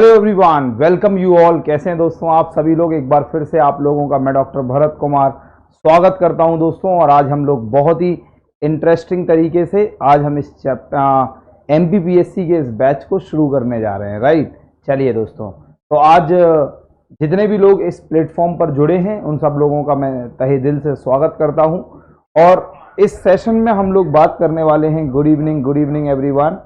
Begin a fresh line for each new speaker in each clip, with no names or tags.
Hello everyone, welcome you all. कैसे हैं दोस्तों आप सभी लोग। एक बार फिर से आप लोगों का मैं डॉक्टर भरत कुमार स्वागत करता हूं दोस्तों। और आज हम लोग बहुत ही इंटरेस्टिंग तरीके से आज हम इस एमपीपीएससी के इस बैच को शुरू करने जा रहे हैं। राइट, चलिए दोस्तों, तो आज जितने भी लोग इस प्लेटफॉर्म पर जुड़े हैं उन सब लोगों का मैं तहे दिल से स्वागत करता हूं। और इस सेशन में हम लोग बात करने वाले हैं। गुड इवनिंग एवरीवन,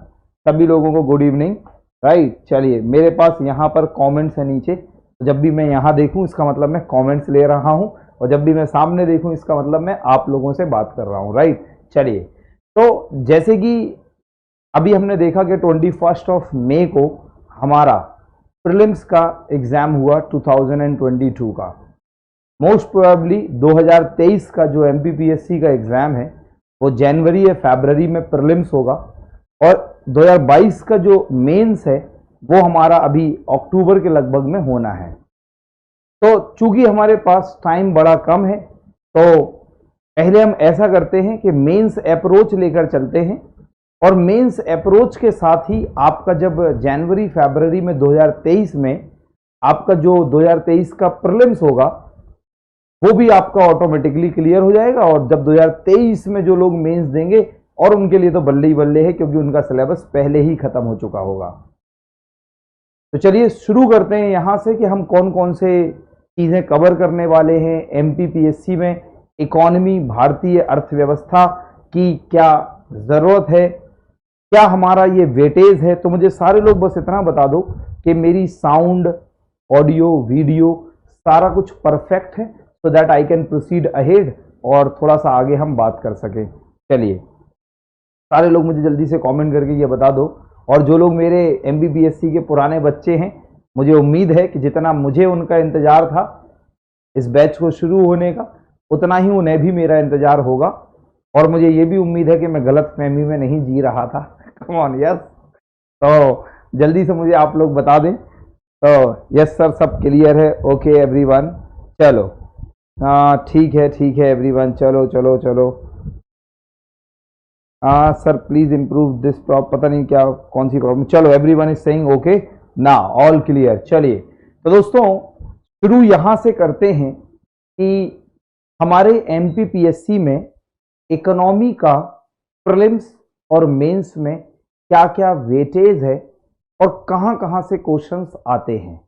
सभी लोगों को गुड इवनिंग। राइट, चलिए, मेरे पास यहाँ पर कमेंट्स है नीचे, तो जब भी मैं यहाँ देखूँ इसका मतलब मैं कमेंट्स ले रहा हूँ, और जब भी मैं सामने देखूँ इसका मतलब मैं आप लोगों से बात कर रहा हूँ। राइट, चलिए, तो जैसे कि अभी हमने देखा कि 21 मई को हमारा प्रीलिम्स का एग्जाम हुआ 2022 का। मोस्ट प्रोबेबली 2023 का जो एमपीपीएससी का एग्जाम है वो जनवरी या फरवरी में प्रीलिम्स होगा, और 2022 का जो मेंस है वो हमारा अभी अक्टूबर के लगभग में होना है। तो चूंकि हमारे पास टाइम बड़ा कम है, तो पहले हम ऐसा करते हैं कि मेंस अप्रोच लेकर चलते हैं, और मेंस अप्रोच के साथ ही आपका जब जनवरी फरवरी में 2023 में आपका जो 2023 का प्रीलिम्स होगा वो भी आपका ऑटोमेटिकली क्लियर हो जाएगा। और जब 2023 में जो लोग मेंस देंगे, और उनके लिए तो बल्ले ही बल्ले है, क्योंकि उनका सिलेबस पहले ही खत्म हो चुका होगा। तो चलिए शुरू करते हैं यहां से कि हम कौन कौन से चीजें कवर करने वाले हैं एमपीपीएससी में। इकोनॉमी, भारतीय अर्थव्यवस्था की क्या जरूरत है, क्या हमारा ये वेटेज है। तो मुझे सारे लोग बस इतना बता दो कि मेरी साउंड, ऑडियो, वीडियो सारा कुछ परफेक्ट है, सो that I can proceed ahead और थोड़ा सा आगे हम बात कर सकें। चलिए, सारे लोग मुझे जल्दी से कमेंट करके ये बता दो। और जो लोग मेरे एमपीपीएससी के पुराने बच्चे हैं, मुझे उम्मीद है कि जितना मुझे उनका इंतजार था इस बैच को शुरू होने का, उतना ही उन्हें भी मेरा इंतजार होगा। और मुझे ये भी उम्मीद है कि मैं गलत फहमी में नहीं जी रहा था। कम ऑन, यस। तो जल्दी से मुझे आप लोग बता दें। तो यस सर, सब क्लियर है। ओके एवरीवन, चलो, ठीक है एवरीवन, चलो चलो चलो। Sir please improve this problem, पता नहीं क्या कौन सी प्रॉब्लम। चलो, एवरीवन इज सेइंग ओके ना, ऑल क्लियर। चलिए, तो दोस्तों शुरू यहां से करते हैं कि हमारे एमपीपीएससी में इकोनॉमी का प्रीलिम्स और मेंस में क्या क्या वेटेज है और कहां कहां से क्वेश्चंस आते हैं।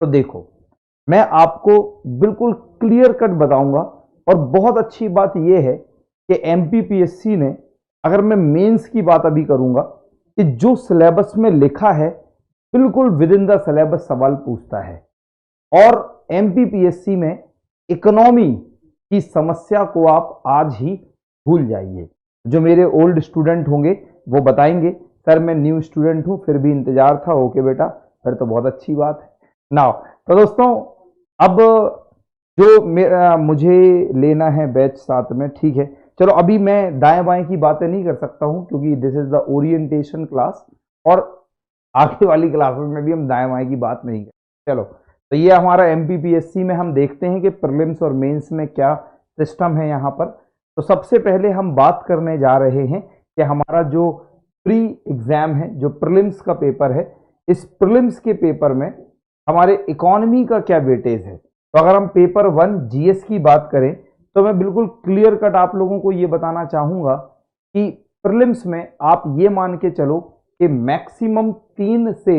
तो देखो, मैं आपको बिल्कुल क्लियर कट बताऊंगा। और बहुत अच्छी बात यह है कि एमपीपीएससी ने, अगर मैं मेंस की बात अभी करूंगा, कि जो सिलेबस में लिखा है बिल्कुल विद इन द सिलेबस सवाल पूछता है। और एमपीपीएससी में इकोनॉमी की समस्या को आप आज ही भूल जाइए। जो मेरे ओल्ड स्टूडेंट होंगे वो बताएंगे, सर मैं न्यू स्टूडेंट हूं फिर भी इंतजार था। ओके बेटा, फिर तो बहुत अच्छी बात है। नाउ तो दोस्तों, अब जो मुझे लेना है बैच साथ में, ठीक है। चलो, अभी मैं दाएं बाएं की बातें नहीं कर सकता हूं, क्योंकि this is the orientation class, और आगे वाली क्लासेस में भी हम दाएं बाएं की बात नहीं करते। चलो, तो ये हमारा एमपीपीएससी में हम देखते हैं कि प्रीलिम्स और मेंस में क्या सिस्टम है यहाँ पर। तो सबसे पहले हम बात करने जा रहे हैं कि हमारा जो प्री एग्जाम है, जो प्रीलिम्स का पेपर है, इस प्रीलिम्स के पेपर में हमारे इकोनॉमी का क्या वेटेज है। तो अगर हम पेपर 1 जीएस की बात करें, तो मैं बिल्कुल क्लियर कट आप लोगों को ये बताना चाहूंगा कि प्रीलिम्स में आप ये मान के चलो कि मैक्सिमम 3 से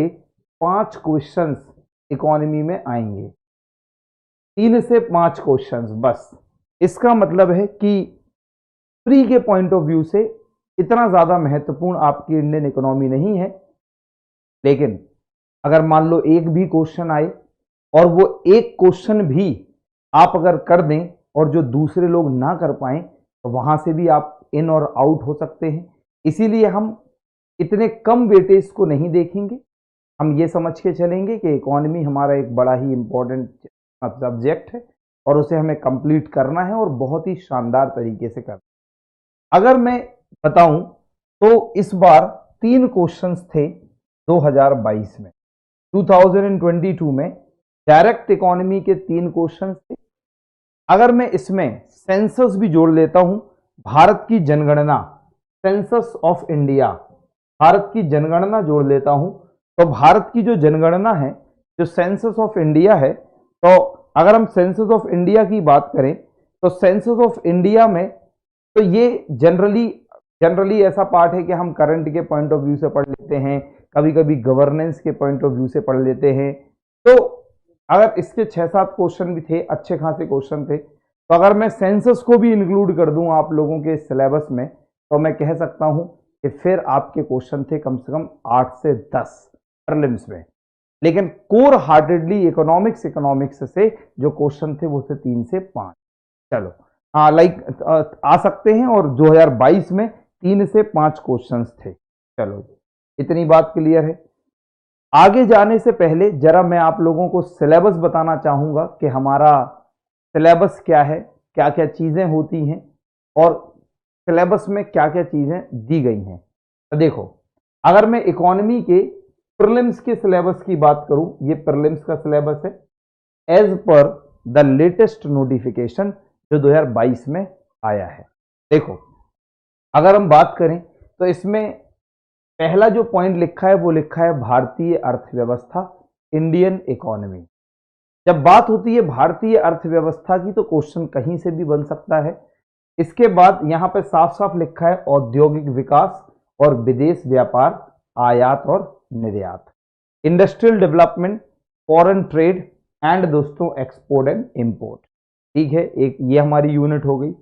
5 क्वेश्चंस इकोनॉमी में आएंगे। 3 से 5 क्वेश्चंस बस। इसका मतलब है कि प्री के पॉइंट ऑफ व्यू से इतना ज्यादा महत्वपूर्ण आपकी इंडियन इकोनॉमी नहीं है। लेकिन अगर मान लो एक भी क्वेश्चन आए, और वो एक क्वेश्चन भी आप अगर कर दें और जो दूसरे लोग ना कर पाएं, तो वहां से भी आप इन और आउट हो सकते हैं। इसीलिए हम इतने कम वेटेज को नहीं देखेंगे। हम ये समझ के चलेंगे कि इकोनॉमी हमारा एक बड़ा ही इंपॉर्टेंट सब्जेक्ट है, और उसे हमें कंप्लीट करना है, और बहुत ही शानदार तरीके से करना है। अगर मैं बताऊं तो इस बार 3 क्वेश्चंस थे 2022 में। 2022 में डायरेक्ट इकोनॉमी के 3 क्वेश्चंस थे। अगर मैं इसमें सेंसस भी जोड़ लेता हूं, भारत की जनगणना, सेंसस ऑफ इंडिया, भारत की जनगणना जोड़ लेता हूं, तो भारत की जो जनगणना है, जो सेंसस ऑफ इंडिया है, तो अगर हम सेंसस ऑफ इंडिया की बात करें तो सेंसस ऑफ इंडिया में तो ये जनरली ऐसा पार्ट है कि हम करंट के पॉइंट ऑफ व्यू से पढ़ लेते हैं, कभी कभी गवर्नेंस के पॉइंट ऑफ व्यू से पढ़ लेते हैं। तो अगर इसके 6-7 क्वेश्चन भी थे, अच्छे खासे क्वेश्चन थे, तो अगर मैं सेंसस को भी इंक्लूड कर दूं आप लोगों के सिलेबस में, तो मैं कह सकता हूं कि फिर आपके क्वेश्चन थे कम से कम 8 से 10 प्रीलिम्स में। लेकिन कोर हार्टेडली इकोनॉमिक्स से जो क्वेश्चन थे वो थे 3 से 5। चलो हाँ, आ सकते हैं, और 2022 में 3 से 5 क्वेश्चंस थे। चलो इतनी बात क्लियर है। आगे जाने से पहले जरा मैं आप लोगों को सिलेबस बताना चाहूंगा कि हमारा सिलेबस क्या है, क्या क्या चीजें होती हैं और सिलेबस में क्या क्या चीजें दी गई हैं। तो देखो, अगर मैं इकोनॉमी के प्रीलिम्स के सिलेबस की बात करूं, ये प्रीलिम्स का सिलेबस है as per the latest notification जो 2022 में आया है। देखो, अगर हम बात करें तो इसमें पहला जो पॉइंट लिखा है वो लिखा है भारतीय अर्थव्यवस्था, इंडियन इकोनॉमी। जब बात होती है भारतीय अर्थव्यवस्था की तो क्वेश्चन कहीं से भी बन सकता है। इसके बाद यहां पे साफ साफ लिखा है औद्योगिक विकास और विदेश व्यापार, आयात और निर्यात, industrial development, foreign trade and दोस्तों एक्सपोर्ट एंड इंपोर्ट। ठीक है, एक ये हमारी यूनिट हो गई।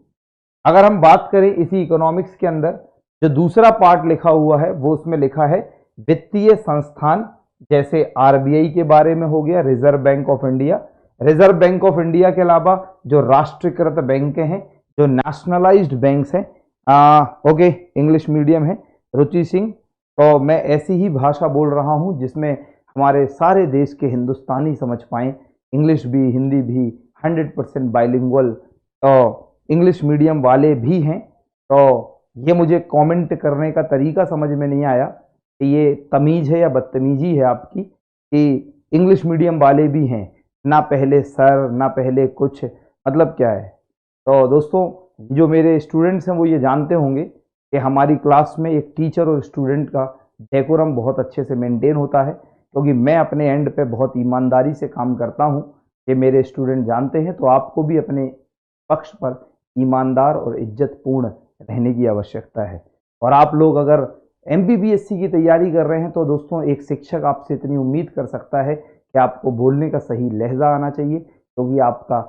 अगर हम बात करें इसी इकोनॉमिक्स के अंदर जो दूसरा पार्ट लिखा हुआ है वो उसमें लिखा है वित्तीय संस्थान, जैसे आरबीआई के बारे में हो गया, reserve bank of India. Reserve bank of India के अलावा जो राष्ट्रीयकृत बैंक हैं, जो नेशनलाइज्ड बैंक्स हैं, ओके, इंग्लिश मीडियम है रुचि सिंह, तो मैं ऐसी ही भाषा बोल रहा हूं जिसमें हमारे सारे देश के हिंदुस्तानी समझ पाएं, इंग्लिश भी हिंदी भी, 100% बाइलिंगुअल, तो इंग्लिश मीडियम वाले भी हैं। तो ये मुझे कमेंट करने का तरीका समझ में नहीं आया कि ये तमीज़ है या बदतमीजी है आपकी कि इंग्लिश मीडियम वाले भी हैं, ना पहले सर ना पहले कुछ, मतलब क्या है। तो दोस्तों, जो मेरे स्टूडेंट्स हैं वो ये जानते होंगे कि हमारी क्लास में एक टीचर और स्टूडेंट का डेकोरम बहुत अच्छे से मेंटेन होता है, क्योंकि मैं अपने एंड पे बहुत ईमानदारी से काम करता हूँ, ये मेरे स्टूडेंट जानते हैं। तो आपको भी अपने पक्ष पर ईमानदार और इज्जतपूर्ण रहने की आवश्यकता है। और आप लोग अगर एमपीपीएससी की तैयारी कर रहे हैं तो दोस्तों, एक शिक्षक आपसे इतनी उम्मीद कर सकता है कि आपको बोलने का सही लहजा आना चाहिए, क्योंकि आपका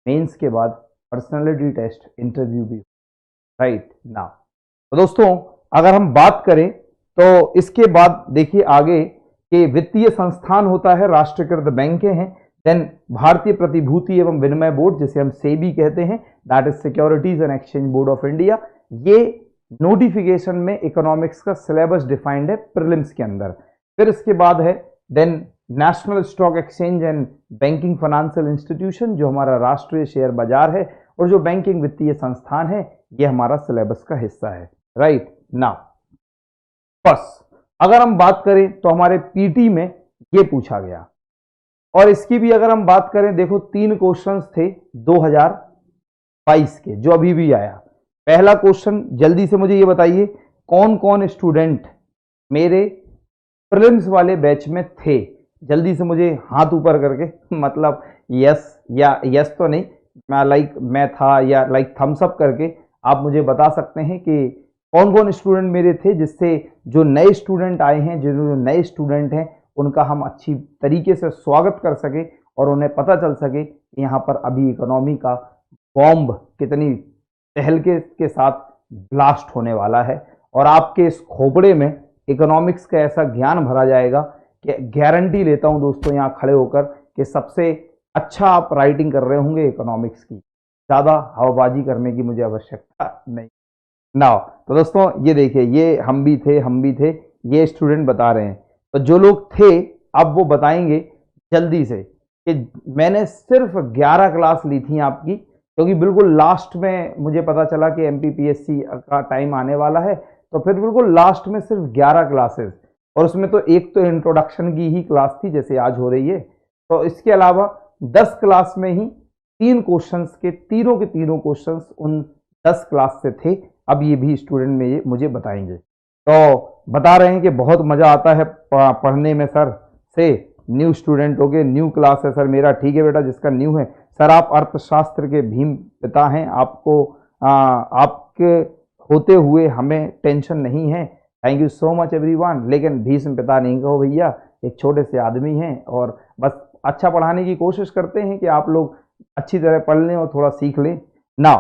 मेंस के बाद पर्सनालिटी टेस्ट इंटरव्यू भी राइट ना। तो दोस्तों, अगर हम बात करें तो इसके बाद देखिए आगे कि वित्तीय संस्थान होता है, राष्ट्रीयकृत बैंकें हैं, देन भारतीय प्रतिभूति एवं विनिमय बोर्ड, जिसे हम सेबी कहते हैं, that is securities and exchange board of India. ये नोटिफिकेशन में इकोनॉमिक्स का सिलेबस डिफाइंड है प्रीलिम्स के अंदर। फिर इसके बाद है then national stock exchange and banking financial institution, जो हमारा राष्ट्रीय शेयर बाजार है, और जो बैंकिंग वित्तीय संस्थान है, ये हमारा सिलेबस का हिस्सा है, राइट नाउ। बस अगर हम बात करें तो हमारे पीटी में ये पूछा गया, और इसकी भी अगर हम बात करें, देखो 3 क्वेश्चंस थे 2022 के जो अभी भी आया। पहला क्वेश्चन, जल्दी से मुझे ये बताइए कौन कौन स्टूडेंट मेरे प्रीलिम्स वाले बैच में थे, जल्दी से मुझे हाथ ऊपर करके, मतलब यस या यस तो नहीं, मैं था या थम्स अप करके आप मुझे बता सकते हैं कि कौन कौन स्टूडेंट मेरे थे, जिससे जो नए स्टूडेंट आए हैं, जो नए स्टूडेंट हैं, उनका हम अच्छी तरीके से स्वागत कर सके और उन्हें पता चल सके कि यहाँ पर अभी इकोनॉमी का बॉम्ब कितनी तहलके के साथ ब्लास्ट होने वाला है, और आपके इस खोपड़े में इकोनॉमिक्स का ऐसा ज्ञान भरा जाएगा कि गारंटी लेता हूं दोस्तों यहाँ खड़े होकर कि सबसे अच्छा आप राइटिंग कर रहे होंगे इकोनॉमिक्स की। ज़्यादा हवाबाजी करने की मुझे आवश्यकता नहीं ना। तो दोस्तों ये देखिए, ये हम भी थे, ये स्टूडेंट बता रहे हैं। तो जो लोग थे अब वो बताएंगे जल्दी से कि मैंने सिर्फ 11 क्लास ली थी आपकी, क्योंकि बिल्कुल लास्ट में मुझे पता चला कि एमपीपीएससी का टाइम आने वाला है, तो फिर बिल्कुल लास्ट में सिर्फ 11 क्लासेस, और उसमें तो एक तो इंट्रोडक्शन की ही क्लास थी जैसे आज हो रही है। तो इसके अलावा 10 क्लास में ही 3 क्वेश्चंस के तीनों क्वेश्चंस उन 10 क्लास से थे। अब ये भी स्टूडेंट में ये मुझे बताएंगे। तो बता रहे हैं कि बहुत मजा आता है पढ़ने में सर से। न्यू स्टूडेंट हो गए, न्यू क्लास है सर मेरा। ठीक है बेटा, जिसका न्यू है सर, आप अर्थशास्त्र के भीम पिता हैं, आपको आपके होते हुए हमें टेंशन नहीं है। Thank you so much everyone. लेकिन भीष्म पिता नहीं कहो भैया, एक छोटे से आदमी हैं और बस अच्छा पढ़ाने की कोशिश करते हैं कि आप लोग अच्छी तरह पढ़ लें और थोड़ा सीख लें ना।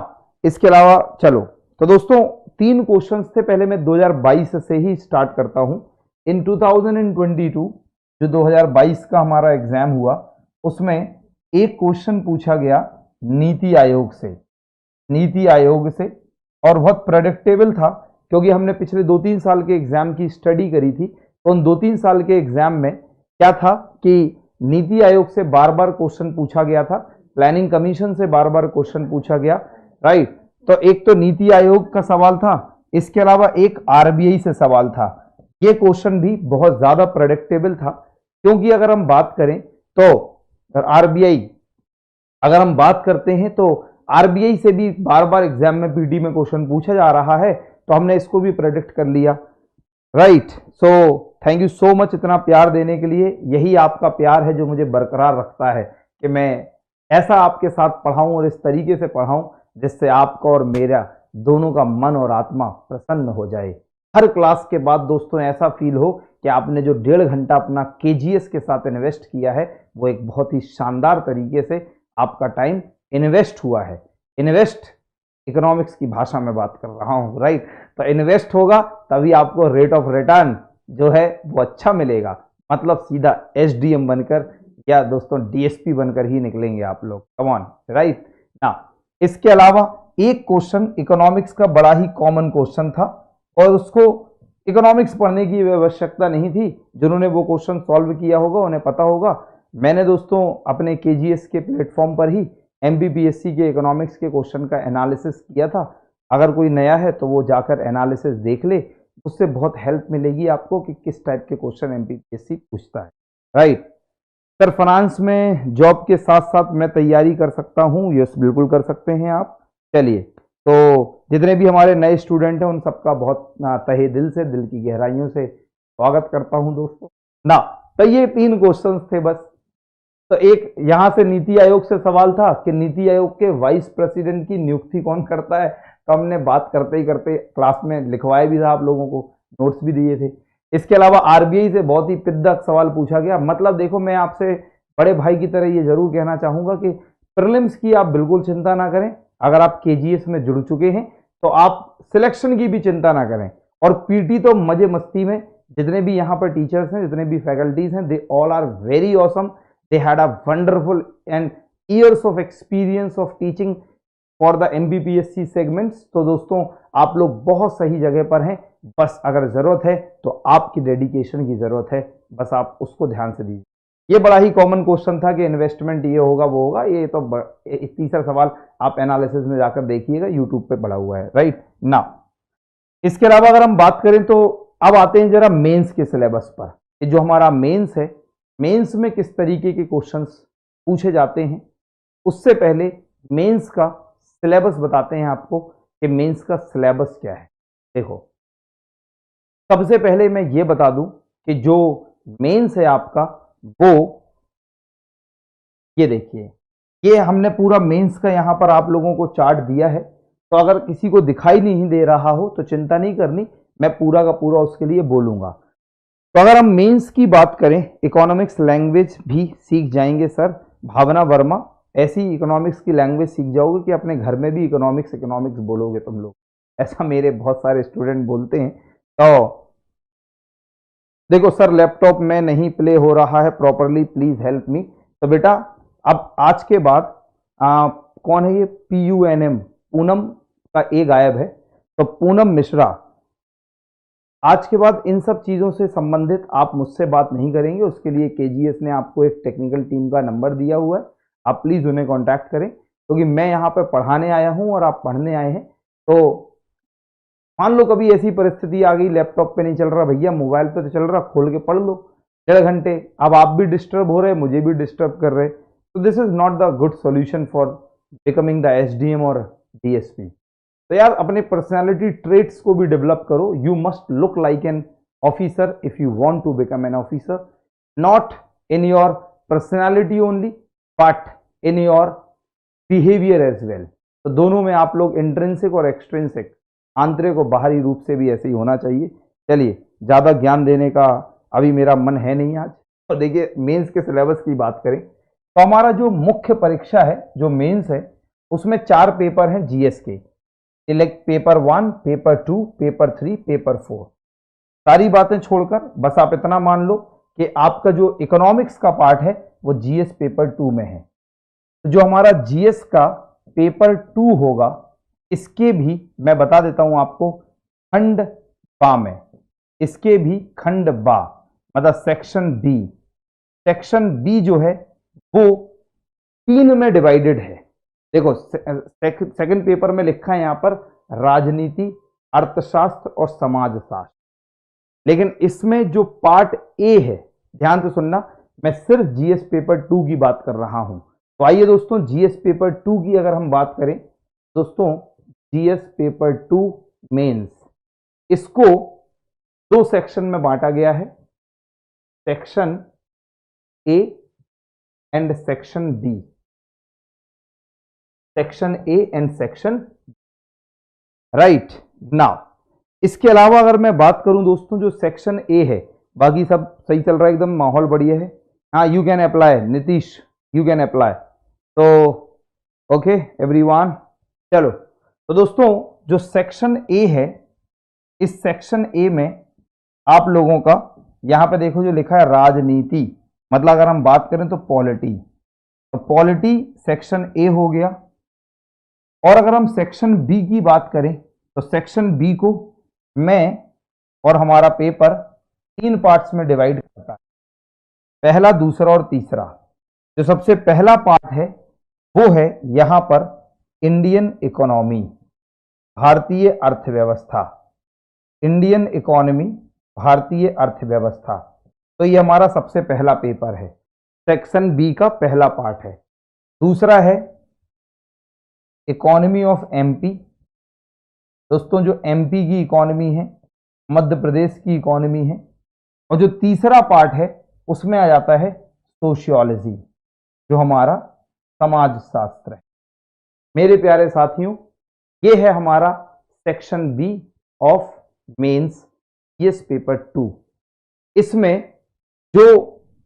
इसके अलावा चलो, तो दोस्तों 3 क्वेश्चंस थे। पहले मैं 2022 से ही स्टार्ट करता हूं। इन 2022 जो 2022 का हमारा एग्जाम हुआ, उसमें एक क्वेश्चन पूछा गया नीति आयोग से, नीति आयोग से, और बहुत प्रेडिक्टेबल था क्योंकि हमने पिछले 2-3 साल के एग्जाम की स्टडी करी थी। तो उन 2-3 साल के एग्जाम में क्या था कि नीति आयोग से बार बार क्वेश्चन पूछा गया था, प्लानिंग कमीशन से बार बार क्वेश्चन पूछा गया, राइट। तो एक तो नीति आयोग का सवाल था, इसके अलावा एक आरबीआई से सवाल था। ये क्वेश्चन भी बहुत ज्यादा प्रेडिक्टेबल था क्योंकि अगर हम बात करें तो आरबीआई, अगर हम बात करते हैं तो आरबीआई से भी बार बार एग्जाम में पीटी में क्वेश्चन पूछा जा रहा है, तो हमने इसको भी प्रेडिक्ट कर लिया, right. So thank you so much इतना प्यार देने के लिए। यही आपका प्यार है जो मुझे बरकरार रखता है कि मैं ऐसा आपके साथ पढ़ाऊं और इस तरीके से पढ़ाऊं जिससे आपका और मेरा दोनों का मन और आत्मा प्रसन्न हो जाए। हर क्लास के बाद दोस्तों ऐसा फील हो कि आपने जो 1.5 घंटा अपना केजीएस के साथ इन्वेस्ट किया है, वो एक बहुत ही शानदार तरीके से आपका टाइम इन्वेस्ट हुआ है। इन्वेस्ट इकोनॉमिक्स की भाषा में बात कर रहा हूं, राइट। तो इन्वेस्ट होगा तभी आपको रेट ऑफ रिटर्न जो है वो अच्छा मिलेगा, मतलब सीधा एसडीएम बनकर या दोस्तों डीएसपी बनकर ही निकलेंगे आप लोग। कम ऑन, राइट ना। इसके अलावा एक क्वेश्चन इकोनॉमिक्स का बड़ा ही कॉमन क्वेश्चन था और उसको इकोनॉमिक्स पढ़ने की आवश्यकता नहीं थी। जिन्होंने वो क्वेश्चन सॉल्व किया होगा उन्हें पता होगा। मैंने दोस्तों अपने केजीएस के प्लेटफॉर्म पर ही एमपीपीएससी के इकोनॉमिक्स के क्वेश्चन का एनालिसिस किया था। अगर कोई नया है तो वो जाकर एनालिसिस देख ले, उससे बहुत हेल्प मिलेगी आपको कि किस टाइप के क्वेश्चन एमपीपीएससी पूछता है, राइट। सर फाइनेंस में जॉब के साथ साथ मैं तैयारी कर सकता हूं? यस, बिल्कुल कर सकते हैं आप। चलिए, तो जितने भी हमारे नए स्टूडेंट हैं उन सबका बहुत तहे दिल से, दिल की गहराइयों से स्वागत करता हूं दोस्तों ना। तो ये 3 क्वेश्चंस थे बस। तो एक यहां से नीति आयोग से सवाल था कि नीति आयोग के वाइस प्रेसिडेंट की नियुक्ति कौन करता है, तो हमने बात करते ही करते क्लास में लिखवाया भी था, आप लोगों को नोट्स भी दिए थे। इसके अलावा आरबीआई से बहुत ही पिद्दक सवाल पूछा गया। मतलब देखो, मैं आपसे बड़े भाई की तरह ये जरूर कहना चाहूंगा कि प्रीलिम्स की आप बिल्कुल चिंता ना करें। अगर आप केजीएस में जुड़ चुके हैं तो आप सिलेक्शन की भी चिंता ना करें। और पीटी तो मजे मस्ती में, जितने भी यहाँ पर टीचर्स हैं, जितने भी फैकल्टीज हैं, they all are very awesome. They had a wonderful and years of experience of teaching for the MPPSC segments. तो दोस्तों आप लोग बहुत सही जगह पर हैं। बस अगर जरूरत है तो आपकी डेडिकेशन की जरूरत है, बस आप उसको ध्यान से दीजिए। ये बड़ा ही कॉमन क्वेश्चन था कि इन्वेस्टमेंट ये होगा वो होगा। ये तो तीसरा सवाल आप एनालिसिस में जाकर देखिएगा, यूट्यूब पे पड़ा हुआ है, राइट ना। इसके अलावा अगर हम बात करें तो अब आते हैं जरा मेंस के सिलेबस पर। ये जो हमारा मेंस है, मेंस में किस तरीके के क्वेश्चंस पूछे जाते हैं। उससे पहले मेंस का सिलेबस बताते हैं आपको कि मेंस का सिलेबस क्या है। देखो, सबसे पहले मैं ये बता दूं कि जो मेंस है आपका, वो ये देखिए, ये हमने पूरा मेंस का यहां पर आप लोगों को चार्ट दिया है। तो अगर किसी को दिखाई नहीं दे रहा हो तो चिंता नहीं करनी, मैं पूरा का पूरा उसके लिए बोलूंगा। तो अगर हम मेंस की बात करें, इकोनॉमिक्स लैंग्वेज भी सीख जाएंगे सर। भावना वर्मा, ऐसी इकोनॉमिक्स की लैंग्वेज सीख जाओगे कि अपने घर में भी इकोनॉमिक्स इकोनॉमिक्स बोलोगे तुम लोग। ऐसा मेरे बहुत सारे स्टूडेंट बोलते हैं। तो देखो सर, लैपटॉप में नहीं प्ले हो रहा है प्रॉपरली, प्लीज हेल्प मी। तो बेटा अब आज के बाद कौन है ये PUNM, पूनम का ए गायब है, तो पूनम मिश्रा, आज के बाद इन सब चीजों से संबंधित आप मुझसे बात नहीं करेंगे। उसके लिए केजीएस ने आपको एक टेक्निकल टीम का नंबर दिया हुआ है, आप प्लीज उन्हें कांटेक्ट करें, क्योंकि मैं यहाँ पर पढ़ाने आया हूँ और आप पढ़ने आए हैं। तो मान लो कभी ऐसी परिस्थिति आ गई, लैपटॉप पे नहीं चल रहा भैया, मोबाइल पे तो चल रहा, खोल के पढ़ लो 1.5 घंटे। अब आप भी डिस्टर्ब हो रहे, मुझे भी डिस्टर्ब कर रहे, तो this is not the good solution for becoming the SDM और डीएसपी। तो यार अपने पर्सनालिटी ट्रेट्स को भी डेवलप करो। You must look like an officer if you want to become an officer, not in your personality only but in your behaviour as well. तो दोनों में आप लोग इंट्रिंसिक और एक्सट्रिंसिक, आंतरिक और बाहरी रूप से भी ऐसे ही होना चाहिए। चलिए, ज़्यादा ज्ञान देने का अभी मेरा मन है नहीं आज। तो देखिए, मेंस के सिलेबस की बात करें तो हमारा जो मुख्य परीक्षा है, जो मेंस है, उसमें 4 पेपर हैं जीएस के। Select paper 1, paper 2, paper 3, paper 4। सारी बातें छोड़कर बस आप इतना मान लो कि आपका जो इकोनॉमिक्स का पार्ट है वो जीएस पेपर 2 में है। तो जो हमारा जीएस का पेपर 2 होगा, इसके भी मैं बता देता हूं आपको, खंड बा में, इसके भी खंड बा मतलब सेक्शन बी। सेक्शन बी जो है वो 3 में डिवाइडेड है। देखो, सेकंड पेपर में लिखा है यहां पर राजनीति, अर्थशास्त्र और समाजशास्त्र, लेकिन इसमें जो पार्ट ए है, ध्यान से सुनना, मैं सिर्फ जीएस पेपर 2 की बात कर रहा हूं। तो आइए दोस्तों, जीएस पेपर 2 की अगर हम बात करें दोस्तों, जीएस पेपर 2 मेंस, इसको 2 सेक्शन में बांटा गया है, section A and section B. Section A and section right now. इसके अलावा अगर मैं बात करूं दोस्तों, जो सेक्शन ए है, बाकी सब सही चल रहा है, एकदम माहौल बढ़िया है। हाँ, you can apply, Nitish you can apply. तो ओके एवरीवन, चलो। तो दोस्तों, जो सेक्शन ए है, इस सेक्शन ए में आप लोगों का यहां पे देखो जो लिखा है राजनीति, मतलब अगर हम बात करें तो पॉलिटी, तो पॉलिटी सेक्शन ए हो गया। और अगर हम सेक्शन बी की बात करें तो सेक्शन बी को मैं और हमारा पेपर 3 पार्ट्स में डिवाइड करता है, पहला, दूसरा और तीसरा। जो सबसे पहला पार्ट है वो है यहां पर इंडियन इकोनॉमी, भारतीय अर्थव्यवस्था। इंडियन इकोनॉमी, भारतीय अर्थव्यवस्था, तो ये हमारा सबसे पहला पेपर है, सेक्शन बी का पहला पार्ट है। दूसरा है इकोनॉमी ऑफ एमपी। दोस्तों, जो एमपी की इकोनॉमी है, मध्य प्रदेश की इकोनॉमी है। और जो तीसरा पार्ट है उसमें आ जाता है सोशियोलॉजी, जो हमारा समाजशास्त्र है। मेरे प्यारे साथियों, ये है हमारा section B of mains GS paper 2। इसमें जो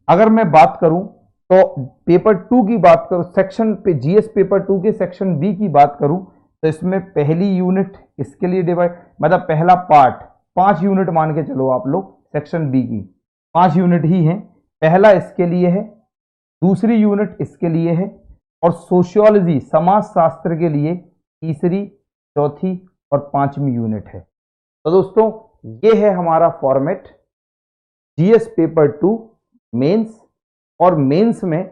अगर मैं बात करूं तो पेपर 2 की बात करूं, सेक्शन पे जीएस पेपर 2 के सेक्शन बी की बात करूं तो इसमें पहली यूनिट इसके लिए डिवाइड, मतलब पहला पार्ट 5 यूनिट मान के चलो आप लोग, सेक्शन बी की 5 यूनिट ही हैं। पहला इसके लिए है, दूसरी यूनिट इसके लिए है, और सोशियोलॉजी समाजशास्त्र के लिए तीसरी, चौथी और 5वीं यूनिट है। तो दोस्तों, ये है हमारा फॉर्मेट जीएस पेपर 2 मेंस। और मेंस में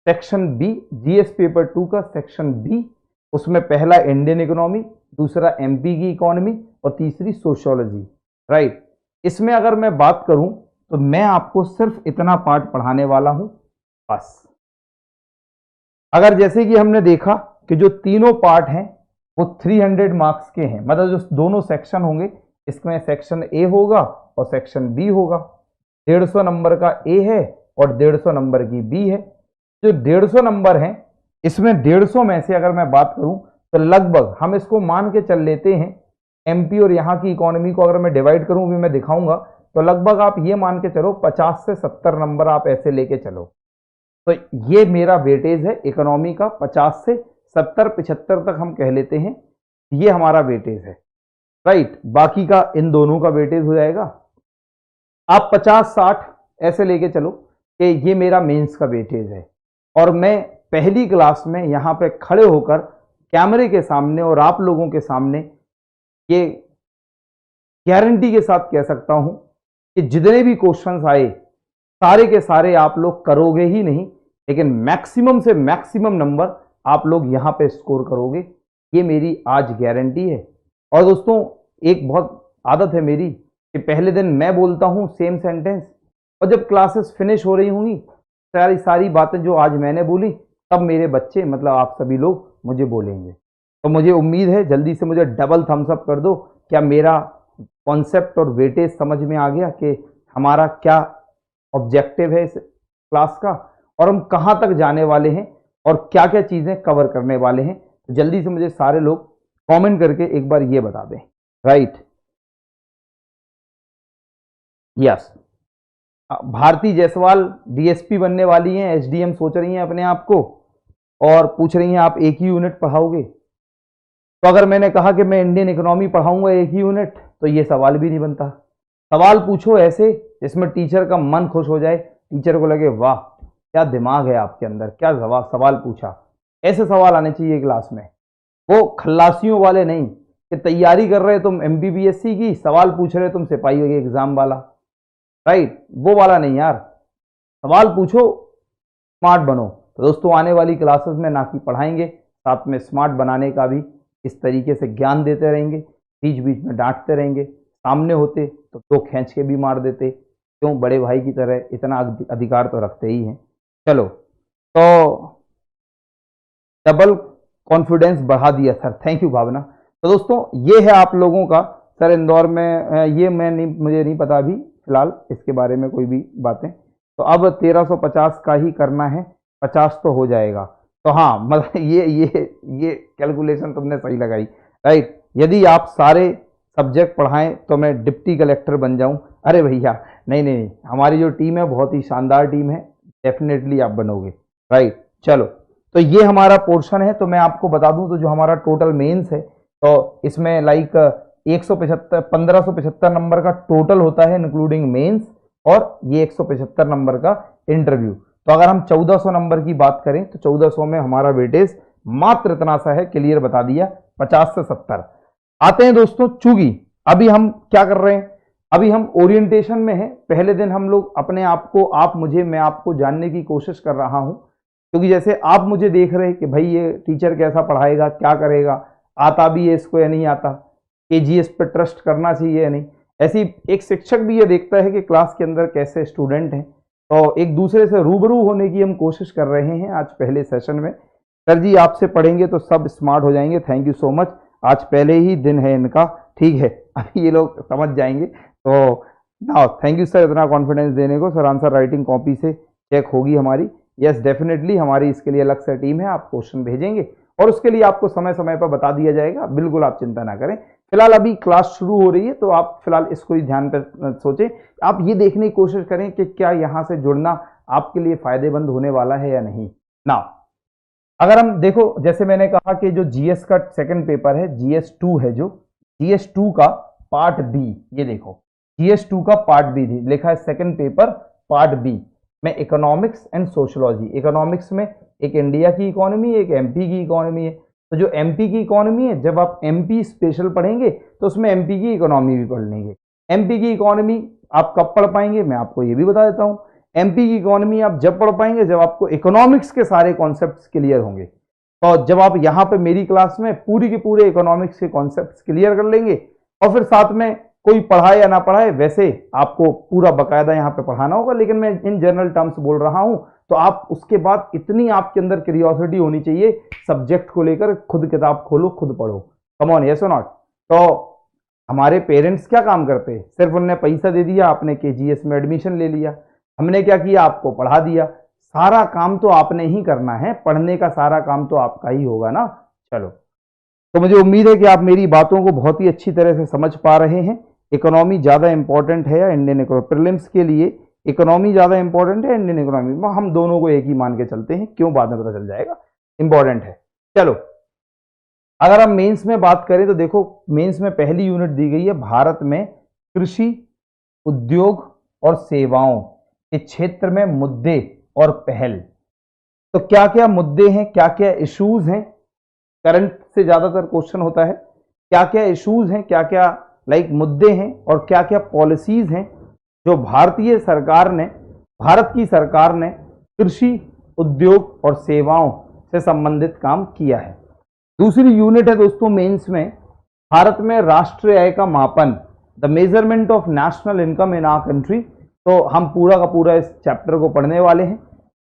सेक्शन बी, जीएस पेपर 2 का सेक्शन बी, उसमें पहला इंडियन इकोनॉमी, दूसरा एमपी की इकोनॉमी और तीसरी सोशियोलॉजी, राइट। इसमें अगर मैं बात करूं तो मैं आपको सिर्फ इतना पार्ट पढ़ाने वाला हूं बस। अगर जैसे कि हमने देखा कि जो तीनों पार्ट हैं वो 300 मार्क्स के हैं, मतलब जो दोनों सेक्शन होंगे, इसमें सेक्शन ए होगा और सेक्शन बी होगा। 150 नंबर का ए है और 150 नंबर की बी है। जो 150 नंबर हैं, इसमें 150 में से अगर मैं बात करूं तो लगभग हम इसको मान के चल लेते हैं, एमपी और यहां की इकोनॉमी को अगर मैं डिवाइड करूं, भी मैं दिखाऊंगा, तो लगभग आप ये मान के चलो 50 से 70 नंबर आप ऐसे लेके चलो। तो ये मेरा वेटेज है इकोनॉमी का, 50 से 70, 75 तक हम कह लेते हैं, ये हमारा वेटेज है, राइट। बाकी का इन दोनों का वेटेज हो जाएगा। आप 50-60 ऐसे लेके चलो कि ये मेरा मेंस का वेटेज है। और मैं पहली क्लास में यहां पे खड़े होकर कैमरे के सामने और आप लोगों के सामने ये गारंटी के साथ कह सकता हूं कि जितने भी क्वेश्चंस आए सारे के सारे आप लोग करोगे ही नहीं, लेकिन मैक्सिमम से मैक्सिमम नंबर आप लोग यहां पे स्कोर करोगे, ये मेरी आज गारंटी है। और दोस्तों, एक बहुत आदत है मेरी कि पहले दिन मैं बोलता हूं सेम सेंटेंस, और जब क्लासेस फिनिश हो रही होंगी सारी बातें जो आज मैंने बोली, तब मेरे बच्चे मतलब आप सभी लोग मुझे बोलेंगे। तो मुझे उम्मीद है जल्दी से मुझे डबल थम्स अप कर दो। क्या मेरा कॉन्सेप्ट और वेटेज समझ में आ गया कि हमारा क्या ऑब्जेक्टिव है इस क्लास का और हम कहां तक जाने वाले हैं और क्या क्या चीजें कवर करने वाले हैं? तो जल्दी से मुझे सारे लोग कमेंट करके एक बार ये बता दें। Right, yes. Bharti Jaiswal DSP बनने वाली हैं, एसडीएम सोच रही हैं अपने आप को और पूछ रही हैं आप एक ही यूनिट पढ़ाओगे? तो अगर मैंने कहा कि मैं इंडियन इकोनॉमी पढ़ाऊंगा एक ही यूनिट, तो ये सवाल भी नहीं बनता। सवाल पूछो ऐसे जिसमें टीचर का मन खुश हो जाए, टीचर को लगे वाह क्या दिमाग है आपके अंदर, क्या सवाल पूछा। ऐसे सवाल आने चाहिए क्लास में, वो खल्लासियों वाले नहीं कि तैयारी कर रहे तुम एमबीबीएससी की, सवाल पूछ रहे तुम सिपाही के एग्जाम वाला। राइट, वो वाला नहीं यार, सवाल पूछो, स्मार्ट बनो। तो दोस्तों आने वाली क्लासेस में ना कि पढ़ाएंगे, साथ में स्मार्ट बनाने का भी इस तरीके से ज्ञान देते रहेंगे, बीच बीच में डांटते रहेंगे। सामने होते तो दो खींच के भी मार देते, क्यों बड़े भाई की तरह इतना अधिकार तो रखते ही हैं। चलो, तो डबल कॉन्फिडेंस बढ़ा दिया सर, थैंक यू भावना। तो दोस्तों ये है आप लोगों का सर इंदौर में, ये मैं नहीं, मुझे नहीं पता अभी फिलहाल इसके बारे में कोई भी बातें। तो अब 1350 का ही करना है, 50 तो हो जाएगा। तो हाँ मतलब ये कैलकुलेशन तुमने सही लगाई। राइट, यदि आप सारे सब्जेक्ट पढ़ाएं तो मैं डिप्टी कलेक्टर बन जाऊं। अरे भैया नहीं नहीं, हमारी जो टीम है बहुत ही शानदार टीम है, डेफिनेटली आप बनोगे। राइट, चलो तो ये हमारा पोर्शन है। तो मैं आपको बता दूं तो जो हमारा टोटल मेंस है, तो इसमें लाइक 1575 नंबर का टोटल होता है इंक्लूडिंग मेंस, और ये 175 नंबर का इंटरव्यू। तो अगर हम 1400 नंबर की बात करें तो 1400 में हमारा वेटेज मात्र इतना सा है, क्लियर बता दिया, 50 से 70 आते हैं दोस्तों। चूंकि अभी हम क्या कर रहे हैं, अभी हम ओरिएंटेशन में हैं। पहले दिन हम लोग अपने आप को, आप मुझे, मैं आपको जानने की कोशिश कर रहा हूं, क्योंकि जैसे आप मुझे देख रहे हैं कि भाई ये टीचर कैसा पढ़ाएगा, क्या करेगा, आता भी है इसको या नहीं आता, केजीएस पे ट्रस्ट करना चाहिए या नहीं, ऐसी एक शिक्षक भी ये देखता है कि क्लास के अंदर कैसे स्टूडेंट हैं। तो एक दूसरे से रूबरू होने की हम कोशिश कर रहे हैं आज पहले सेशन में। सर जी आपसे पढ़ेंगे तो सब स्मार्ट हो जाएंगे, थैंक यू सो मच। आज पहले ही दिन है इनका, ठीक है, अभी ये लोग समझ जाएंगे। तो नाउ थैंक यू सर इतना कॉन्फिडेंस देने को। सर आंसर राइटिंग कॉपी से चेक होगी हमारी? यस डेफिनेटली, हमारी इसके लिए अलग से टीम है, आप क्वेश्चन भेजेंगे और उसके लिए आपको समय समय पर बता दिया जाएगा, बिल्कुल आप चिंता ना करें। फिलहाल अभी क्लास शुरू हो रही है तो आप फिलहाल इसको ही ध्यान पर सोचें, आप ये देखने की कोशिश करें कि क्या यहाँ से जुड़ना आपके लिए फायदेमंद होने वाला है या नहीं। ना अगर हम देखो, जैसे मैंने कहा कि जो जीएस का सेकंड पेपर है, जीएस 2 है, जो जीएस 2 का पार्ट बी, ये देखो जीएस 2 का पार्ट बी लिखा है सेकंड पेपर पार्ट बी में इकोनॉमिक्स एंड सोशियोलॉजी। इकोनॉमिक्स में एक इंडिया की इकोनॉमी, एक एमपी की इकोनॉमी है। तो जो एमपी की इकोनॉमी है, जब आप एमपी स्पेशल पढ़ेंगे तो उसमें एमपी की इकोनॉमी भी पढ़ लेंगे। एमपी की इकोनॉमी आप कब पढ़ पाएंगे, मैं आपको ये भी बता देता हूं। एमपी की इकोनॉमी आप जब पढ़ पाएंगे जब आपको इकोनॉमिक्स के सारे कॉन्सेप्ट्स क्लियर होंगे। और जब आप यहाँ पे मेरी क्लास में पूरी के पूरे इकोनॉमिक्स के कॉन्सेप्ट्स क्लियर कर लेंगे और फिर साथ में कोई पढ़ाए या ना पढ़ाए, वैसे आपको पूरा बकायदा यहाँ पे पढ़ाना होगा, लेकिन मैं इन जनरल टर्म्स बोल रहा हूं। तो आप उसके बाद इतनी आपके अंदर क्यूरियोसिटी होनी चाहिए सब्जेक्ट को लेकर, खुद किताब खोलो, खुद पढ़ो। कम ऑन, यस और नॉट? तो हमारे पेरेंट्स क्या काम करते हैं, सिर्फ उन्होंने पैसा दे दिया, आपने केजीएस में एडमिशन ले लिया, हमने क्या किया, आपको पढ़ा दिया। सारा काम तो आपने ही करना है, पढ़ने का सारा काम तो आपका ही होगा ना। चलो, तो मुझे उम्मीद है कि आप मेरी बातों को बहुत ही अच्छी तरह से समझ पा रहे हैं। इकोनॉमी ज्यादा इंपॉर्टेंट है या इंडियन इकोनॉमी? प्रीलिम्स के लिए इकोनॉमी ज्यादा इंपॉर्टेंट है इंडियन इकोनॉमी? हम दोनों को एक ही मान के चलते हैं, क्यों बाद में पता चल जाएगा, इंपॉर्टेंट है। चलो, अगर हम मेंस में बात करें तो देखो मेंस में पहली यूनिट दी गई है भारत में कृषि, उद्योग और सेवाओं के क्षेत्र में मुद्दे और पहल। तो क्या क्या मुद्दे हैं, क्या क्या इश्यूज हैं, करंट से ज्यादातर क्वेश्चन होता है, क्या क्या इश्यूज हैं, क्या क्या मुद्दे हैं, और क्या क्या पॉलिसीज हैं जो भारतीय सरकार ने, भारत की सरकार ने कृषि, उद्योग और सेवाओं से संबंधित काम किया है। दूसरी यूनिट है दोस्तों मेंस में भारत में राष्ट्रीय आय का मापन, the measurement of national income in our country. तो हम पूरा का पूरा इस चैप्टर को पढ़ने वाले हैं।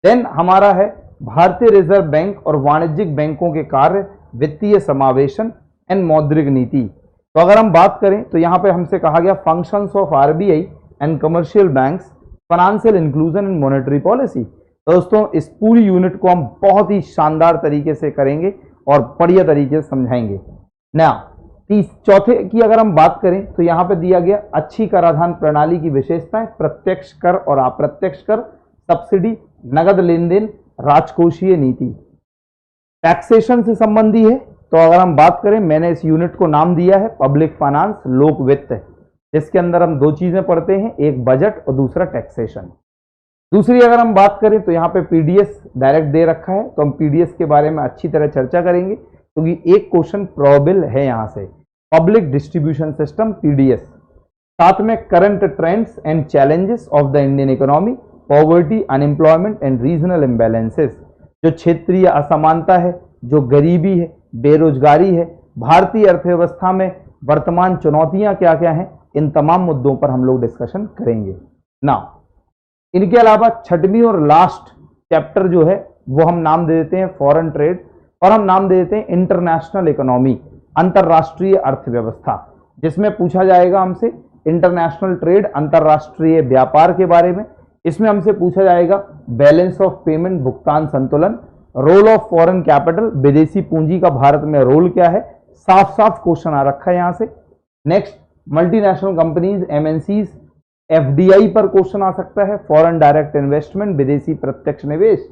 देन हमारा है भारतीय रिजर्व बैंक और वाणिज्यिक बैंकों के कार्य, वित्तीय समावेशन एंड मौद्रिक नीति। तो अगर हम बात करें तो यहां पे हमसे कहा गया functions of RBI and commercial banks, financial inclusion and monetary policy. तो दोस्तों इस पूरी यूनिट को हम बहुत ही शानदार तरीके से करेंगे और बढ़िया तरीके से समझाएंगे। ना चौथे की अगर हम बात करें तो यहां पे दिया गया अच्छी कराधान प्रणाली की विशेषताएं, प्रत्यक्ष कर और अप्रत्यक्ष कर, सब्सिडी, नगद लेन देन, राजकोषीय नीति। टैक्सेशन से संबंधी है तो अगर हम बात करें, मैंने इस यूनिट को नाम दिया है पब्लिक फाइनेंस, लोक वित्त, जिसके अंदर हम दो चीजें पढ़ते हैं, एक बजट और दूसरा टैक्सेशन। दूसरी अगर हम बात करें तो यहाँ पे पीडीएस डायरेक्ट दे रखा है, तो हम पीडीएस के बारे में अच्छी तरह चर्चा करेंगे क्योंकि एक क्वेश्चन प्रोबेबल है यहां से, पब्लिक डिस्ट्रीब्यूशन सिस्टम पीडीएस। साथ में current trends and challenges of the Indian economy, poverty, unemployment and regional imbalances, जो क्षेत्रीय असमानता है, जो गरीबी है, बेरोजगारी है, भारतीय अर्थव्यवस्था में वर्तमान चुनौतियां क्या क्या हैं, इन तमाम मुद्दों पर हम लोग डिस्कशन करेंगे। ना इनके अलावा छठवीं और लास्ट चैप्टर जो है वो हम नाम दे देते हैं फॉरेन ट्रेड, और हम नाम दे देते हैं इंटरनेशनल इकोनॉमी, अंतरराष्ट्रीय अर्थव्यवस्था, जिसमें पूछा जाएगा हमसे इंटरनेशनल ट्रेड, अंतरराष्ट्रीय व्यापार के बारे में। इसमें हमसे पूछा जाएगा बैलेंस ऑफ पेमेंट, भुगतान संतुलन, रोल ऑफ फॉरेन कैपिटल, विदेशी पूंजी का भारत में रोल क्या है, साफ साफ क्वेश्चन आ रखा है यहां से। Next multinational companies, MNCs, FDI पर क्वेश्चन आ सकता है, फॉरेन डायरेक्ट इन्वेस्टमेंट, विदेशी प्रत्यक्ष निवेश।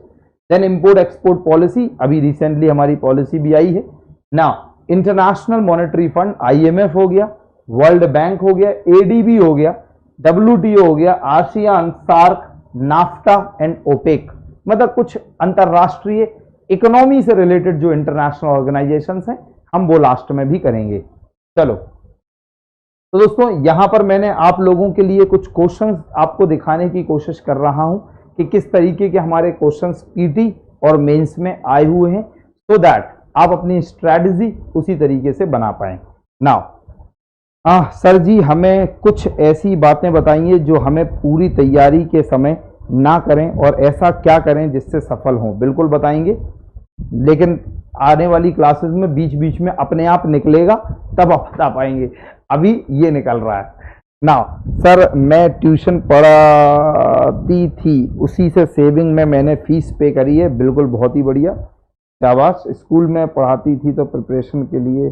देन इंपोर्ट एक्सपोर्ट पॉलिसी, अभी रिसेंटली हमारी पॉलिसी भी आई है ना। इंटरनेशनल मॉनेटरी फंड आईएमएफ हो गया, वर्ल्ड बैंक हो गया, एडीबी हो गया, डब्ल्यूटीओ हो गया, ASEAN, SAARC, NAFTA and OPEC, मतलब कुछ अंतरराष्ट्रीय इकोनॉमी से रिलेटेड जो इंटरनेशनल ऑर्गेनाइजेशंस हैं, हम वो लास्ट में भी करेंगे। चलो तो दोस्तों यहां पर मैंने आप लोगों के लिए कुछ क्वेश्चंस आपको दिखाने की कोशिश कर रहा हूं कि किस तरीके के हमारे क्वेश्चंस पीटी और मेंस में आए हुए हैं, सो दैट आप अपनी स्ट्रैटेजी उसी तरीके से बना पाए। नाउ सर जी हमें कुछ ऐसी बातें बताइए जो हमें पूरी तैयारी के समय ना करें, और ऐसा क्या करें जिससे सफल हों। बिल्कुल बताएंगे, लेकिन आने वाली क्लासेस में बीच बीच में अपने आप निकलेगा तब आप बता पाएंगे, अभी ये निकल रहा है। नाउ सर मैं ट्यूशन पढ़ाती थी, उसी से सेविंग में मैंने फीस पे करी है। बिल्कुल बहुत ही बढ़िया, शाबाश। स्कूल में पढ़ाती थी तो प्रिपरेशन के लिए,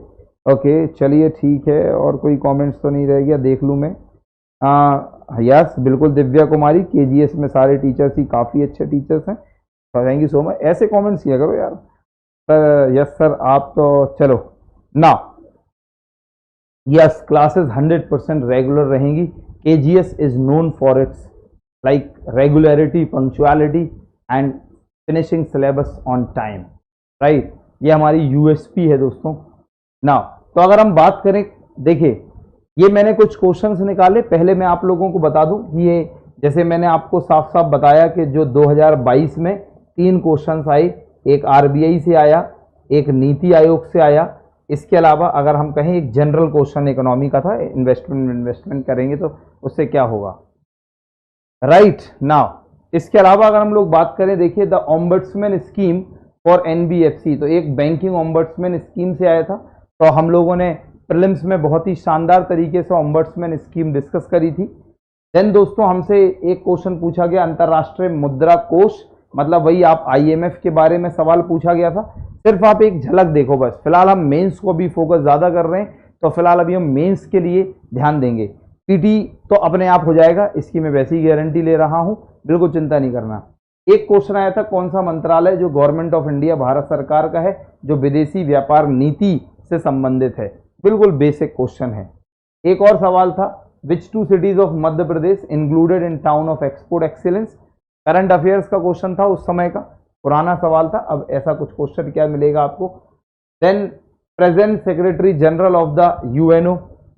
ओके चलिए ठीक है। और कोई कमेंट्स तो नहीं रह गया, देख लूँ मैं। यस बिल्कुल, दिव्या कुमारी, केजीएस में सारे टीचर्स ही काफ़ी अच्छे टीचर्स हैं, थैंक यू सो मच। ऐसे कमेंट्स किया करो यार सर। यस सर आप तो चलो ना, यस क्लासेस 100% रेगुलर रहेंगी। KGS is known for its like regularity, punctuality and finishing syllabus on time, right. ये हमारी यूएसपी है दोस्तों। ना तो अगर हम बात करें, देखिए ये मैंने कुछ क्वेश्चंस निकाले। पहले मैं आप लोगों को बता दूं कि ये जैसे मैंने आपको साफ साफ बताया कि जो 2022 में 3 क्वेश्चंस आए, एक आरबीआई से आया, एक नीति आयोग से आया, इसके अलावा अगर हम कहें एक जनरल क्वेश्चन इकोनॉमी का था, इन्वेस्टमेंट करेंगे तो उससे क्या होगा, राइट। नाउ इसके अलावा अगर हम लोग बात करें, देखिए the ombudsman scheme for NBFC, तो एक बैंकिंग ओम्बड्समैन स्कीम से आया था। तो हम लोगों ने प्रीलिम्स में बहुत ही शानदार तरीके से ओम्बड्समैन स्कीम डिस्कस करी थी। देन दोस्तों हमसे एक क्वेश्चन पूछा गया अंतरराष्ट्रीय मुद्रा कोष, मतलब वही आप आईएमएफ के बारे में सवाल पूछा गया था। सिर्फ आप एक झलक देखो बस, फिलहाल हम मेंस को भी फोकस ज्यादा कर रहे हैं, तो फिलहाल अभी हम मेंस के लिए ध्यान देंगे। पीटी तो अपने आप हो जाएगा, इसकी मैं वैसी गारंटी ले रहा हूं, बिल्कुल चिंता नहीं करना। एक क्वेश्चन आया था, कौन सा मंत्रालय जो गवर्नमेंट ऑफ इंडिया भारत सरकार का है, जो विदेशी व्यापार नीति से संबंधित है, बिल्कुल बेसिक क्वेश्चन है। एक और सवाल था, विच 2 cities of Madhya Pradesh included in town of export excellence, current affairs का क्वेश्चन था उस समय का, पुराना सवाल था। अब ऐसा कुछ क्वेश्चन क्या मिलेगा आपको। Then present secretary general of the UNO,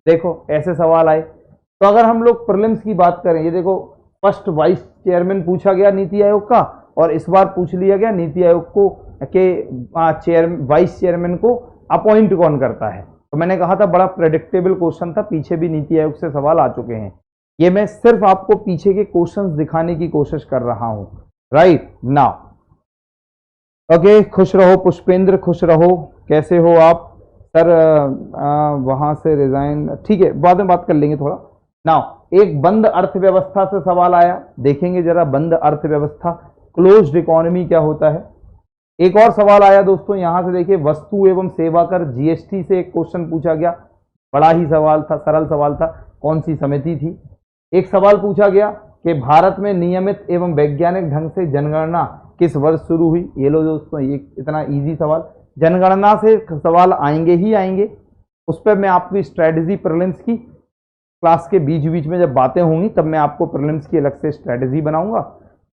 देखो ऐसे सवाल आए। तो अगर हम लोग प्रीलिम्स की बात करें, ये देखो फर्स्ट वाइस चेयरमैन पूछा गया नीति आयोग का, और इस बार पूछ लिया गया नीति आयोग को के वाइस चेयरमैन को अपॉइंट कौन करता है। तो मैंने कहा था बड़ा प्रेडिक्टेबल क्वेश्चन था, पीछे भी नीति आयोग से सवाल आ चुके हैं। ये मैं सिर्फ आपको पीछे के क्वेश्चंस दिखाने की कोशिश कर रहा हूं, राइट। नाउ ओके, खुश रहो पुष्पेंद्र, खुश रहो। कैसे हो आप सर? वहां से रिजाइन, ठीक है, बाद में बात कर लेंगे थोड़ा। नाउ एक बंद अर्थव्यवस्था से सवाल आया, देखेंगे जरा बंद अर्थव्यवस्था, क्लोज्ड इकोनॉमी क्या होता है। एक और सवाल आया दोस्तों, यहां से देखिए, वस्तु एवं सेवा कर जीएसटी से एक क्वेश्चन पूछा गया, बड़ा ही सवाल था, सरल सवाल था, कौन सी समिति थी। एक सवाल पूछा गया कि भारत में नियमित एवं वैज्ञानिक ढंग से जनगणना किस वर्ष शुरू हुई। ये लो दोस्तों, ये इतना इजी सवाल, जनगणना से सवाल आएंगे ही आएंगे। उस पर मैं आपकी स्ट्रेटजी प्रीलिम्स की क्लास के बीच बीच में जब बातें होंगी तब मैं आपको प्रीलिम्स की अलग से स्ट्रेटजी बनाऊंगा।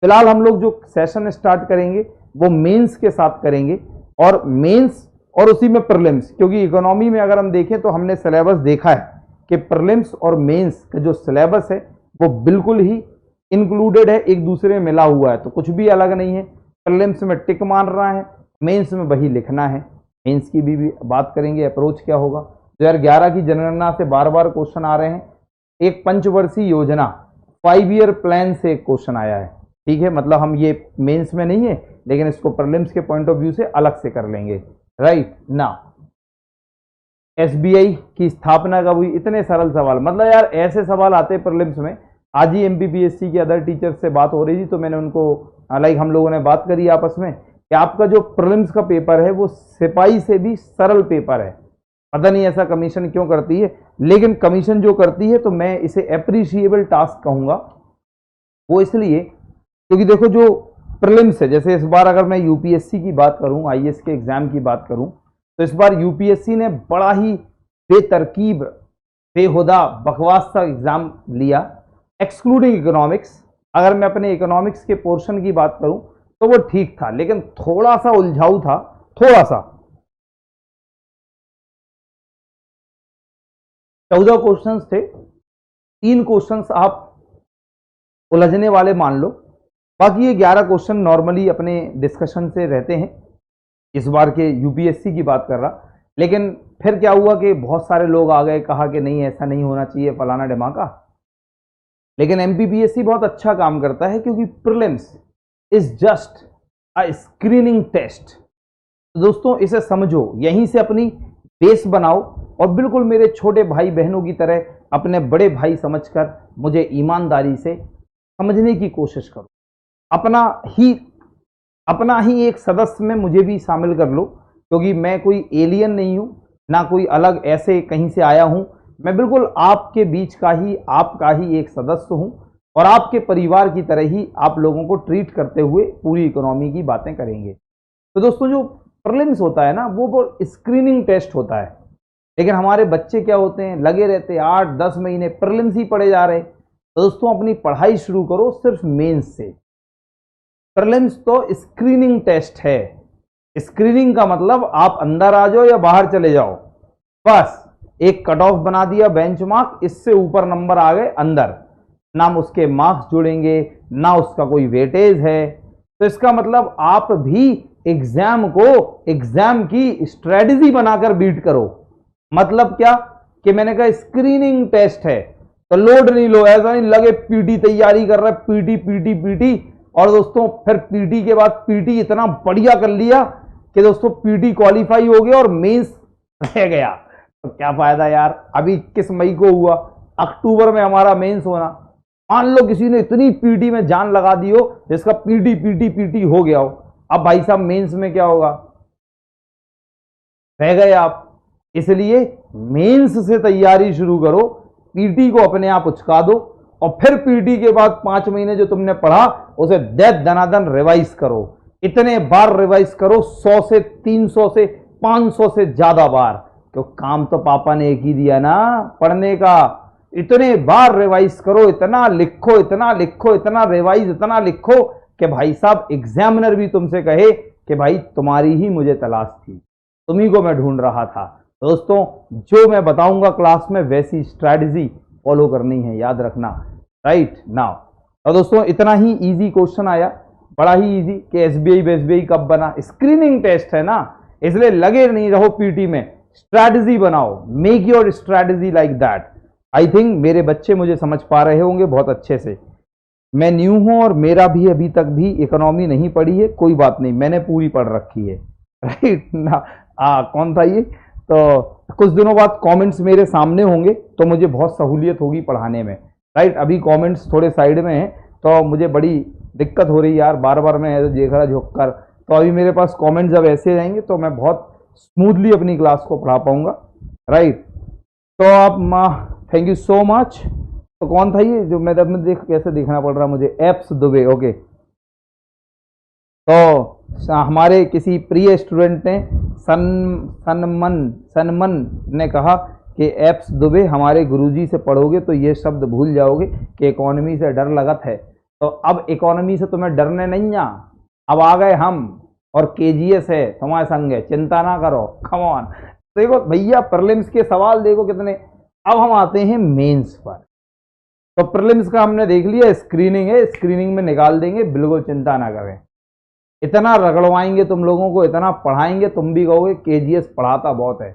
फिलहाल हम लोग जो सेशन स्टार्ट करेंगे वो मेंस के साथ करेंगे, और मेंस और उसी में प्रीलिम्स, क्योंकि इकोनॉमी में अगर हम देखें तो हमने सिलेबस देखा है कि प्रीलिम्स और मेंस का जो सिलेबस है वो बिल्कुल ही इंक्लूडेड है, एक दूसरे में मिला हुआ है, तो कुछ भी अलग नहीं है। प्रीलिम्स में टिक मार रहा है, मेंस में वही लिखना है। मेंस की भी बात करेंगे, अप्रोच क्या होगा। 2011 की जनगणना से बार बार क्वेश्चन आ रहे हैं। एक पंचवर्षीय योजना 5 ईयर प्लान से एक क्वेश्चन आया है, ठीक है, मतलब हम ये मेंस में नहीं है लेकिन इसको प्रीलिम्स के पॉइंट ऑफ व्यू से अलग से कर लेंगे। राइट ना, एसबीआई की स्थापना कब हुई, इतने सरल सवाल, मतलब यार ऐसे सवाल आते प्रीलिम्स में। आज ही एमपीपीएससी के अदर टीचर्स से बात हो रही थी तो मैंने उनको, लाइक हम लोगों ने बात करी आपस में कि आपका जो प्रीलिम्स का पेपर है वो सिपाही से भी सरल पेपर है। पता नहीं ऐसा कमीशन क्यों करती है, लेकिन कमीशन जो करती है तो मैं इसे एप्रिशिएबल टास्क कहूंगा। वो इसलिए क्योंकि देखो जो प्रीलिम्स है, जैसे इस बार अगर मैं यूपीएससी की बात करूं, आईएएस के एग्जाम की बात करूं, तो इस बार यूपीएससी ने बड़ा ही बेतरकीब, बेहुदा, बकवास सा एग्जाम लिया, एक्सक्लूडिंग इकोनॉमिक्स। अगर मैं अपने इकोनॉमिक्स के पोर्शन की बात करूं तो वो ठीक था, लेकिन थोड़ा सा उलझाऊ था, थोड़ा सा। 14 क्वेश्चंस थे, 3 क्वेश्चंस आप उलझने वाले मान लो, बाकी ये 11 क्वेश्चन नॉर्मली अपने डिस्कशन से रहते हैं। इस बार के यूपीएससी की बात कर रहा, लेकिन फिर क्या हुआ कि बहुत सारे लोग आ गए, कहा कि नहीं ऐसा नहीं होना चाहिए, फलाना ढिमाका। लेकिन एमपीपीएससी बहुत अच्छा काम करता है, क्योंकि prelims is just a screening test. दोस्तों इसे समझो, यहीं से अपनी बेस बनाओ, और बिल्कुल मेरे छोटे भाई बहनों की तरह अपने बड़े भाई समझकर मुझे ईमानदारी से समझने की कोशिश करो। अपना ही एक सदस्य में मुझे भी शामिल कर लो, क्योंकि मैं कोई एलियन नहीं हूं, ना कोई अलग ऐसे कहीं से आया हूं। मैं बिल्कुल आपके बीच का ही, आपका ही एक सदस्य हूं, और आपके परिवार की तरह ही आप लोगों को ट्रीट करते हुए पूरी इकोनॉमी की बातें करेंगे। तो दोस्तों जो प्रीलिम्स होता है ना, वो स्क्रीनिंग टेस्ट होता है, लेकिन हमारे बच्चे क्या होते हैं, लगे रहते हैं 8-10 महीने प्रीलिम्स ही पढ़े जा रहे हैं। तो दोस्तों अपनी पढ़ाई शुरू करो सिर्फ मेंस से। प्रीलिम्स तो स्क्रीनिंग टेस्ट है। स्क्रीनिंग का मतलब आप अंदर आ जाओ या बाहर चले जाओ, बस एक कट ऑफ बना दिया, बेंचमार्क, इससे ऊपर नंबर आ गए अंदर, ना उसके मार्क्स जुड़ेंगे, ना उसका कोई वेटेज है। तो इसका मतलब आप भी एग्जाम को, एग्जाम की स्ट्रेटजी बनाकर बीट करो। मतलब क्या कि मैंने कहा स्क्रीनिंग टेस्ट है तो लोड नहीं लो, ऐसा नहीं लगे पीटी तैयारी कर रहा है, पीटी पीटी पीटी, और दोस्तों फिर पीटी के बाद पीटी इतना बढ़िया कर लिया कि दोस्तों पीटी क्वालिफाई हो गया और मेंस रह गया, तो क्या फायदा यार। अभी 21 मई को हुआ, अक्टूबर में हमारा मेंस होना। मान लो किसी ने इतनी पीटी में जान लगा दी हो जिसका पीटी पीटी पीटी हो गया हो, अब भाई साहब मेंस में क्या होगा, रह गए आप। इसलिए मेंस से तैयारी शुरू करो, पीटी को अपने आप उचका दो, और फिर पीटी के बाद 5 महीने जो तुमने पढ़ा उसे दनादन रिवाइज करो। इतने बार रिवाइज करो, 100 से 300 से 500 से ज्यादा बार, क्योंकि काम तो पापा ने एक ही दिया ना, पढ़ने का। इतने बार रिवाइज करो, इतना लिखो, इतना लिखो, इतना रिवाइज, इतना लिखो कि भाई साहब एग्जामिनर भी तुमसे कहे कि भाई तुम्हारी ही मुझे तलाश थी, तुम्ही को मैं ढूंढ रहा था। दोस्तों जो मैं बताऊंगा क्लास में वैसी स्ट्रैटेजी फॉलो करनी है, याद रखना। राइट नाउ, और दोस्तों इतना ही इजी क्वेश्चन आया, बड़ा ही इजी, कि एसबीआई कब बना। स्क्रीनिंग टेस्ट है ना, इसलिए लगे नहीं रहो पीटी में, स्ट्रैटेजी बनाओ, make your strategy like that. I think मेरे बच्चे मुझे समझ पा रहे होंगे बहुत अच्छे से। मैं न्यू हूं और मेरा भी अभी तक भी इकोनॉमी नहीं पढ़ी है, कोई बात नहीं, मैंने पूरी पढ़ रखी है। राइट ना। कौन था ये? तो कुछ दिनों बाद कमेंट्स मेरे सामने होंगे तो मुझे बहुत सहूलियत होगी पढ़ाने में। राइट, अभी कमेंट्स थोड़े साइड में हैं तो मुझे बड़ी दिक्कत हो रही यार, बार बार मैं देख रहा झुक कर। तो अभी मेरे पास कमेंट्स जब ऐसे जाएंगे तो मैं बहुत स्मूथली अपनी क्लास को पढ़ा पाऊंगा। राइट, तो आप थैंक यू सो मच। तो कौन था ये जो मैं देख कैसे देखना पड़ रहा मुझे? Apps Dubey, okay. तो हमारे किसी प्रिय स्टूडेंट ने सनमन ने कहा कि एप्स दुबे हमारे गुरुजी से पढ़ोगे तो ये शब्द भूल जाओगे कि इकोनॉमी से डर लगत है। तो अब इकोनॉमी से तुम्हें डरने नहीं आ, अब आ गए हम और केजीएस है तुम्हारे संग है, चिंता ना करो, कम ऑन। देखो भैया प्रीलिम्स के सवाल देखो कितने। अब हम आते हैं मेंस पर। तो प्रीलिम्स का हमने देख लिया, स्क्रीनिंग है, स्क्रीनिंग में निकाल देंगे, बिल्कुल चिंता ना करें। इतना रगड़वाएंगे तुम लोगों को, इतना पढ़ाएंगे तुम भी कहोगे केजीएस पढ़ाता बहुत है।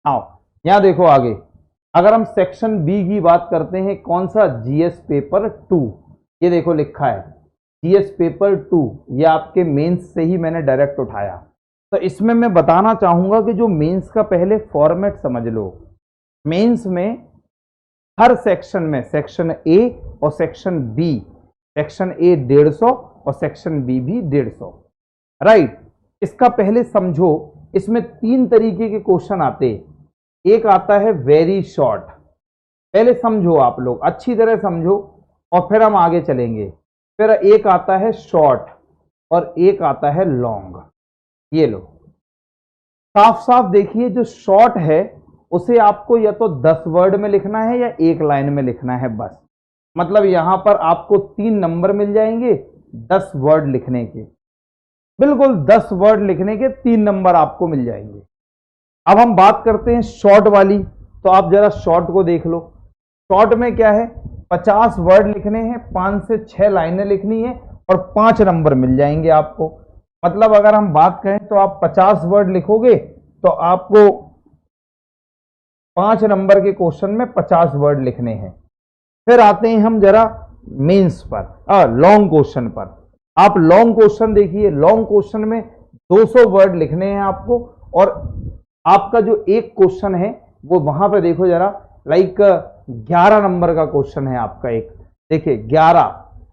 आओ यहां देखो आगे, अगर हम सेक्शन बी की बात करते हैं, कौन सा? GS paper 2। ये देखो लिखा है जीएस पेपर 2, ये आपके मेंस से ही मैंने डायरेक्ट उठाया। तो इसमें मैं बताना चाहूंगा कि जो मेंस का पहले फॉर्मेट समझ लो। मेंस में हर सेक्शन में सेक्शन ए और सेक्शन बी, सेक्शन ए 150 और सेक्शन बी भी 150। राइट, इसका पहले समझो, इसमें 3 तरीके के क्वेश्चन आते हैं। एक आता है वेरी शॉर्ट, पहले समझो आप लोग अच्छी तरह समझो और फिर हम आगे चलेंगे। फिर एक आता है शॉर्ट और एक आता है लॉन्ग। ये लो साफ साफ देखिए, जो शॉर्ट है उसे आपको या तो 10 वर्ड में लिखना है या 1 लाइन में लिखना है बस। मतलब यहां पर आपको 3 नंबर मिल जाएंगे 10 वर्ड लिखने के, बिल्कुल 10 वर्ड लिखने के 3 नंबर आपको मिल जाएंगे। अब हम बात करते हैं शॉर्ट वाली, तो आप जरा शॉर्ट को देख लो। शॉर्ट में क्या है? 50 वर्ड लिखने हैं, 5 से 6 लाइनें लिखनी है और 5 नंबर मिल जाएंगे आपको। मतलब अगर हम बात करें तो आप 50 वर्ड लिखोगे तो आपको 5 नंबर के क्वेश्चन में 50 वर्ड लिखने हैं। फिर आते हैं हम जरा मेंस पर, लॉन्ग क्वेश्चन पर। आप लॉन्ग क्वेश्चन देखिए, लॉन्ग क्वेश्चन में 200 वर्ड लिखने हैं आपको, और आपका जो एक क्वेश्चन है वो वहां पे देखो जरा, लाइक 11 नंबर का क्वेश्चन है आपका एक, देखिए 11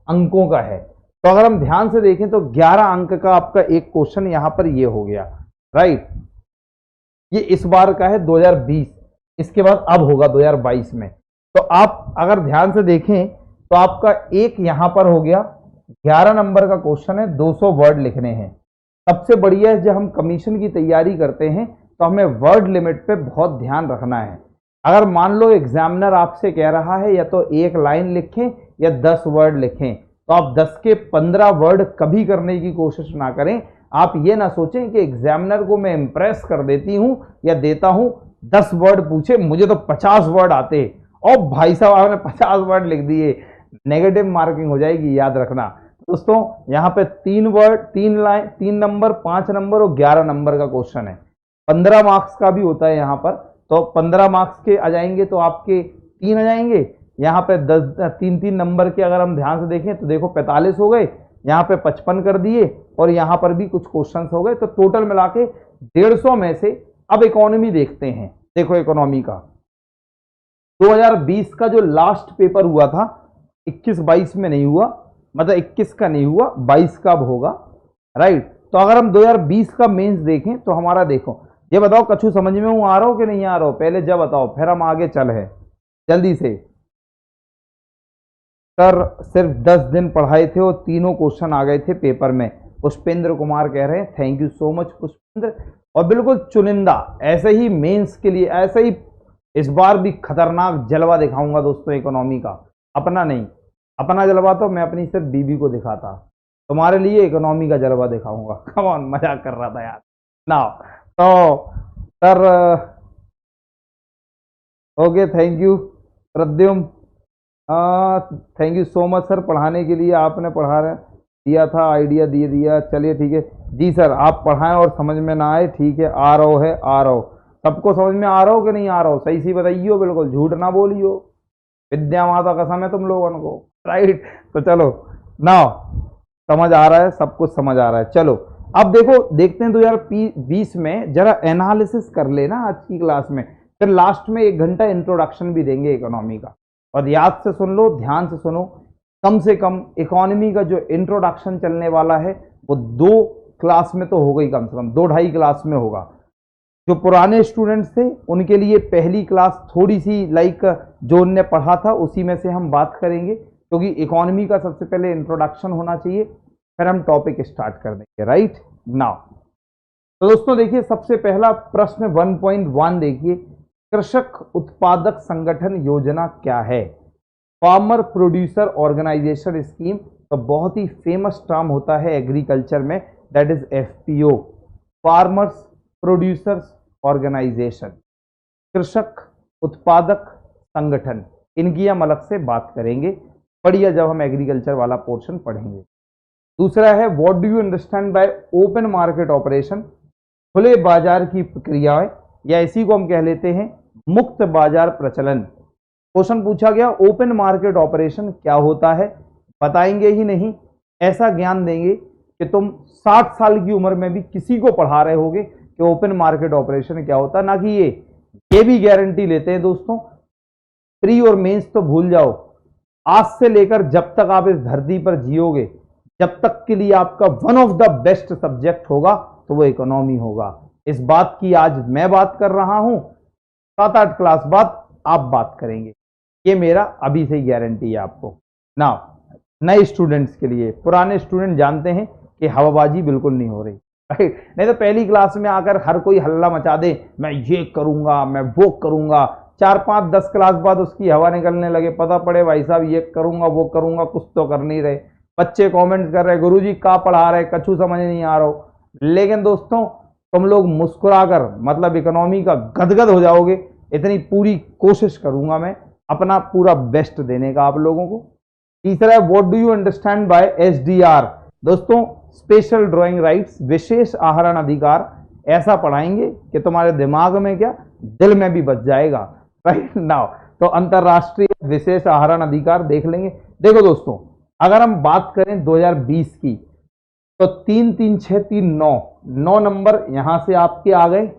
अंकों का है। तो अगर हम ध्यान से देखें तो 11 अंक का आपका एक क्वेश्चन यहां पर ये हो गया। राइट, ये इस बार का है 2020, इसके बाद अब होगा 2022 में। तो आप अगर ध्यान से देखें तो आपका एक यहां पर हो गया, 11 नंबर का क्वेश्चन है, 200 वर्ड लिखने हैं। सबसे बढ़िया है जब हम कमीशन की तैयारी करते हैं तो हमें वर्ड लिमिट पे बहुत ध्यान रखना है। अगर मान लो एग्जामिनर आपसे कह रहा है या तो 1 लाइन लिखें या 10 वर्ड लिखें, तो आप 10 के 15 वर्ड कभी करने की कोशिश ना करें। आप ये ना सोचें कि एग्जामिनर को मैं इंप्रेस कर देती हूं या देता हूं, 10 वर्ड पूछे मुझे तो 50 वर्ड आते, और भाई साहब आपने 50 वर्ड लिख दिए, नेगेटिव मार्किंग हो जाएगी, याद रखना। दोस्तों यहाँ पे 3 वर्ड, 3 लाइन, 3 नंबर, 5 नंबर और 11 नंबर का क्वेश्चन है। 15 मार्क्स का भी होता है यहाँ पर, तो 15 मार्क्स के आ जाएंगे तो आपके 3 आ जाएंगे। यहाँ पे 3-3 नंबर के अगर हम ध्यान से देखें तो देखो 45 हो गए, यहाँ पे 55 कर दिए, और यहाँ पर भी कुछ क्वेश्चन हो गए। तो टोटल मिला के 150 में से अब इकोनॉमी देखते हैं। देखो इकोनॉमी का 2020 का जो लास्ट पेपर हुआ था, 21-22 में नहीं हुआ, मतलब 21 का नहीं हुआ, 22 का अब होगा। राइट, तो अगर हम 2020 का मेंस देखें तो हमारा देखो, ये बताओ कछु समझ में आ रहा हो कि नहीं आ रहा हो? पहले जब बताओ फिर हम आगे चल है जल्दी से। सर सिर्फ 10 दिन पढ़ाए थे और तीनों क्वेश्चन आ गए थे पेपर में, पुष्पेंद्र कुमार कह रहे हैं। Thank you so much Pushpendra. और बिल्कुल चुनिंदा ऐसे ही मेंस के लिए, ऐसे ही इस बार भी खतरनाक जलवा दिखाऊंगा दोस्तों इकोनॉमी का, अपना नहीं। अपना जलवा तो मैं अपनी सिर्फ बीबी को दिखाता, तुम्हारे लिए इकोनॉमी का जलवा दिखाऊंगा। कम ऑन, मजाक कर रहा था यार ना। तो sir okay, thank you Pradyum, thank you so much sir पढ़ाने के लिए, आपने पढ़ा दिया था, आइडिया दिए दिया, चलिए ठीक है जी सर, आप पढ़ाएं और समझ में ना आए ठीक है, आ रहा हो है आ रहा हो, सबको समझ में आ रहा हो कि नहीं आ रहा हो? सही सी बताइए, बिल्कुल झूठ ना बोलियो, विद्या माता कसम है तुम लोगों को। राइट, तो चलो नाउ समझ आ रहा है, सब कुछ समझ आ रहा है। चलो अब देखो, देखते हैं 2020 में जरा एनालिसिस कर लेना आज की क्लास में, फिर लास्ट में 1 घंटा इंट्रोडक्शन भी देंगे इकोनॉमी का। और याद से सुन लो, ध्यान से सुनो, कम से कम इकोनॉमी का जो इंट्रोडक्शन चलने वाला है वो 2 क्लास में तो होगा ही, कम से कम 2-2.5 क्लास में होगा। जो पुराने स्टूडेंट्स थे उनके लिए पहली क्लास थोड़ी सी लाइक जो उनने पढ़ा था उसी में से हम बात करेंगे, क्योंकि इकोनॉमी का सबसे पहले इंट्रोडक्शन होना चाहिए, फिर हम टॉपिक स्टार्ट कर देंगे। राइट नाउ तो दोस्तों देखिए, सबसे पहला प्रश्न 1.1 देखिए, कृषक उत्पादक संगठन योजना क्या है? फार्मर प्रोड्यूसर ऑर्गेनाइजेशन स्कीम, तो बहुत ही फेमस टर्म होता है एग्रीकल्चर में, that is FPO, farmers producers organisation, कृषक उत्पादक संगठन। इनकी हम अलग से बात करेंगे, पढ़िए जब हम एग्रीकल्चर वाला पोर्शन पढ़ेंगे। दूसरा है, what do you understand by open market operation? खुले बाजार की प्रक्रियाएं, या इसी को हम कह लेते हैं मुक्त बाजार प्रचलन। क्वेश्चन पूछा गया ओपन मार्केट ऑपरेशन क्या होता है, बताएंगे ही नहीं, ऐसा ज्ञान देंगे कि तुम 60 साल की उम्र में भी किसी को पढ़ा रहे होगे कि ओपन मार्केट ऑपरेशन क्या होता है। ना कि ये भी गारंटी लेते हैं दोस्तों, प्री और मेंस तो भूल जाओ, आज से लेकर जब तक आप इस धरती पर जियोगे, जब तक के लिए आपका one of the best subject होगा तो वो इकोनॉमी होगा। इस बात की आज मैं बात कर रहा हूं, 7-8 क्लास बाद आप बात करेंगे, ये मेरा अभी से ही गारंटी है आपको। ना नए स्टूडेंट्स के लिए, पुराने स्टूडेंट जानते हैं कि हवाबाजी बिल्कुल नहीं हो रही, राइट? नहीं तो पहली क्लास में आकर हर कोई हल्ला मचा दे, मैं ये करूंगा, मैं वो करूंगा, 4-5-10 क्लास बाद उसकी हवा निकलने लगे, पता पड़े भाई साहब ये करूंगा वो करूंगा, कुछ तो कर नहीं रहे। बच्चे कमेंट्स कर रहे, गुरुजी क्या पढ़ा रहे, कछु समझ नहीं आ रहा हो। लेकिन दोस्तों तुम लोग मुस्कुराकर मतलब इकोनॉमी का गदगद हो जाओगे, इतनी पूरी कोशिश करूंगा मैं अपना पूरा बेस्ट देने का आप लोगों को। तीसरा है, what do you understand by SDR? दोस्तों स्पेशल ड्राइंग राइट्स, विशेष आहरण अधिकार, ऐसा पढ़ाएंगे कि तुम्हारे दिमाग में क्या दिल में भी बच जाएगा, राइट नाउ। तो अंतरराष्ट्रीय विशेष आहरण अधिकार देख लेंगे। देखो दोस्तों, अगर हम बात करें 2020 की, तो 3-3-6-3-9 नंबर यहां से आपके आ गए,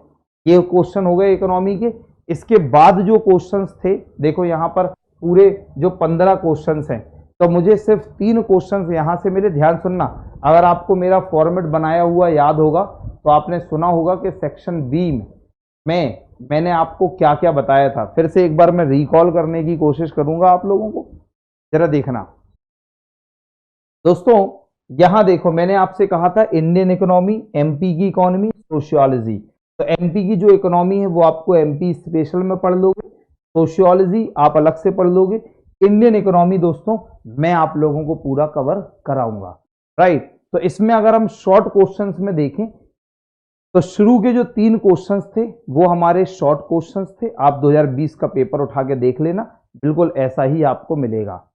ये क्वेश्चन हो गए इकोनॉमी के। इसके बाद जो क्वेश्चंस थे, देखो यहां पर पूरे जो 15 क्वेश्चंस हैं, तो मुझे सिर्फ 3 क्वेश्चंस यहां से मिले। ध्यान सुनना, अगर आपको मेरा फॉर्मेट बनाया हुआ याद होगा तो आपने सुना होगा कि सेक्शन बी में मैंने आपको क्या क्या बताया था। फिर से एक बार मैं रिकॉल करने की कोशिश करूंगा आप लोगों को, जरा देखना दोस्तों। यहां देखो, मैंने आपसे कहा था इंडियन इकोनॉमी, एमपी की इकोनॉमी, सोशियोलॉजी। तो एमपी की जो इकोनॉमी है वो आपको एमपी स्पेशल में पढ़ लोगे, सोशियोलॉजी आप अलग से पढ़ लोगे, इंडियन इकोनॉमी दोस्तों मैं आप लोगों को पूरा कवर कराऊंगा, राइट। तो इसमें अगर हम शॉर्ट क्वेश्चंस में देखें तो शुरू के जो 3 क्वेश्चंस थे वो हमारे शॉर्ट क्वेश्चंस थे। आप 2020 का पेपर उठा के देख लेना, बिल्कुल ऐसा ही आपको मिलेगा।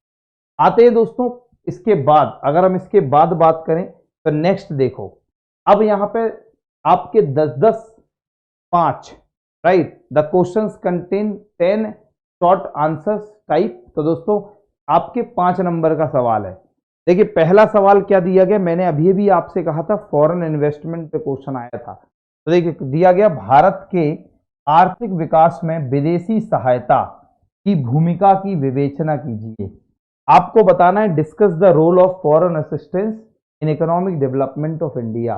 आते हैं दोस्तों इसके बाद, अगर हम इसके बाद बात करें तो नेक्स्ट देखो, अब यहां पे आपके 10-10 5, right, the questions contain 10 short answers type. तो दोस्तों आपके 5 नंबर का सवाल है। देखिए पहला सवाल क्या दिया गया, मैंने अभी भी आपसे कहा था फॉरेन इन्वेस्टमेंट पे क्वेश्चन आया था। तो देखिए दिया गया, भारत के आर्थिक विकास में विदेशी सहायता की भूमिका की विवेचना कीजिए। आपको बताना है discuss the role of foreign assistance in economic development of India.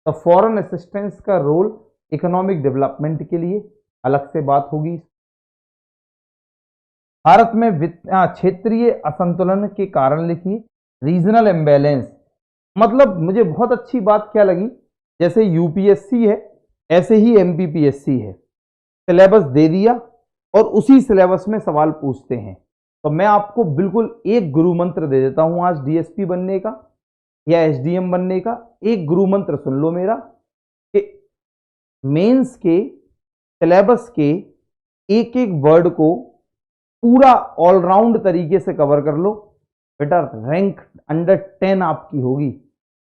तो फॉरेन असिस्टेंस का रोल इकोनॉमिक डेवलपमेंट के लिए अलग से बात होगी। भारत में क्षेत्रीय असंतुलन के कारण लिखिए, रीजनल इम्बैलेंस। मतलब मुझे बहुत अच्छी बात क्या लगी, जैसे यूपीएससी है ऐसे ही एमपीपीएससी है, सिलेबस दे दिया और उसी सिलेबस में सवाल पूछते हैं। तो मैं आपको बिल्कुल एक गुरु मंत्र दे देता हूं आज डीएसपी बनने का या एसडीएम बनने का। एक गुरु मंत्र सुन लो मेरा, कि मेंस के सिलेबस के एक एक वर्ड को पूरा ऑलराउंड तरीके से कवर कर लो, बेटा रैंक अंडर 10 आपकी होगी,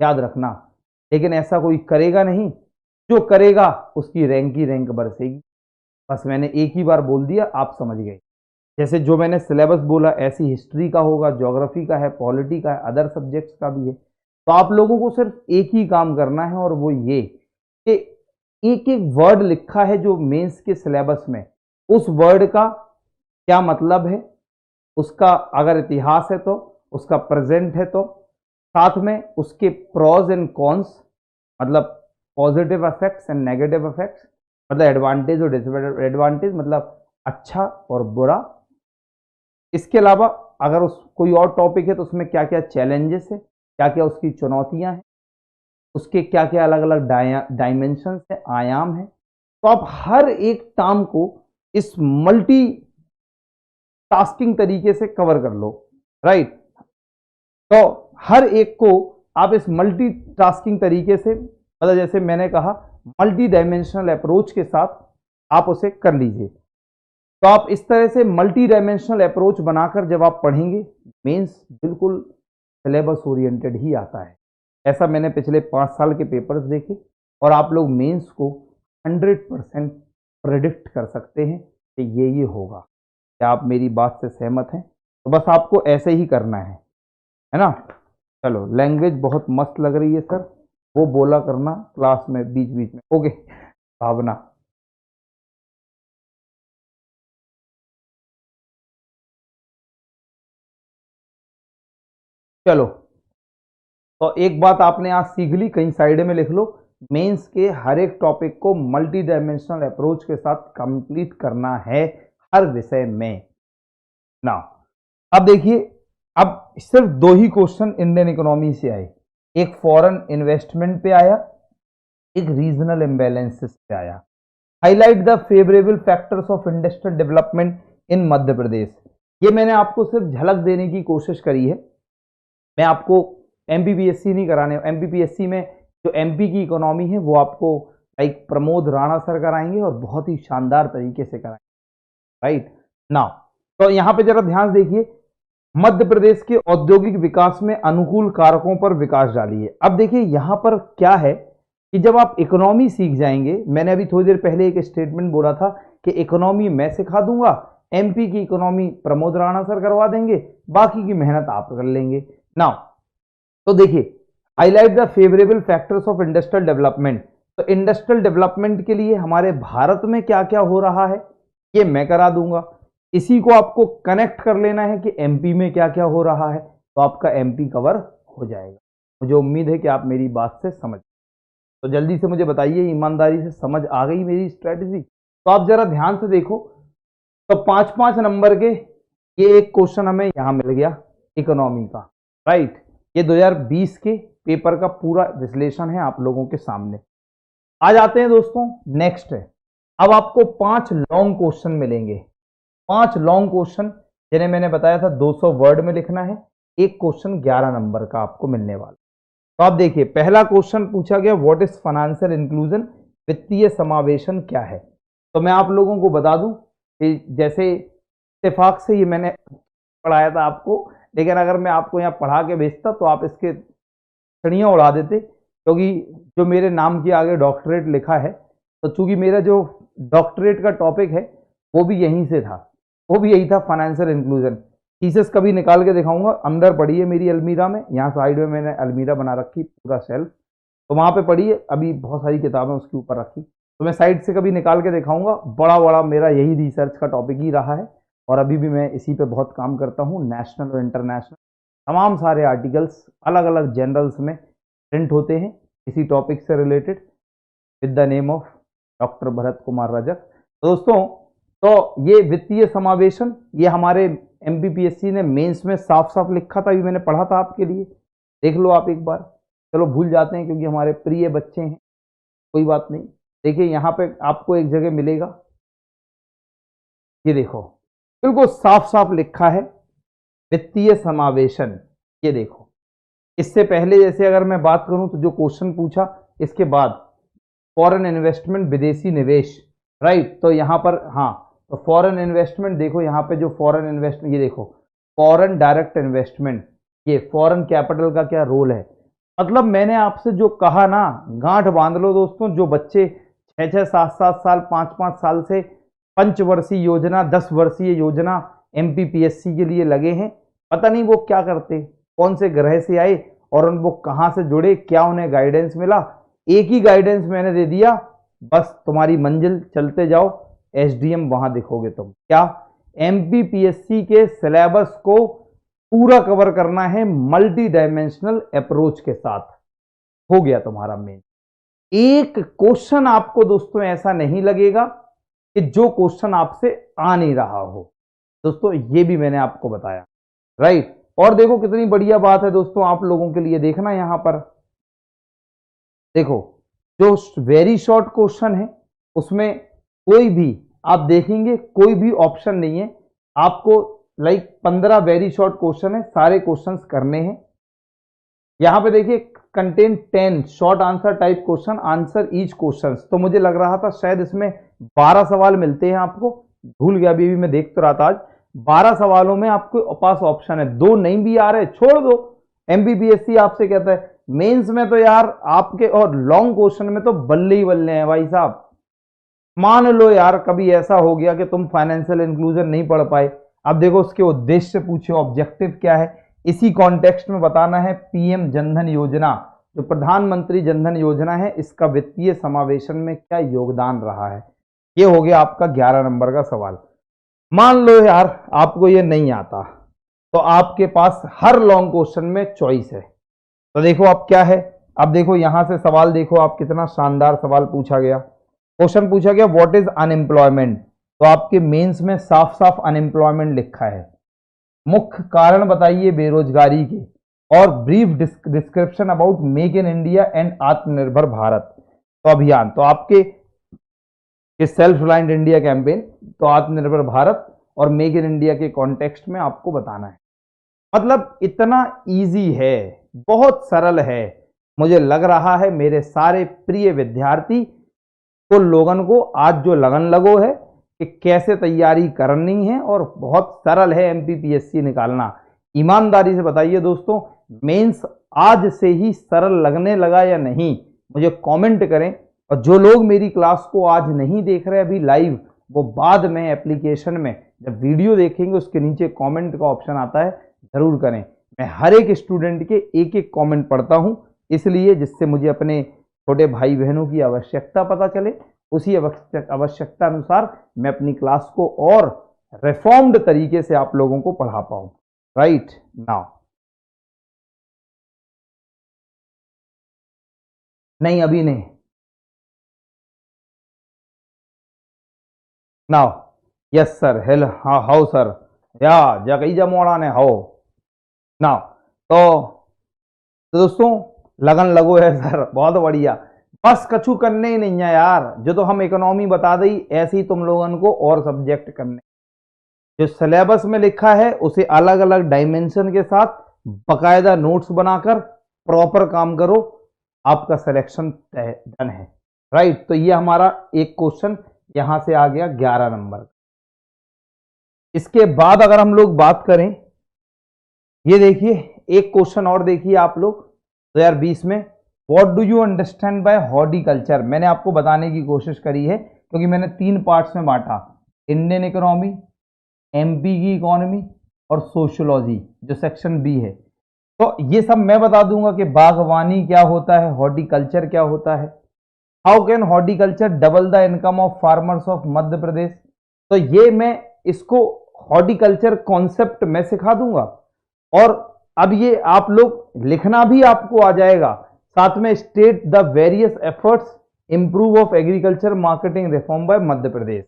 याद रखना। लेकिन ऐसा कोई करेगा नहीं, जो करेगा उसकी रैंक ही रैंक बरसेगी। बस मैंने एक ही बार बोल दिया, आप समझ गए। जैसे जो मैंने सिलेबस बोला ऐसी हिस्ट्री का होगा, ज्योग्राफी का है, पॉलिटी का है, अदर सब्जेक्ट्स का भी है। तो आप लोगों को सिर्फ एक ही काम करना है और वो ये कि एक एक वर्ड लिखा है जो मेंस के सिलेबस में, उस वर्ड का क्या मतलब है, उसका अगर इतिहास है तो, उसका प्रेजेंट है तो, साथ में उसके प्रोज एंड कॉन्स, मतलब positive effects and negative effects, मतलब एडवांटेज और डिसएडवांटेज, मतलब अच्छा और बुरा। इसके अलावा अगर उस कोई और टॉपिक है तो उसमें क्या क्या चैलेंजेस है, क्या क्या उसकी चुनौतियां हैं, उसके क्या क्या अलग अलग डायमेंशन है, आयाम है। तो आप हर एक टर्म को इस मल्टी टास्किंग तरीके से कवर कर लो, राइट। तो हर एक को आप इस मल्टी टास्किंग तरीके से, मतलब जैसे मैंने कहा मल्टी डायमेंशनल अप्रोच के साथ आप उसे कर लीजिए। तो आप इस तरह से मल्टी डायमेंशनल अप्रोच बनाकर जब आप पढ़ेंगे, मेंस बिल्कुल सिलेबस ओरिएंटेड ही आता है। ऐसा मैंने पिछले 5 साल के पेपर्स देखे और आप लोग मेंस को 100% प्रेडिक्ट कर सकते हैं कि ये होगा। क्या आप मेरी बात से सहमत हैं? तो बस आपको ऐसे ही करना है ना। चलो, लैंग्वेज बहुत मस्त लग रही है सर, वो बोला करना क्लास में बीच बीच में, ओके। भावना, चलो, तो एक बात आपने आज सीख ली, कहीं साइड में लिख लो, मेंस के हर एक टॉपिक को मल्टी डायमेंशनल अप्रोच के साथ कंप्लीट करना है हर विषय में ना। अब देखिए, अब सिर्फ 2 ही क्वेश्चन इंडियन इकोनॉमी से आए, एक फॉरेन इन्वेस्टमेंट पे आया, एक रीजनल इम्बैलेंसेस पे आया। Highlight the favourable factors of industrial development in Madhya Pradesh. ये मैंने आपको सिर्फ झलक देने की कोशिश करी है, मैं आपको एमपीपीएससी नहीं कराने। एमपीपीएससी में जो एमपी की इकोनॉमी है वो आपको लाइक प्रमोद राणा सर कराएंगे और बहुत ही शानदार तरीके से कराएंगे, राइट नाउ। तो यहां पे जरा ध्यान देखिए, मध्य प्रदेश के औद्योगिक विकास में अनुकूल कारकों पर विकास डालिए। अब देखिए यहां पर क्या है कि जब आप इकोनॉमी सीख जाएंगे, मैंने अभी थोड़ी देर पहले एक स्टेटमेंट बोला था कि इकोनॉमी मैं सिखा दूंगा, एमपी की इकोनॉमी प्रमोद राणा सर करवा देंगे, बाकी की मेहनत आप कर लेंगे नाउ। तो देखिए, highlight the favourable factors of industrial development. तो इंडस्ट्रियल डेवलपमेंट के लिए हमारे भारत में क्या क्या हो रहा है ये मैं करा दूंगा। इसी को आपको कनेक्ट कर लेना है कि एमपी में क्या क्या हो रहा है, तो आपका एमपी कवर हो जाएगा। मुझे उम्मीद है कि आप मेरी बात से समझ, तो जल्दी से मुझे बताइए, ईमानदारी से समझ आ गई मेरी स्ट्रेटजी? तो आप जरा ध्यान से देखो, तो 5-5 नंबर के ये एक क्वेश्चन हमें यहां मिल गया इकोनॉमी का, राइट। ये 2020 के पेपर का पूरा विश्लेषण है आप लोगों के सामने। आ जाते हैं दोस्तों नेक्स्ट है। अब आपको 5 लॉन्ग क्वेश्चन मिलेंगे, 5 लॉन्ग क्वेश्चन जिन्हें मैंने बताया था 200 वर्ड में लिखना है। एक क्वेश्चन 11 नंबर का आपको मिलने वाला। तो आप देखिए, पहला क्वेश्चन पूछा गया, व्हाट इज फाइनेंशियल इंक्लूजन, वित्तीय समावेशन क्या है। तो मैं आप लोगों को बता दूं कि जैसे इत्तेफाक से ये मैंने पढ़ाया था आपको, लेकिन अगर मैं आपको यहाँ पढ़ा के भेजता तो आप इसके छड़ियाँ उड़ा देते, क्योंकि जो मेरे नाम के आगे डॉक्टरेट लिखा है, तो चूंकि मेरा जो डॉक्टरेट का टॉपिक है वो भी यहीं से था, वो भी यही था, फाइनेंशियल इंक्लूजन। थीसिस कभी निकाल के दिखाऊंगा, अंदर पड़ी है मेरी अलमीरा में, यहाँ साइड में मैंने अलमीरा बना रखी पूरा सेल्फ, तो वहाँ पे पड़ी है, अभी बहुत सारी किताबें उसके ऊपर रखी, तो मैं साइड से कभी निकाल के दिखाऊंगा। बड़ा बड़ा मेरा यही रिसर्च का टॉपिक ही रहा है और अभी भी मैं इसी पे बहुत काम करता हूँ। नेशनल और इंटरनेशनल तमाम सारे आर्टिकल्स अलग अलग जर्नल्स में प्रिंट होते हैं इसी टॉपिक से related, with the name of doctor Bharat Kumar Rajak. तो दोस्तों, तो ये वित्तीय समावेशन, ये हमारे एमपीपीएससी ने मेंस में साफ साफ लिखा था, ये मैंने पढ़ा था आपके लिए, देख लो आप एक बार। चलो भूल जाते हैं क्योंकि हमारे प्रिय बच्चे हैं, कोई बात नहीं। देखिए यहाँ पे आपको एक जगह मिलेगा, ये देखो बिल्कुल साफ साफ लिखा है वित्तीय समावेशन, ये देखो। इससे पहले जैसे अगर मैं बात करूं तो जो क्वेश्चन पूछा इसके बाद, फॉरेन इन्वेस्टमेंट, विदेशी निवेश, राइट। तो यहां पर हाँ, तो फॉरेन इन्वेस्टमेंट देखो, यहाँ पे जो फॉरेन इन्वेस्टमेंट, ये देखो फॉरेन डायरेक्ट इन्वेस्टमेंट, ये फॉरेन कैपिटल का क्या रोल है। मतलब मैंने आपसे जो कहा ना, गांठ बांध लो दोस्तों। जो बच्चे 6-6, 7-7 साल, 5-5 साल से पंचवर्षीय योजना, 10 वर्षीय योजना एमपीपीएससी के लिए लगे हैं। पता नहीं वो क्या करते, कौन से ग्रह से आए और वो कहां से जुड़े, क्या उन्हें गाइडेंस मिला। एक ही गाइडेंस मैंने दे दिया, बस तुम्हारी मंजिल चलते जाओ, एसडीएम वहां दिखोगे तुम। क्या? एमपीपीएससी के सिलेबस को पूरा कवर करना है मल्टी डायमेंशनल अप्रोच के साथ, हो गया तुम्हारा मेन। एक क्वेश्चन आपको दोस्तों ऐसा नहीं लगेगा कि जो क्वेश्चन आपसे आ नहीं रहा हो। दोस्तों ये भी मैंने आपको बताया, राइट। और देखो कितनी बढ़िया बात है दोस्तों आप लोगों के लिए, देखना यहां पर देखो, जो वेरी शॉर्ट क्वेश्चन है उसमें कोई भी आप देखेंगे कोई भी ऑप्शन नहीं है आपको। लाइक 15 वेरी शॉर्ट क्वेश्चन है, सारे क्वेश्चंस करने हैं। यहां पे देखिए contain 10 short answer type question, answer each question. तो मुझे लग रहा था शायद इसमें 12 सवाल मिलते हैं आपको, भूल गया अभी भी मैं देख तो रहा था। आज 12 सवालों में आपके पास ऑप्शन है, 2 नहीं भी आ रहे छोड़ दो। एमपीपीएससी आपसे कहता है मेंस में तो यार आपके, और लॉन्ग क्वेश्चन में तो बल्ले ही बल्ले हैं भाई साहब। मान लो यार कभी ऐसा हो गया कि तुम फाइनेंशियल इंक्लूजन नहीं पढ़ पाए, अब देखो उसके उद्देश्य पूछे, ऑब्जेक्टिव क्या है, इसी कॉन्टेक्स्ट में बताना है। पीएम जनधन योजना, जो प्रधानमंत्री जनधन योजना है, इसका वित्तीय समावेशन में क्या योगदान रहा है, ये हो गया आपका 11 नंबर का सवाल। मान लो यार आपको ये नहीं आता, तो आपके पास हर लॉन्ग क्वेश्चन में चॉइस है। तो देखो अब क्या है, अब देखो यहां से सवाल देखो आप, कितना शानदार सवाल पूछा गया। क्वेश्चन पूछा गया व्हाट इज अनएम्प्लॉयमेंट, तो आपके मेंस में साफ साफ अनएम्प्लॉयमेंट लिखा है। मुख्य कारण बताइए बेरोजगारी के, और brief description about make in India and आत्मनिर्भर भारत तो अभियान। तो आपके सेल्फ रिलायंट इंडिया कैंपेन, तो आत्मनिर्भर भारत और मेक इन इंडिया के कॉन्टेक्स्ट में आपको बताना है। मतलब इतना इजी है, बहुत सरल है। मुझे लग रहा है मेरे सारे प्रिय विद्यार्थी को लोगन को आज जो लगन लगो है कि कैसे तैयारी करनी है, और बहुत सरल है एमपीपीएससी निकालना। ईमानदारी से बताइए दोस्तों, मेंस आज से ही सरल लगने लगा या नहीं, मुझे कमेंट करें। और जो लोग मेरी क्लास को आज नहीं देख रहे अभी लाइव, वो बाद में एप्लीकेशन में जब वीडियो देखेंगे उसके नीचे कमेंट का ऑप्शन आता है, जरूर करें। मैं हर एक स्टूडेंट के एक एक कमेंट पढ़ता हूं, इसलिए जिससे मुझे अपने छोटे भाई बहनों की आवश्यकता पता चले, उसी आवश्यकता अनुसार मैं अपनी क्लास को और रिफॉर्म्ड तरीके से आप लोगों को पढ़ा पाऊं। राइट नाउ, नहीं अभी नहीं, नाउ यस सर, हेल हाँ हाउ सर, या जगई जमोड़ा ने हाउ नाउ। तो दोस्तों लगन लगो है सर, बहुत बढ़िया। बस कछु करने ही नहीं है यार, जो तो हम इकोनॉमी बता दी ऐसे ही तुम लोगों को और सब्जेक्ट करने। जो सिलेबस में लिखा है उसे अलग अलग डायमेंशन के साथ बकायदा नोट्स बनाकर प्रॉपर काम करो, आपका सिलेक्शन डन है। राइट, तो ये हमारा एक क्वेश्चन यहां से आ गया 11 नंबर। इसके बाद अगर हम लोग बात करें, ये देखिए एक क्वेश्चन और देखिए आप लोग 2020 में, what do you understand by horticulture. मैंने आपको बताने की कोशिश करी है क्योंकि मैंने 3 पार्ट्स में बांटा, इंडियन इकोनॉमी, एमपी की इकोनॉमी और सोशियोलॉजी जो सेक्शन बी है। तो ये सब मैं बता दूंगा कि बागवानी क्या होता है, हॉर्टिकल्चर क्या होता है, how can horticulture double the income of farmers of Madhya Pradesh. तो ये मैं इसको हॉर्टिकल्चर कॉन्सेप्ट में सिखा दूंगा, और अब ये आप लोग लिखना भी आपको आ जाएगा। साथ में state the various efforts improve of agriculture marketing reform by Madhya Pradesh,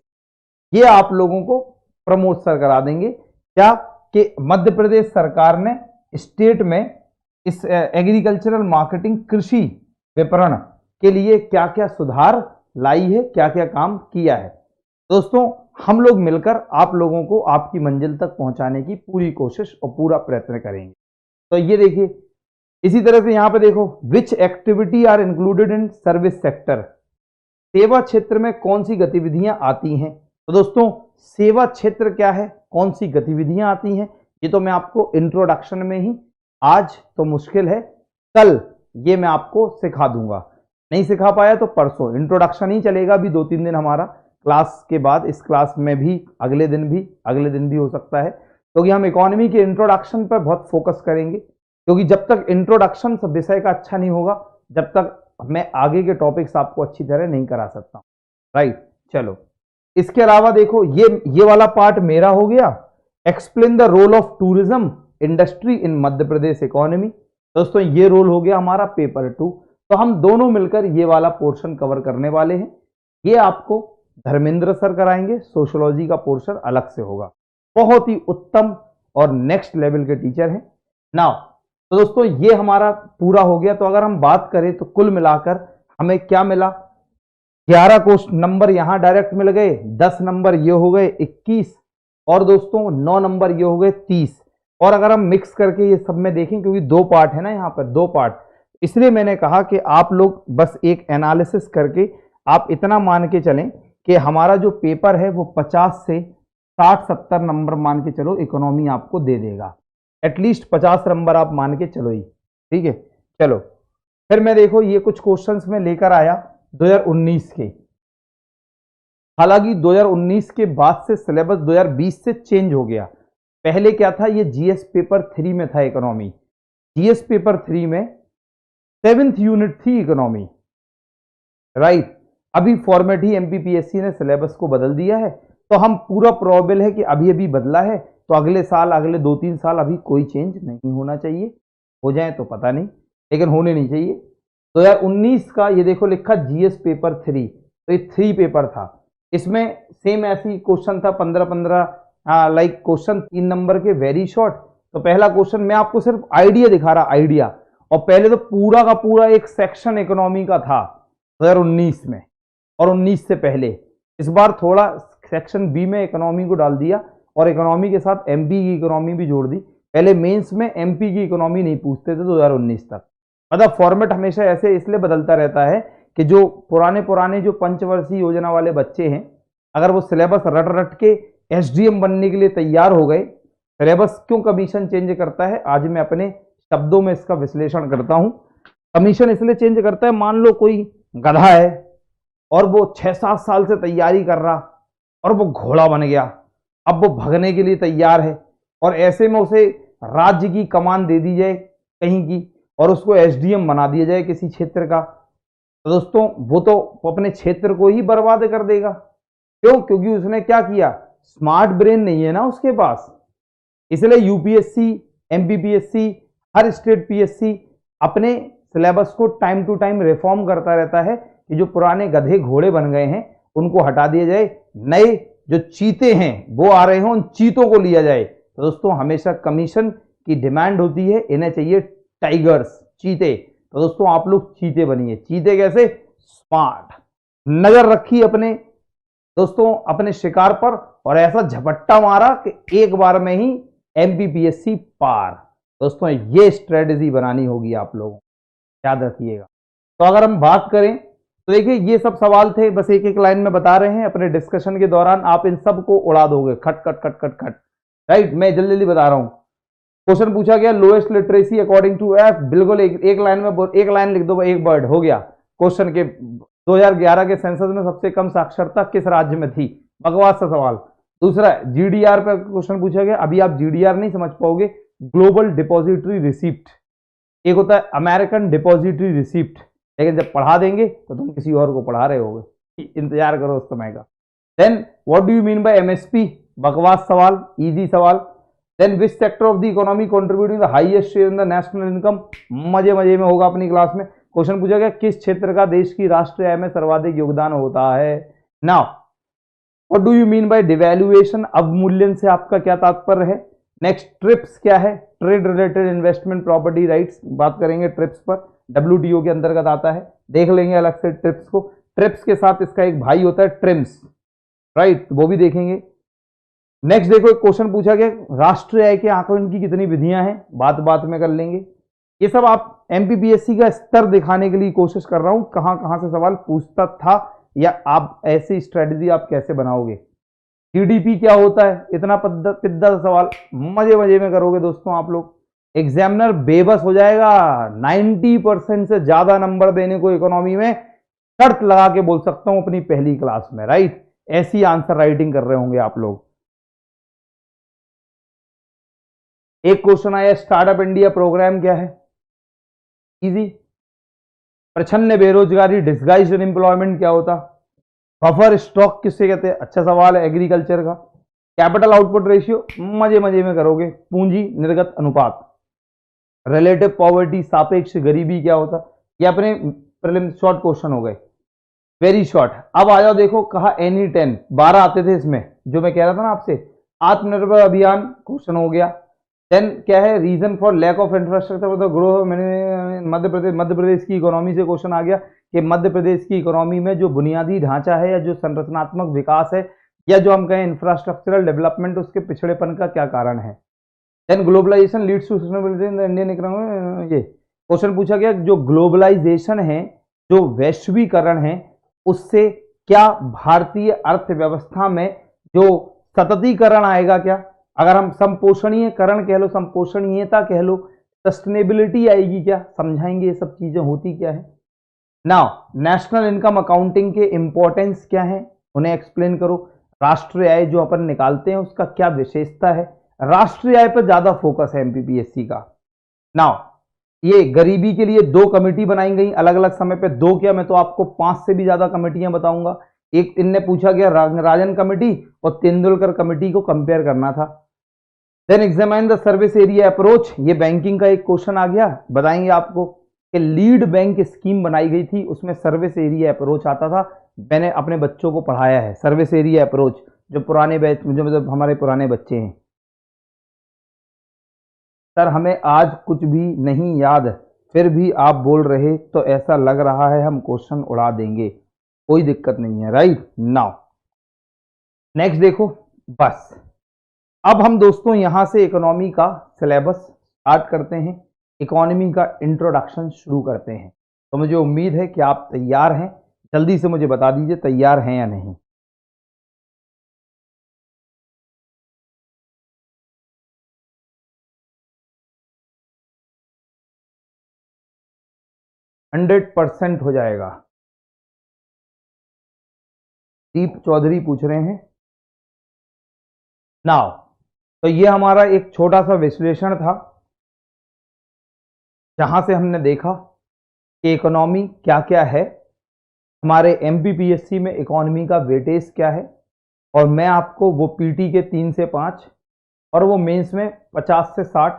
ये आप लोगों को प्रमोट सर करा देंगे। क्या कि मध्य प्रदेश सरकार ने स्टेट में इस एग्रीकल्चरल मार्केटिंग, कृषि विपणन के लिए क्या क्या सुधार लाई है, क्या क्या काम किया है। दोस्तों हम लोग मिलकर आप लोगों को आपकी मंजिल तक पहुंचाने की पूरी कोशिश और पूरा प्रयत्न करेंगे। तो ये देखिए इसी तरह से यहां पे देखो, which activity are included in service sector, सेवा क्षेत्र में कौन सी गतिविधियां आती हैं। तो दोस्तों सेवा क्षेत्र क्या है, कौन सी गतिविधियां आती हैं, ये तो मैं आपको इंट्रोडक्शन में ही, आज तो मुश्किल है, कल ये मैं आपको सिखा दूंगा। नहीं सिखा पाया तो परसों इंट्रोडक्शन ही चलेगा, अभी 2-3 दिन हमारा, क्लास के बाद इस क्लास में भी अगले दिन भी हो सकता है, क्योंकि हम इकोनॉमी के इंट्रोडक्शन पर बहुत फोकस करेंगे, क्योंकि जब तक इंट्रोडक्शन विषय का अच्छा नहीं होगा, जब तक मैं आगे के टॉपिक्स आपको अच्छी तरह नहीं करा सकता हूं, राइट। चलो, इसके अलावा देखो ये वाला पार्ट मेरा हो गया, explain the role of tourism industry in Madhya Pradesh economy. दोस्तों ये रोल हो गया हमारा पेपर 2, तो हम दोनों मिलकर ये वाला पोर्शन कवर करने वाले हैं। ये आपको धर्मेंद्र सर कराएंगे, सोशियोलॉजी का पोर्शन अलग से होगा। बहुत ही उत्तम और नेक्स्ट लेवल के टीचर हैं। नाउ तो दोस्तों ये हमारा पूरा हो गया। तो अगर हम बात करें तो कुल मिलाकर हमें क्या मिला, 11 क्वेश्चन नंबर यहां डायरेक्ट मिल गए, 10 नंबर ये हो गए 21, और दोस्तों 9 नंबर ये हो गए 30। और अगर हम मिक्स करके ये सब में देखें, क्योंकि 2 पार्ट है ना यहाँ पर, 2 पार्ट, इसलिए मैंने कहा कि आप लोग बस एक एनालिसिस करके आप इतना मान के चलें कि हमारा जो पेपर है वो 50 से 60-70 नंबर मान के चलो इकोनॉमी आपको दे देगा, एटलीस्ट 50 नंबर आप मान के चलो ही, ठीक है। चलो फिर मैं देखो ये कुछ क्वेश्चंस में लेकर आया 2019 के। हालांकि 2019 के बाद से सिलेबस 2020 से चेंज हो गया। पहले क्या था, ये जीएस पेपर 3 में था इकोनॉमी। जीएस पेपर 3 में 7th यूनिट थी इकोनॉमी, राइट। अभी फॉर्मेट ही एमपीपीएससी ने सिलेबस को बदल दिया है, तो हम पूरा प्रोबेबल है कि अभी अभी बदला है, तो अगले साल, अगले 2-3 साल अभी कोई चेंज नहीं होना चाहिए। हो जाए तो पता नहीं, लेकिन होने नहीं चाहिए। 2019 का ये देखो लिखा जीएस पेपर 3, तो ये 3 पेपर था। इसमें सेम ऐसी क्वेश्चन था 15-15 लाइक क्वेश्चन 3 नंबर के, वेरी शॉर्ट। तो पहला क्वेश्चन मैं आपको सिर्फ आइडिया दिखा रहा, आइडिया, और पहले तो पूरा का पूरा एक सेक्शन इकोनॉमी का था 2019 में, और 19 से पहले। इस बार थोड़ा सेक्शन बी में इकोनॉमी को डाल दिया, और इकोनॉमी के साथ एमपी की इकोनॉमी भी जोड़ दी। पहले मेंस में एमपी की इकोनॉमी नहीं पूछते थे 2019 तक। मतलब फॉर्मेट हमेशा ऐसे इसलिए बदलता रहता है कि जो पुराने जो पंचवर्षीय योजना वाले बच्चे हैं, अगर वो सिलेबस रट रट के एसडीएम बनने के लिए तैयार हो गए, सिलेबस क्यों कमीशन चेंज करता है, आज मैं अपने शब्दों में इसका विश्लेषण करता हूं। कमीशन इसलिए चेंज करता है, मान लो कोई गधा है और वो 6-7 साल से तैयारी कर रहा, और वो घोड़ा बन गया, अब वो भगने के लिए तैयार है, और ऐसे में उसे राज्य की कमान दे दी जाए कहीं की, और उसको एसडीएम बना दिया जाए किसी क्षेत्र का, तो दोस्तों वो तो अपने क्षेत्र को ही बर्बाद कर देगा। क्यों? क्योंकि उसने क्या किया, स्मार्ट ब्रेन नहीं है ना उसके पास। इसलिए यूपीएससी, एमपीपीएससी, हर स्टेट पीएससी अपने सिलेबस को टाइम टू टाइम रिफॉर्म करता रहता है कि जो पुराने गधे घोड़े बन गए हैं उनको हटा दिया जाए, नए जो चीते हैं वो आ रहे हैं, उन चीतों को लिया जाए। तो दोस्तों हमेशा कमीशन की डिमांड होती है, इन्हें चाहिए टाइगर्स, चीते। तो दोस्तों आप लोग चीते बनिए। चीते कैसे? स्मार्ट, नजर रखी अपने दोस्तों अपने शिकार पर, और ऐसा झपट्टा मारा कि एक बार में ही एमपीपीएससी पार। दोस्तों ये स्ट्रेटेजी बनानी होगी आप लोगों को, याद रखिएगा। तो अगर हम बात करें तो देखिए ये सब सवाल थे, बस एक एक लाइन में बता रहे हैं। अपने डिस्कशन के दौरान आप इन सब को उड़ा दोगे, खट खट खट खट खट, राइट। मैं जल्दी जल्दी बता रहा हूं। क्वेश्चन पूछा गया lowest literacy according to F, बिल्कुल एक लाइन में एक लाइन लिख दो, एक वर्ड हो गया क्वेश्चन के। 2011 के सेंसस में सबसे कम साक्षरता किस राज्य में थी? बकवास सा सवाल। दूसरा जीडीआर पर क्वेश्चन पूछा गया, अभी आप जीडीआर नहीं समझ पाओगे, ग्लोबल डिपॉजिटरी रिसिप्ट, एक होता है अमेरिकन डिपॉजिटरी रिसिप्ट, लेकिन जब पढ़ा देंगे तो तुम किसी और को पढ़ा रहे होगे, इंतजार करो उस समय का। Then what do you mean by MSP? बकवास सवाल, इजी सवाल। Then which sector of the economy contributing the highest share in the national income? मजे मजे में होगा अपनी क्लास में। क्वेश्चन पूछा गया किस क्षेत्र का देश की राष्ट्रीय आय में सर्वाधिक योगदान होता है? Now what do you mean bye devaluation? अवमूल्यन से आपका क्या तात्पर्य है? नेक्स्ट ट्रिप्स क्या है? Trade related investment property rights, बात करेंगे ट्रिप्स पर, डब्ल्यूटीओ के अंतर्गत आता है, देख लेंगे अलग से ट्रिप्स को। ट्रिप्स के साथ इसका एक भाई होता है ट्रिम्स, राइट, वो भी देखेंगे। नेक्स्ट देखो एक क्वेश्चन पूछा गया राष्ट्रीय आय के आकलन की कितनी विधियां हैं, बात बात में कर लेंगे। ये सब आप एमपीपीएससी का स्तर दिखाने के लिए कोशिश कर रहा हूं, कहां कहां से सवाल पूछता था, या आप ऐसी स्ट्रेटेजी आप कैसे बनाओगे। जीडीपी क्या होता है? इतना पिद्दा सवाल मजे मजे में करोगे दोस्तों आप लोग, एग्जामिनर बेबस हो जाएगा। 90% से ज्यादा नंबर देने को इकोनॉमी में शर्त लगा के बोल सकता हूं अपनी पहली क्लास में, राइट। ऐसी आंसर राइटिंग कर रहे होंगे आप लोग। एक क्वेश्चन आया, स्टार्टअप इंडिया प्रोग्राम क्या है? इजी। प्रछन्न बेरोजगारी, डिस्गाइज्ड अनएम्प्लॉयमेंट क्या होता? बफर स्टॉक किससे कहते हैं? अच्छा सवाल है एग्रीकल्चर का। कैपिटल आउटपुट रेशियो, मजे मजे में करोगे। पूंजी निर्गत अनुपात। रिलेटिव पॉवर्टी, सापेक्ष गरीबी क्या होता? ये अपने प्रीलिम्स शॉर्ट क्वेश्चन हो गए, वेरी शॉर्ट। अब आ जाओ, देखो कहा एनी 10, 12 आते थे इसमें, जो मैं कह रहा था ना आपसे। आत्मनिर्भर अभियान क्वेश्चन हो गया। देन क्या है? Reason for lack of infrastructure for the growth Madhya Pradesh की इकोनॉमी से क्वेश्चन आ गया कि मध्य प्रदेश की इकोनॉमी में जो बुनियादी ढांचा है या जो संरचनात्मक विकास है या जो हम कहें इंफ्रास्ट्रक्चरल डेवलपमेंट, उसके पिछड़ेपन का क्या कारण है। Then globalisation leads to sustainability in the Indian economy. ये क्वेश्चन पूछा गया, जो ग्लोबलाइजेशन है, जो वैश्वीकरण है, उससे क्या भारतीय अर्थव्यवस्था में जो सततीकरण आएगा क्या? अगर हम संपोषणीयकरण कह लो, संपोषणीयता कह लो, सस्टेनेबिलिटी आएगी क्या? समझाएंगे ये सब चीजें होती क्या है। नाउ नेशनल इनकम अकाउंटिंग के इंपॉर्टेंस क्या है, उन्हें एक्सप्लेन करो। राष्ट्रीय आय जो अपन निकालते हैं उसका क्या विशेषता है? राष्ट्रीय आय पर ज्यादा फोकस है एमपीपीएससी का। नाउ ये गरीबी के लिए 2 कमेटी बनाई गई अलग अलग समय पे। 2 क्या, मैं तो आपको 5 से भी ज्यादा कमेटियां बताऊंगा। एक इनने पूछा गया राजन कमेटी और तेंदुलकर कमेटी को कंपेयर करना था। Then examine the service area approach, ये बैंकिंग का एक क्वेश्चन आ गया। बताएंगे आपको कि लीड बैंक स्कीम बनाई गई थी, उसमें सर्विस एरिया अप्रोच आता था। मैंने अपने बच्चों को पढ़ाया है सर्विस एरिया अप्रोच, जो पुराने बैच, जो मतलब हमारे पुराने बच्चे हैं। सर हमें आज कुछ भी नहीं याद, फिर भी आप बोल रहे तो ऐसा लग रहा है हम क्वेश्चन उड़ा देंगे। कोई दिक्कत नहीं है, राइट। नाउ नेक्स्ट देखो, बस अब हम दोस्तों यहां से इकोनॉमी का सिलेबस स्टार्ट करते हैं, इकोनॉमी का इंट्रोडक्शन शुरू करते हैं। तो मुझे उम्मीद है कि आप तैयार हैं। जल्दी से मुझे बता दीजिए तैयार हैं या नहीं। हंड्रेड % हो जाएगा। दीप चौधरी पूछ रहे हैं। नाउ तो ये हमारा एक छोटा सा विश्लेषण था, जहां से हमने देखा कि इकोनॉमी क्या क्या है, हमारे एमपीपीएससी में इकोनॉमी का वेटेज क्या है, और मैं आपको वो पीटी के 3 से 5 और वो मेंस में 50 से 60,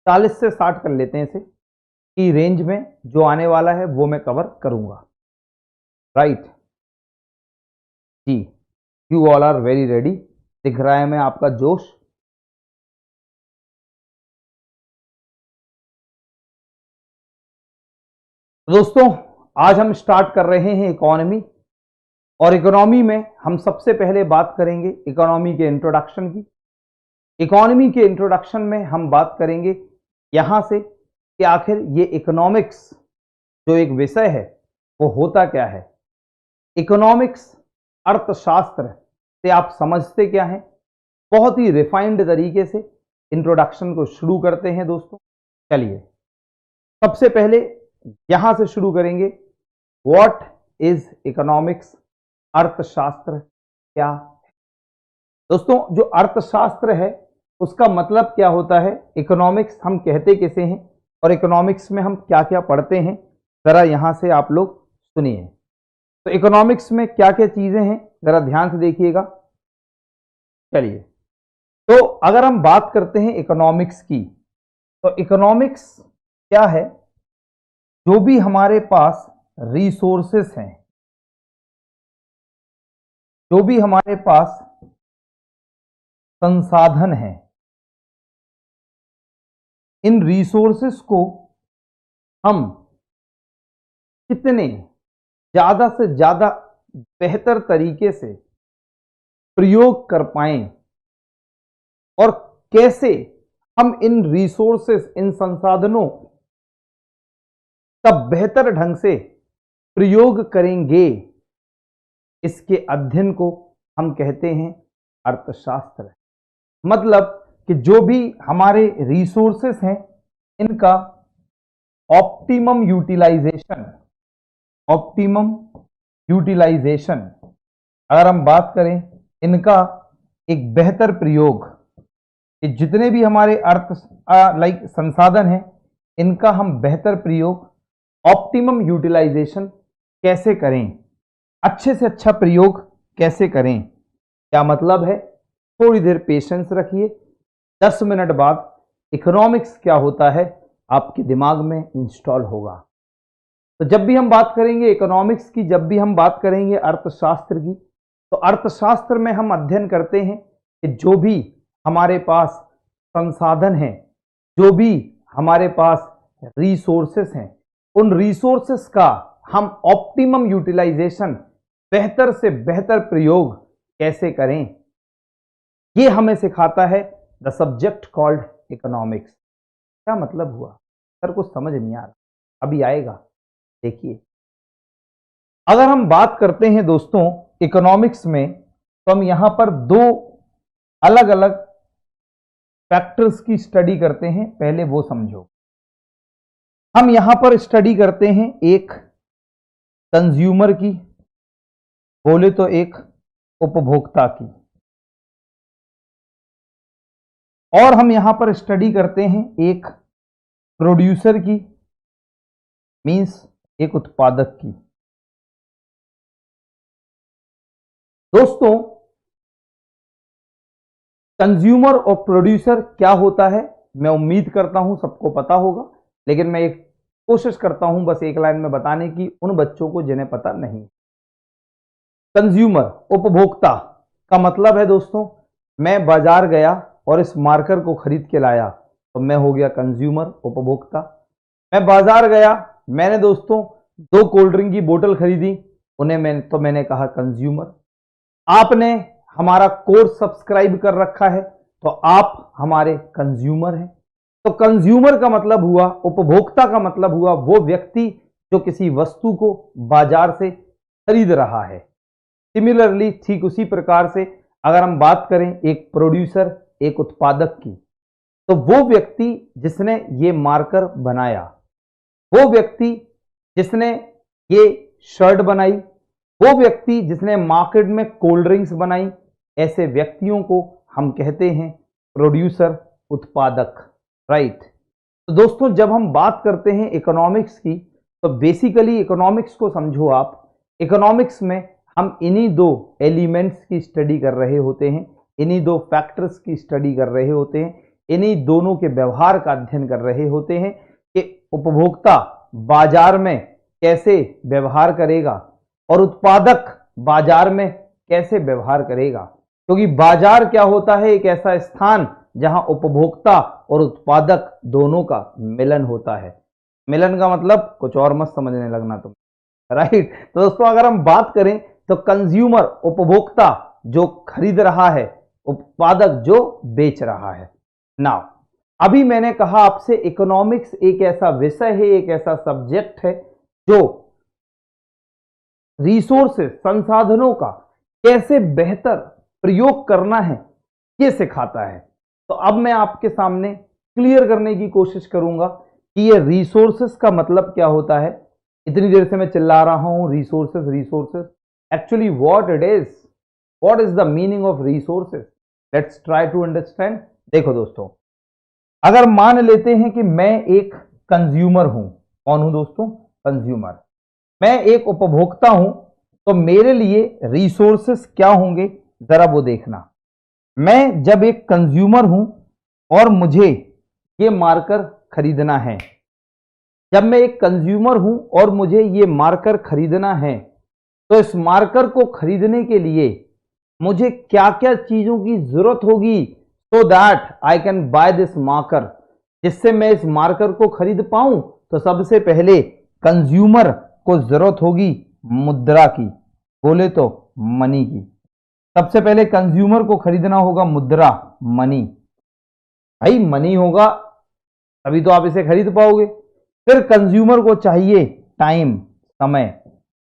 40 से 60 कर लेते हैं इसे, की रेंज में जो आने वाला है वो मैं कवर करूंगा, right ji. You all are very ready, दिख रहा है मैं आपका जोश। दोस्तों आज हम स्टार्ट कर रहे हैं इकोनॉमी, और इकोनॉमी में हम सबसे पहले बात करेंगे इकोनॉमी के इंट्रोडक्शन की। इकोनॉमी के इंट्रोडक्शन में हम बात करेंगे यहां से कि आखिर ये इकोनॉमिक्स जो एक विषय है वो होता क्या है। इकोनॉमिक्स अर्थशास्त्र से आप समझते क्या हैं, बहुत ही रिफाइंड तरीके से इंट्रोडक्शन को शुरू करते हैं दोस्तों। चलिए सबसे पहले यहां से शुरू करेंगे, व्हाट इज इकोनॉमिक्स, अर्थशास्त्र क्या है। दोस्तों जो अर्थशास्त्र है उसका मतलब क्या होता है, इकोनॉमिक्स हम कहते किसे हैं और इकोनॉमिक्स में हम क्या क्या पढ़ते हैं, जरा यहां से आप लोग सुनिए। तो इकोनॉमिक्स में क्या क्या चीजें हैं जरा ध्यान से देखिएगा। चलिए तो अगर हम बात करते हैं इकोनॉमिक्स की, तो इकोनॉमिक्स क्या है, जो भी हमारे पास रिसोर्सेस हैं, जो भी हमारे पास संसाधन हैं, इन रिसोर्सेस को हम कितने ज्यादा से ज्यादा बेहतर तरीके से प्रयोग कर पाएं और कैसे हम इन रिसोर्सेस, इन संसाधनों का बेहतर ढंग से प्रयोग करेंगे, इसके अध्ययन को हम कहते हैं अर्थशास्त्र। मतलब कि जो भी हमारे रिसोर्सेस हैं इनका ऑप्टिमम यूटिलाइजेशन, ऑप्टिमम यूटिलाइजेशन अगर हम बात करें इनका एक बेहतर प्रयोग, कि जितने भी हमारे अर्थ लाइक संसाधन हैं, इनका हम बेहतर प्रयोग, ऑप्टिमम यूटिलाइजेशन कैसे करें, अच्छे से अच्छा प्रयोग कैसे करें। क्या मतलब है? थोड़ी देर पेशेंस रखिए, 10 मिनट बाद इकोनॉमिक्स क्या होता है आपके दिमाग में इंस्टॉल होगा। तो जब भी हम बात करेंगे इकोनॉमिक्स की, जब भी हम बात करेंगे अर्थशास्त्र की, तो अर्थशास्त्र में हम अध्ययन करते हैं कि जो भी हमारे पास संसाधन हैं, जो भी हमारे पास रिसोर्सेस हैं, उन रिसोर्सेस का हम ऑप्टिमम यूटिलाइजेशन, बेहतर से बेहतर प्रयोग कैसे करें, ये हमें सिखाता है द सब्जेक्ट कॉल्ड इकोनॉमिक्स। क्या मतलब हुआ सर? कुछ समझ नहीं आ रहा, अभी आएगा, देखिए। अगर हम बात करते हैं दोस्तों इकोनॉमिक्स में, तो हम यहां पर दो अलग अलग फैक्टर्स की स्टडी करते हैं, पहले वो समझो। हम यहां पर स्टडी करते हैं एक कंज्यूमर की, बोले तो एक उपभोक्ता की, और हम यहां पर स्टडी करते हैं एक प्रोड्यूसर की, मींस एक उत्पादक की। दोस्तों कंज्यूमर और प्रोड्यूसर क्या होता है, मैं उम्मीद करता हूं सबको पता होगा, लेकिन मैं एक कोशिश करता हूं बस एक लाइन में बताने की उन बच्चों को जिन्हें पता नहीं। कंज्यूमर, उपभोक्ता का मतलब है दोस्तों, मैं बाजार गया और इस मार्कर को खरीद के लाया तो मैं हो गया कंज्यूमर, उपभोक्ता। मैं बाजार गया, मैंने दोस्तों 2 कोल्ड ड्रिंक की बोतल खरीदी, उन्हें मैंने कहा कंज्यूमर। आपने हमारा कोर्स सब्सक्राइब कर रखा है तो आप हमारे कंज्यूमर हैं। तो कंज्यूमर का मतलब हुआ, उपभोक्ता का मतलब हुआ वो व्यक्ति जो किसी वस्तु को बाजार से खरीद रहा है। सिमिलरली ठीक उसी प्रकार से अगर हम बात करें एक प्रोड्यूसर, एक उत्पादक की, तो वो व्यक्ति जिसने ये मार्कर बनाया, वो व्यक्ति जिसने ये शर्ट बनाई, वो व्यक्ति जिसने मार्केट में कोल्ड ड्रिंक्स बनाई, ऐसे व्यक्तियों को हम कहते हैं प्रोड्यूसर, उत्पादक, राइट। तो दोस्तों जब हम बात करते हैं इकोनॉमिक्स की, तो बेसिकली इकोनॉमिक्स को समझो आप, इकोनॉमिक्स में हम इन्हीं 2 एलिमेंट्स की स्टडी कर रहे होते हैं, इन्हीं 2 फैक्टर्स की स्टडी कर रहे होते हैं, इन्हीं दोनों के व्यवहार का अध्ययन कर रहे होते हैं कि उपभोक्ता बाजार में कैसे व्यवहार करेगा और उत्पादक बाजार में कैसे व्यवहार करेगा। क्योंकि बाजार क्या होता है? एक ऐसा स्थान जहां उपभोक्ता और उत्पादक दोनों का मिलन होता है। मिलन का मतलब कुछ और मत समझने लगना तुम, राइट। तो दोस्तों अगर हम बात करें तो कंज्यूमर, उपभोक्ता जो खरीद रहा है, उत्पादक जो बेच रहा है। नाउ अभी मैंने कहा आपसे इकोनॉमिक्स एक ऐसा विषय है, एक ऐसा सब्जेक्ट है जो रिसोर्सेस, संसाधनों का कैसे बेहतर प्रयोग करना है ये सिखाता है। तो अब मैं आपके सामने क्लियर करने की कोशिश करूंगा कि ये रिसोर्सेस का मतलब क्या होता है। इतनी देर से मैं चिल्ला रहा हूं resources resources, actually what it is, what is the meaning of resources, let's try to understand. देखो दोस्तों, अगर मान लेते हैं कि मैं एक कंज्यूमर हूं, कौन हूं दोस्तों? कंज्यूमर। मैं एक उपभोक्ता हूं, तो मेरे लिए रिसोर्सेस क्या होंगे जरा वो देखना। मैं जब एक कंज्यूमर हूं और मुझे ये मार्कर खरीदना है, जब मैं एक कंज्यूमर हूं और मुझे ये मार्कर खरीदना है, तो इस मार्कर को खरीदने के लिए मुझे क्या क्या चीजों की जरूरत होगी सो that I can by this marker, जिससे मैं इस मार्कर को खरीद पाऊं। तो सबसे पहले कंज्यूमर को जरूरत होगी मुद्रा की, बोले तो मनी की। सबसे पहले कंज्यूमर को खरीदना होगा मुद्रा, मनी। भाई मनी होगा तभी तो आप इसे खरीद पाओगे। फिर कंज्यूमर को चाहिए टाइम, समय।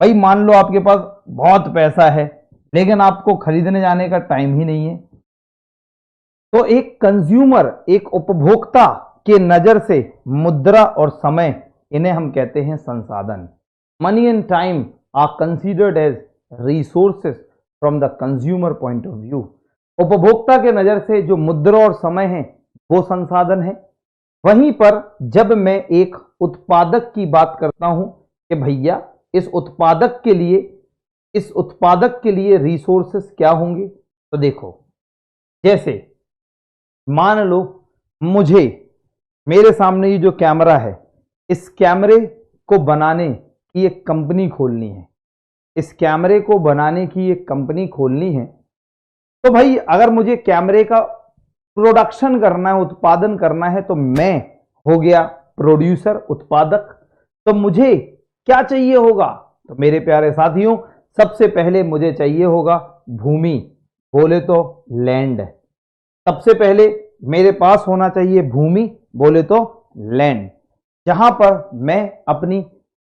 भाई मान लो आपके पास बहुत पैसा है लेकिन आपको खरीदने जाने का टाइम ही नहीं है, तो एक कंज्यूमर, एक उपभोक्ता के नजर से मुद्रा और समय, इन्हें हम कहते हैं संसाधन। Money and time are considered as resources from the consumer point of view. उपभोक्ता के नजर से जो मुद्रा और समय है वो संसाधन है। वहीं पर जब मैं एक उत्पादक की बात करता हूं कि भैया इस उत्पादक के लिए रिसोर्सेस क्या होंगे, तो देखो जैसे मान लो मेरे सामने ये जो कैमरा है, इस कैमरे को बनाने की एक कंपनी खोलनी है, इस कैमरे को बनाने की एक कंपनी खोलनी है। तो भाई अगर मुझे कैमरे का प्रोडक्शन करना है, उत्पादन करना है, तो मैं हो गया प्रोड्यूसर, उत्पादक। तो मुझे क्या चाहिए होगा, तो मेरे प्यारे साथियों सबसे पहले मुझे चाहिए होगा भूमि, बोले तो लैंड। सबसे पहले मेरे पास होना चाहिए भूमि, बोले तो लैंड, जहां पर मैं अपनी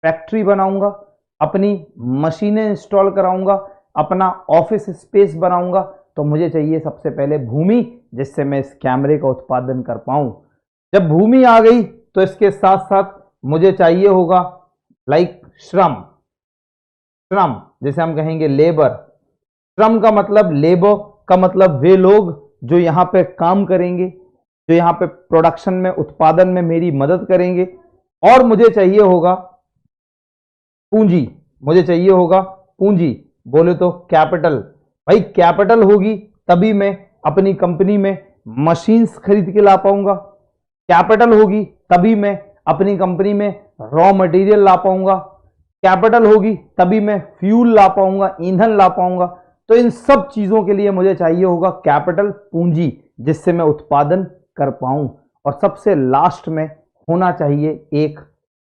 फैक्ट्री बनाऊंगा, अपनी मशीनें इंस्टॉल कराऊंगा, अपना ऑफिस स्पेस बनाऊंगा। तो मुझे चाहिए सबसे पहले भूमि, जिससे मैं इस कैमरे का उत्पादन कर पाऊं। जब भूमि आ गई तो इसके साथ साथ मुझे चाहिए होगा लाइक श्रम, जिसे हम कहेंगे लेबर। श्रम का मतलब, लेबर का मतलब वे लोग जो यहां पे काम करेंगे, जो यहां पे प्रोडक्शन में, उत्पादन में मेरी मदद करेंगे। और मुझे चाहिए होगा पूंजी, बोले तो कैपिटल। भाई कैपिटल होगी तभी मैं अपनी कंपनी में मशीन्स खरीद के ला पाऊंगा, कैपिटल होगी तभी मैं अपनी कंपनी में रॉ मटेरियल ला पाऊंगा, कैपिटल होगी तभी मैं फ्यूल ला पाऊंगा, ईंधन ला पाऊंगा। तो इन सब चीजों के लिए मुझे चाहिए होगा कैपिटल, पूंजी, जिससे मैं उत्पादन कर पाऊं। और सबसे लास्ट में होना चाहिए एक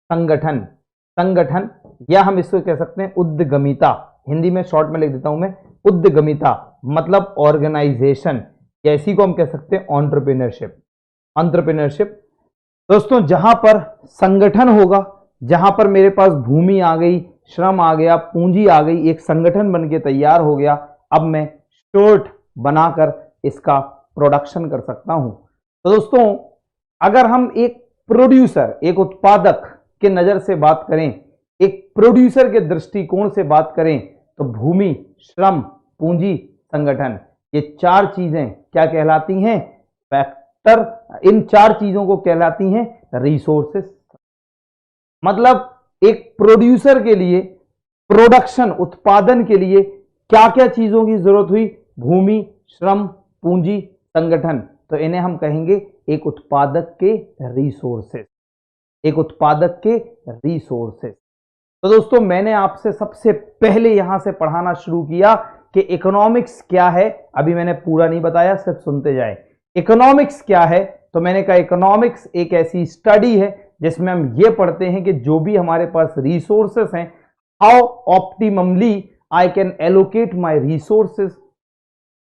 संगठन, या हम इसको कह सकते हैं उद्यमिता। हिंदी में शॉर्ट में लिख देता हूं मैं, उद्यमिता मतलब ऑर्गेनाइजेशन, या इसी को हम कह सकते हैं एंटरप्रेन्योरशिप। दोस्तों जहां पर संगठन होगा, जहां पर मेरे पास भूमि आ गई, श्रम आ गया, पूंजी आ गई, एक संगठन बन के तैयार हो गया, अब मैं शर्ट बनाकर इसका प्रोडक्शन कर सकता हूं। तो दोस्तों अगर हम एक प्रोड्यूसर, एक उत्पादक के नजर से बात करें, एक प्रोड्यूसर के दृष्टिकोण से बात करें, तो भूमि, श्रम, पूंजी, संगठन, ये चार चीजें क्या कहलाती हैं, फैक्टर। इन चार चीजों को कहलाती हैं रिसोर्सेस। मतलब एक प्रोड्यूसर के लिए प्रोडक्शन, उत्पादन के लिए क्या क्या चीजों की जरूरत हुई, भूमि, श्रम, पूंजी, संगठन। तो इन्हें हम कहेंगे एक उत्पादक के रिसोर्सेस, तो दोस्तों मैंने आपसे सबसे पहले यहां से पढ़ाना शुरू किया कि इकोनॉमिक्स क्या है। अभी मैंने पूरा नहीं बताया, सिर्फ सुनते जाए। इकोनॉमिक्स क्या है, तो मैंने कहा इकोनॉमिक्स एक ऐसी स्टडी है जिसमें हम ये पढ़ते हैं कि जो भी हमारे पास रिसोर्सेस हैं, how optimally I can allocate my resources,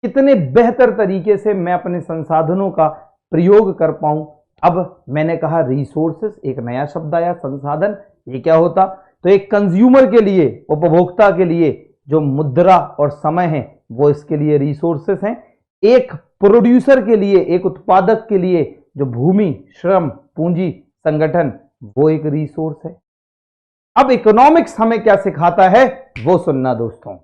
कितने बेहतर तरीके से मैं अपने संसाधनों का प्रयोग कर पाऊं। अब मैंने कहा रिसोर्सेस, एक नया शब्द आया संसाधन, ये क्या होता, तो एक कंज्यूमर के लिए, उपभोक्ता के लिए जो मुद्रा और समय है वो इसके लिए रिसोर्सेस हैं। एक प्रोड्यूसर के लिए, एक उत्पादक के लिए जो भूमि, श्रम, पूंजी, संगठन, वो एक रिसोर्स है। अब इकोनॉमिक्स हमें क्या सिखाता है वो सुनना दोस्तों।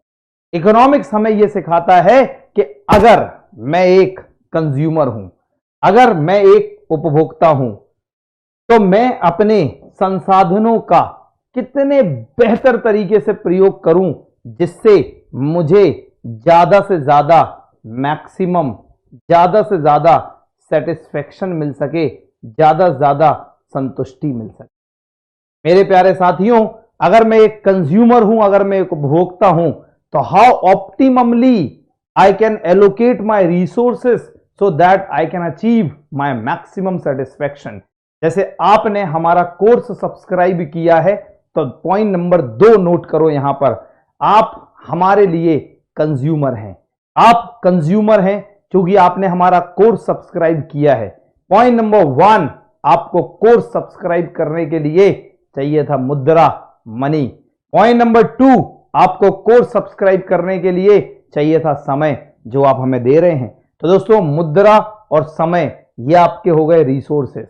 इकोनॉमिक्स हमें यह सिखाता है कि अगर मैं एक कंज्यूमर हूं, अगर मैं एक उपभोक्ता हूं, तो मैं अपने संसाधनों का कितने बेहतर तरीके से प्रयोग करूं जिससे मुझे ज्यादा से ज्यादा मैक्सिमम, ज्यादा से ज्यादा सेटिस्फेक्शन मिल सके, ज्यादा से ज्यादा संतुष्टि मिल सके। मेरे प्यारे साथियों, अगर मैं एक कंज्यूमर हूं, अगर मैं एक उपभोक्ता हूं, तो how optimally I can allocate my resources so that I can achieve my maximum satisfaction. जैसे आपने हमारा कोर्स सब्सक्राइब किया है, तो पॉइंट नंबर 2 नोट करो यहां पर, आप हमारे लिए कंज्यूमर हैं, आप कंज्यूमर हैं क्योंकि आपने हमारा कोर्स सब्सक्राइब किया है। पॉइंट नंबर 1, आपको कोर्स सब्सक्राइब करने के लिए चाहिए था मुद्रा, मनी। पॉइंट नंबर 2, आपको कोर्स सब्सक्राइब करने के लिए चाहिए था समय, जो आप हमें दे रहे हैं। तो दोस्तों मुद्रा और समय ये आपके हो गए रिसोर्सेस।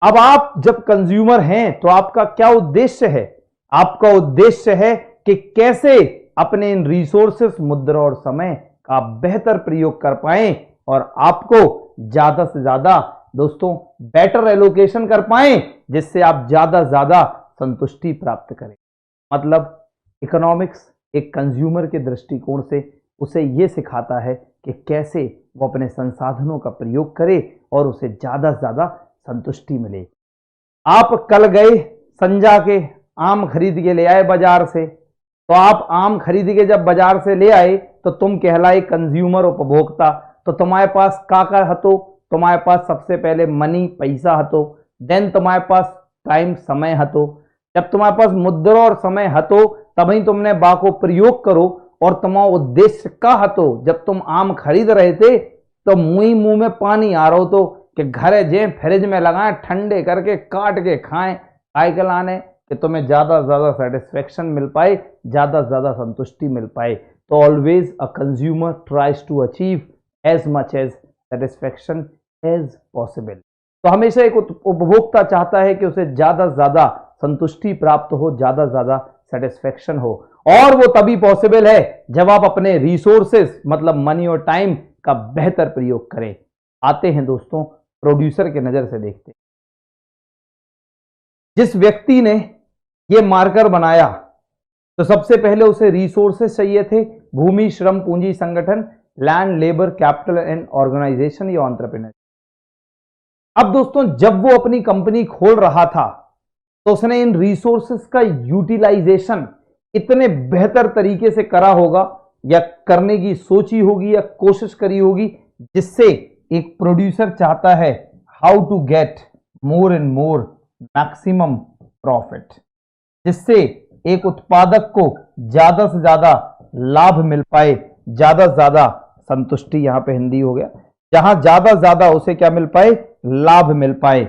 अब आप जब कंज्यूमर हैं तो आपका क्या उद्देश्य है, आपका उद्देश्य है कि कैसे अपने इन रिसोर्सेस, मुद्रा और समय का बेहतर प्रयोग कर पाएं और आपको ज्यादा से ज्यादा दोस्तों बेटर एलोकेशन कर पाएं, जिससे आप ज्यादा से ज्यादा संतुष्टि प्राप्त करें। मतलब इकोनॉमिक्स एक कंज्यूमर के दृष्टिकोण से उसे यह सिखाता है कि कैसे वो अपने संसाधनों का प्रयोग करे और उसे ज्यादा से ज्यादा संतुष्टि मिले। आप कल गए संजा के आम खरीद के ले आए बाजार से, तो आप आम खरीद के जब बाजार से ले आए तो तुम कहलाए कंज्यूमर, उपभोक्ता। तो तुम्हारे पास काका हतो, तुम्हारे पास सबसे पहले मनी, पैसा हतो, देन तुम्हारे पास टाइम, समय हतो। जब तुम्हारे पास मुद्रा और समय हतो तभी तुमने बा को प्रयोग करो, और तुम्हारा उद्देश्य का हतो। जब तुम आम खरीद रहे थे तो मुंह में पानी आ रहा तो कि घरे जे फ्रिज में लगाएं, ठंडे करके काट के खाएं, साइकिल आने कि तुम्हें ज्यादा से ज्यादा सेटिस्फेक्शन मिल पाए, ज्यादा से ज्यादा संतुष्टि मिल पाए। तो always a consumer tries to achieve as much as satisfaction as possible. तो हमेशा एक उपभोक्ता चाहता है कि उसे ज्यादा से ज्यादा संतुष्टि प्राप्त हो, ज्यादा से ज्यादा सेटिस्फेक्शन हो, और वो तभी पॉसिबल है जब आप अपने रिसोर्सेस मतलब मनी और टाइम का बेहतर प्रयोग करें। आते हैं दोस्तों प्रोड्यूसर के नजर से देखते हैं। जिस व्यक्ति ने ये मार्कर बनाया तो सबसे पहले उसे रिसोर्सेस चाहिए थे, भूमि, श्रम, पूंजी, संगठन, land, labour, capital and organisation या एंटरप्रेन्योर। अब दोस्तों जब वो अपनी कंपनी खोल रहा था तो उसने इन रिसोर्सेस का यूटिलाइजेशन इतने बेहतर तरीके से करा होगा या करने की सोची होगी या कोशिश करी होगी, जिससे एक प्रोड्यूसर चाहता है how to get more and more maximum profit, जिससे एक उत्पादक को ज्यादा से ज्यादा लाभ मिल पाए, ज्यादा से ज्यादा संतुष्टि, यहां पे हिंदी हो गया, जहां ज्यादा से ज्यादा उसे क्या मिल पाए, लाभ मिल पाए।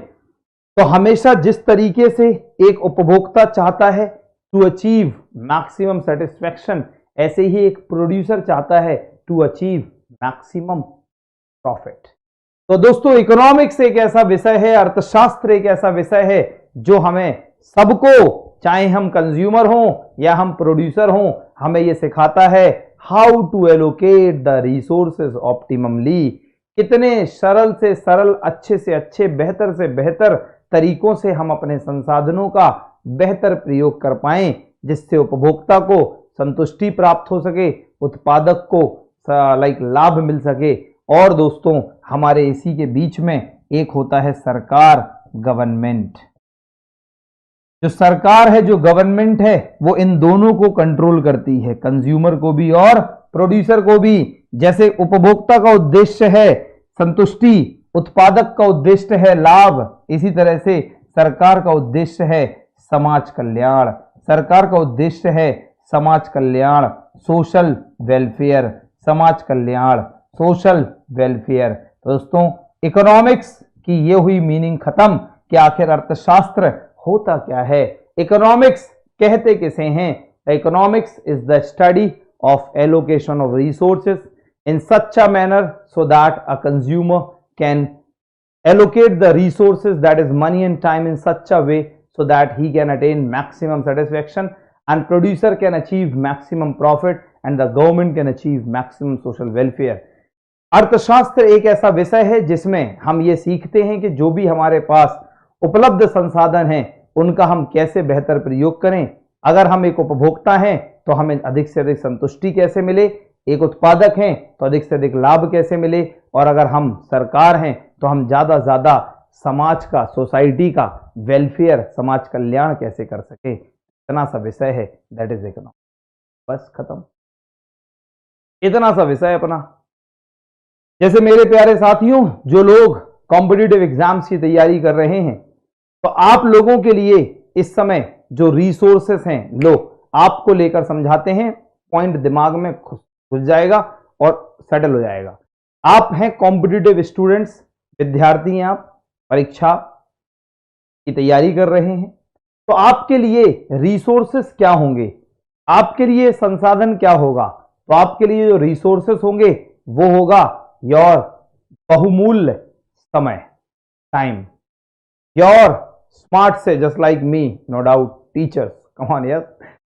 तो हमेशा जिस तरीके से एक उपभोक्ता चाहता है टू अचीव मैक्सिमम सेटिस्फैक्शन, ऐसे ही एक प्रोड्यूसर चाहता है टू अचीव मैक्सिमम प्रॉफिट। तो दोस्तों इकोनॉमिक्स एक ऐसा विषय है, अर्थशास्त्र एक ऐसा विषय है जो हमें सबको, चाहे हम कंज्यूमर हों या हम प्रोड्यूसर हों, हमें यह सिखाता है how to allocate the resources optimally. कितने सरल से सरल, अच्छे से अच्छे, बेहतर से बेहतर तरीकों से हम अपने संसाधनों का बेहतर प्रयोग कर पाएं, जिससे उपभोक्ता को संतुष्टि प्राप्त हो सके, उत्पादक को लाभ मिल सके। और दोस्तों हमारे इसी के बीच में एक होता है सरकार, गवर्नमेंट। जो सरकार है, जो गवर्नमेंट है, वो इन दोनों को कंट्रोल करती है, कंज्यूमर को भी और प्रोड्यूसर को भी। जैसे उपभोक्ता का उद्देश्य है संतुष्टि, उत्पादक का उद्देश्य है लाभ, इसी तरह से सरकार का उद्देश्य है समाज कल्याण। सरकार का उद्देश्य है समाज कल्याण, सोशल वेलफेयर, समाज कल्याण, सोशल वेलफेयर। दोस्तों इकोनॉमिक्स की ये हुई मीनिंग खत्म कि आखिर अर्थशास्त्र होता क्या है। इकोनॉमिक्स कहते किसे हैं? Economics is the study of allocation of resources in such a manner so that a consumer can allocate the resources, that is money and time, in such a way so that he can attain maximum satisfaction and producer can achieve maximum profit and the government can achieve maximum social welfare. अर्थशास्त्र एक ऐसा विषय है जिसमें हम ये सीखते हैं कि जो भी हमारे पास उपलब्ध संसाधन हैं उनका हम कैसे बेहतर प्रयोग करें। अगर हम एक उपभोक्ता हैं तो हमें अधिक से अधिक संतुष्टि कैसे मिले, एक उत्पादक हैं तो अधिक से अधिक लाभ कैसे मिले, और अगर हम सरकार हैं तो हम ज्यादा से ज्यादा समाज का, सोसाइटी का वेलफेयर, समाज कल्याण कैसे कर सके। इतना सा विषय है, दैट इज इकोनॉमिक्स। बस खत्म, इतना सा विषय अपना। जैसे मेरे प्यारे साथियों, जो लोग कॉम्पिटिटिव एग्जाम्स की तैयारी कर रहे हैं, तो आप लोगों के लिए इस समय जो रिसोर्सेस हैं, लो आपको लेकर समझाते हैं, पॉइंट दिमाग में घुस जाएगा और सेटल हो जाएगा। आप हैं कॉम्पिटिटिव स्टूडेंट्स, विद्यार्थी हैं, आप परीक्षा की तैयारी कर रहे हैं, तो आपके लिए रिसोर्सेस क्या होंगे, आपके लिए संसाधन क्या होगा? तो आपके लिए जो रिसोर्सेस होंगे वो होगा योर बहुमूल्य समय, टाइम, योर स्मार्ट से, just like me, no doubt teachers, come on yes,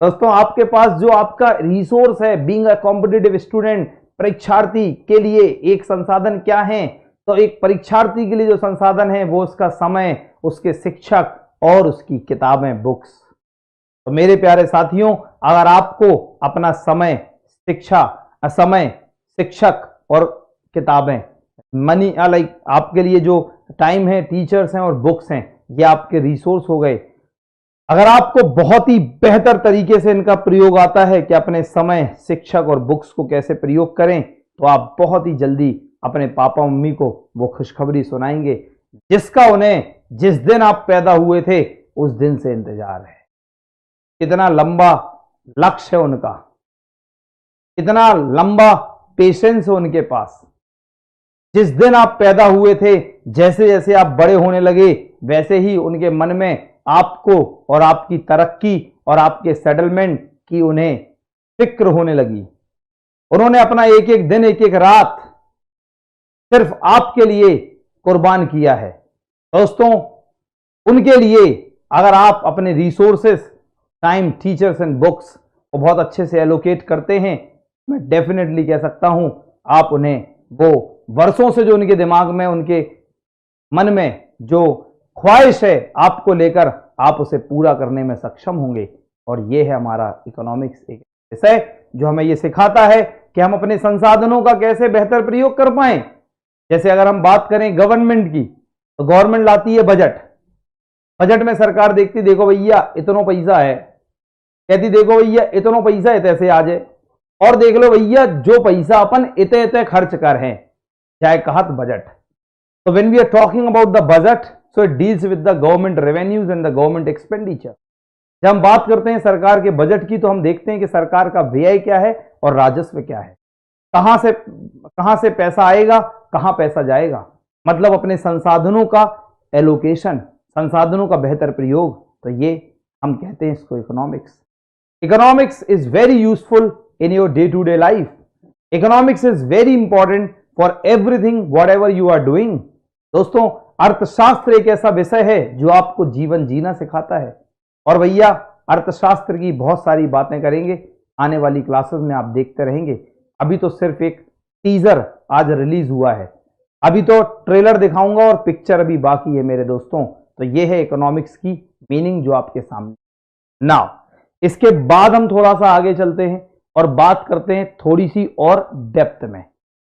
दोस्तों आपके पास जो आपका रिसोर्स है, बीइंग अ कॉम्पिटिटिव स्टूडेंट, परीक्षार्थी के लिए एक संसाधन क्या है? तो एक परीक्षार्थी के लिए जो संसाधन है वो उसका समय, उसके शिक्षक और उसकी किताबें, बुक्स। तो मेरे प्यारे साथियों, अगर आपको अपना समय, शिक्षक और किताबें, मनी लाइक आपके लिए जो टाइम है, टीचर्स हैं और बुक्स हैं, ये आपके रिसोर्स हो गए। अगर आपको बहुत ही बेहतर तरीके से इनका प्रयोग आता है कि अपने समय, शिक्षक और बुक्स को कैसे प्रयोग करें, तो आप बहुत ही जल्दी अपने पापा मम्मी को वो खुशखबरी सुनाएंगे जिसका उन्हें जिस दिन आप पैदा हुए थे उस दिन से इंतजार है। कितना लंबा लक्ष्य है उनका, कितना लंबा पेशेंस है उनके पास। जिस दिन आप पैदा हुए थे, जैसे जैसे आप बड़े होने लगे, वैसे ही उनके मन में आपको और आपकी तरक्की और आपके सेटलमेंट की उन्हें फिक्र होने लगी। उन्होंने अपना एक एक दिन, एक एक रात सिर्फ आपके लिए कुर्बान किया है। दोस्तों, उनके लिए अगर आप अपने resources, time, teachers and books को बहुत अच्छे से एलोकेट करते हैं, मैं डेफिनेटली कह सकता हूं आप उन्हें वो वर्षों से जो उनके दिमाग में, उनके मन में जो ख्वाहिश है आपको लेकर, आप उसे पूरा करने में सक्षम होंगे। और ये है हमारा इकोनॉमिक्स, एक विषय जो हमें ये सिखाता है कि हम अपने संसाधनों का कैसे बेहतर प्रयोग कर पाए। जैसे अगर हम बात करें गवर्नमेंट की, तो गवर्नमेंट लाती है बजट। बजट में सरकार देखती, देखो भैया इतना पैसा है, कहती देखो भैया इतना पैसा है, ऐसे आ जाए और देख लो भैया जो पैसा अपन इतने इतने खर्च कर हैं, चाहे कहत बजट। तो when we are talking about the budget, so it deals with the government revenues and the government expenditure. जब हम बात करते हैं सरकार के बजट की, तो हम देखते हैं कि सरकार का व्यय क्या है और राजस्व क्या है, कहां से पैसा आएगा, कहां पैसा जाएगा। मतलब अपने संसाधनों का एलोकेशन, संसाधनों का बेहतर प्रयोग। तो ये हम कहते हैं इसको economics. Economics is very useful in your day to day life. Economics is very important for everything whatever you are doing. दोस्तों, अर्थशास्त्र एक ऐसा विषय है जो आपको जीवन जीना सिखाता है। और भैया अर्थशास्त्र की बहुत सारी बातें करेंगे आने वाली क्लासेस में, आप देखते रहेंगे। अभी तो सिर्फ एक टीजर आज रिलीज हुआ है, अभी तो ट्रेलर दिखाऊंगा और पिक्चर अभी बाकी है मेरे दोस्तों। तो ये है इकोनॉमिक्स की मीनिंग जो आपके सामने। नाउ इसके बाद हम थोड़ा सा आगे चलते हैं और बात करते हैं थोड़ी सी और डेप्थ में।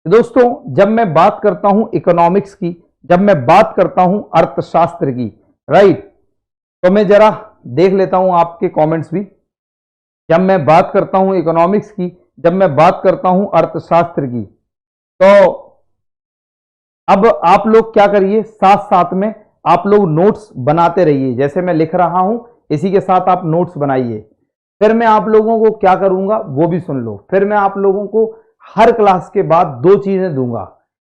दोस्तों, जब मैं बात करता हूं इकोनॉमिक्स की, जब मैं बात करता हूं अर्थशास्त्र की, राइट, तो मैं जरा देख लेता हूं आपके कमेंट्स भी। जब मैं बात करता हूं इकोनॉमिक्स की, जब मैं बात करता हूं अर्थशास्त्र की, तो अब आप लोग क्या करिए, साथ साथ में आप लोग नोट्स बनाते रहिए। जैसे मैं लिख रहा हूं इसी के साथ आप नोट्स बनाइए। फिर मैं आप लोगों को क्या करूंगा वो भी सुन लो। फिर मैं आप लोगों को हर क्लास के बाद दो चीजें दूंगा।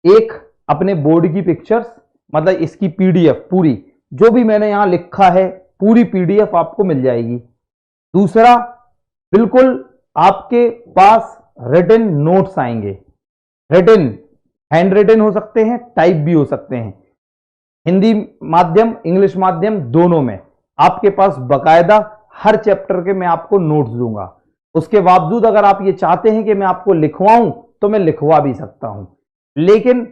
एक, अपने बोर्ड की पिक्चर्स, मतलब इसकी पीडीएफ पूरी, जो भी मैंने यहां लिखा है पूरी पीडीएफ आपको मिल जाएगी। दूसरा, बिल्कुल आपके पास रिटन नोट्स आएंगे। रिटन, हैंड रिटन हो सकते हैं, टाइप भी हो सकते हैं, हिंदी माध्यम, इंग्लिश माध्यम, दोनों में आपके पास बकायदा हर चैप्टर के मैं आपको नोट्स दूंगा। उसके बावजूद अगर आप ये चाहते हैं कि मैं आपको लिखवाऊं तो मैं लिखवा भी सकता हूं, लेकिन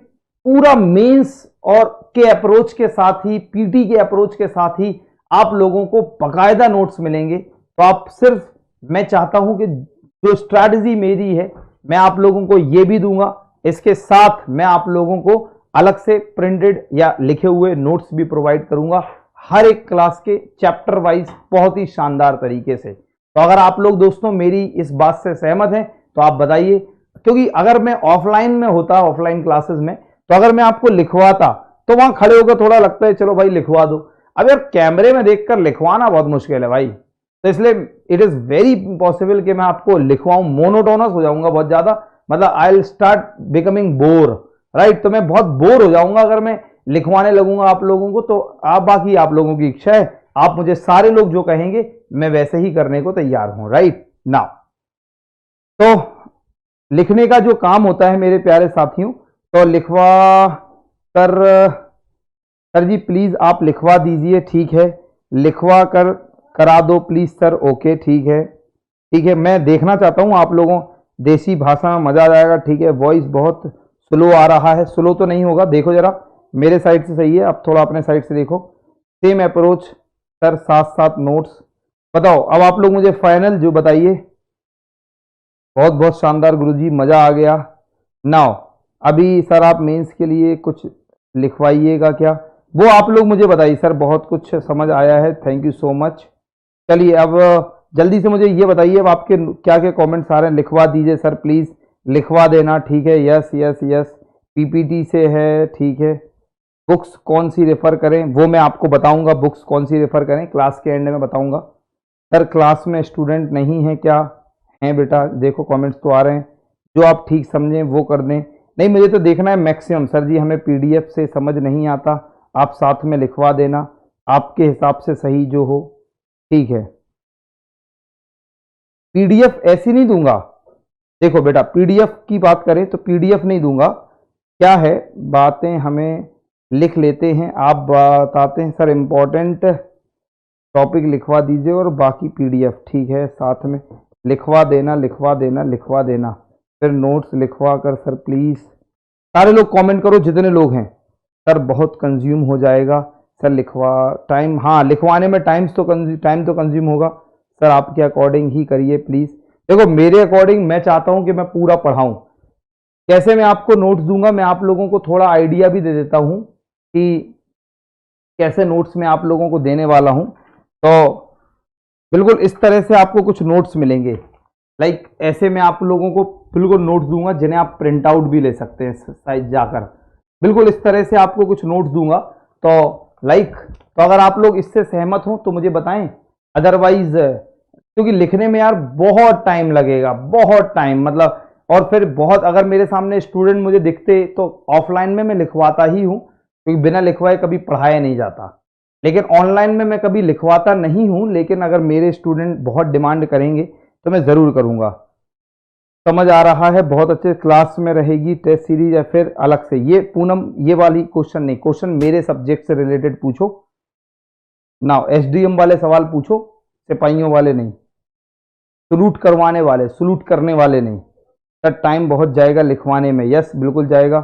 पूरा मेंस और के अप्रोच के साथ ही, पीटी के अप्रोच के साथ ही आप लोगों को बकायदा नोट्स मिलेंगे। तो आप सिर्फ, मैं चाहता हूं कि जो स्ट्रैटेजी मेरी है मैं आप लोगों को ये भी दूंगा, इसके साथ मैं आप लोगों को अलग से प्रिंटेड या लिखे हुए नोट्स भी प्रोवाइड करूंगा हर एक क्लास के चैप्टर वाइज, बहुत ही शानदार तरीके से। तो अगर आप लोग दोस्तों मेरी इस बात से सहमत हैं तो आप बताइए, क्योंकि अगर मैं ऑफलाइन में होता, ऑफलाइन क्लासेस में, तो अगर मैं आपको लिखवाता तो वहां खड़े होकर थोड़ा लगता है चलो भाई लिखवा दो। अब यार कैमरे में देखकर लिखवाना बहुत मुश्किल है भाई, तो इसलिए इट इज वेरी इम्पॉसिबल कि मैं आपको लिखवाऊं, मोनोटोनस हो जाऊंगा बहुत ज्यादा, मतलब I will start becoming bore, right. तो मैं बहुत बोर हो जाऊंगा अगर मैं लिखवाने लगूंगा आप लोगों को। तो बाकी आप लोगों की इच्छा है, आप मुझे सारे लोग जो कहेंगे मैं वैसे ही करने को तैयार हूं, राइट नाउ। तो लिखने का जो काम होता है मेरे प्यारे साथियों, तो लिखवा कर, सर जी प्लीज आप लिखवा दीजिए, ठीक है, लिखवा कर करा दो प्लीज सर, ओके ठीक है। ठीक है, मैं देखना चाहता हूं आप लोगों, देसी भाषा में मजा आ जाएगा। ठीक है, वॉइस बहुत स्लो आ रहा है, स्लो तो नहीं होगा, देखो जरा मेरे साइड से सही है, अब थोड़ा अपने साइड से देखो। सेम अप्रोच सर, साथ साथ नोट्स। बताओ अब आप लोग मुझे फाइनल जो बताइए। बहुत बहुत शानदार गुरुजी, मजा आ गया। नाउ अभी सर आप मेंस के लिए कुछ लिखवाइएगा क्या, वो आप लोग मुझे बताइए सर। बहुत कुछ समझ आया है, थैंक यू सो मच। चलिए अब जल्दी से मुझे ये बताइए, अब आपके क्या क्या कमेंट्स आ रहे हैं, लिखवा दीजिए सर प्लीज, लिखवा देना। ठीक है, यस यस यस, पीपीटी से है, ठीक है। बुक्स कौन सी रेफर करें वो मैं आपको बताऊंगा, बुक्स कौन सी रेफर करें क्लास के एंड में बताऊंगा। सर क्लास में स्टूडेंट नहीं है क्या, हैं बेटा, देखो कमेंट्स तो आ रहे हैं, जो आप ठीक समझें वो कर दें। नहीं मुझे तो देखना है मैक्सिमम, सर जी हमें पीडीएफ से समझ नहीं आता, आप साथ में लिखवा देना आपके हिसाब से सही जो हो। ठीक है, पीडीएफ ऐसी नहीं दूंगा, देखो बेटा पीडीएफ की बात करें तो पीडीएफ नहीं दूंगा। क्या है, बातें हमें लिख लेते हैं, आप बताते हैं सर इंपॉर्टेंट टॉपिक लिखवा दीजिए और बाकी पीडीएफ। ठीक है, साथ में लिखवा देना लिखवा देना लिखवा देना, फिर नोट्स लिखवा कर सर प्लीज। सारे लोग कमेंट करो जितने लोग हैं, सर बहुत कंज्यूम हो जाएगा सर, लिखवा टाइम, हाँ लिखवाने में टाइम तो कंज्यूम होगा सर, आपके अकॉर्डिंग ही करिए प्लीज। देखो मेरे अकॉर्डिंग मैं चाहता हूं कि मैं पूरा पढ़ाऊं, कैसे मैं आपको नोट्स दूंगा, मैं आप लोगों को थोड़ा आइडिया भी दे देता हूं कि कैसे नोट्स मैं आप लोगों को देने वाला हूं। तो बिल्कुल इस तरह से आपको कुछ नोट्स मिलेंगे, लाइक ऐसे मैं आप लोगों को बिल्कुल नोट्स दूंगा जिन्हें आप प्रिंट आउट भी ले सकते हैं साइज जाकर, बिल्कुल इस तरह से आपको कुछ नोट्स दूंगा। तो तो अगर आप लोग इससे सहमत हो तो मुझे बताएं, अदरवाइज क्योंकि लिखने में यार बहुत टाइम लगेगा, बहुत टाइम मतलब, और फिर बहुत, अगर मेरे सामने स्टूडेंट मुझे दिखते तो ऑफलाइन में मैं लिखवाता ही हूं, क्योंकि बिना लिखवाए कभी पढ़ाया नहीं जाता, लेकिन ऑनलाइन में मैं कभी लिखवाता नहीं हूं, लेकिन अगर मेरे स्टूडेंट बहुत डिमांड करेंगे तो मैं जरूर करूंगा। समझ आ रहा है, बहुत अच्छे। क्लास में रहेगी टेस्ट सीरीज या फिर अलग से, ये पूनम ये वाली क्वेश्चन नहीं, क्वेश्चन मेरे सब्जेक्ट से रिलेटेड पूछो ना, एसडीएम वाले सवाल पूछो, सिपाहियों वाले नहीं, सलूट करवाने वाले, सलूट करने वाले नहीं। सर टाइम बहुत जाएगा लिखवाने में, यस बिल्कुल जाएगा।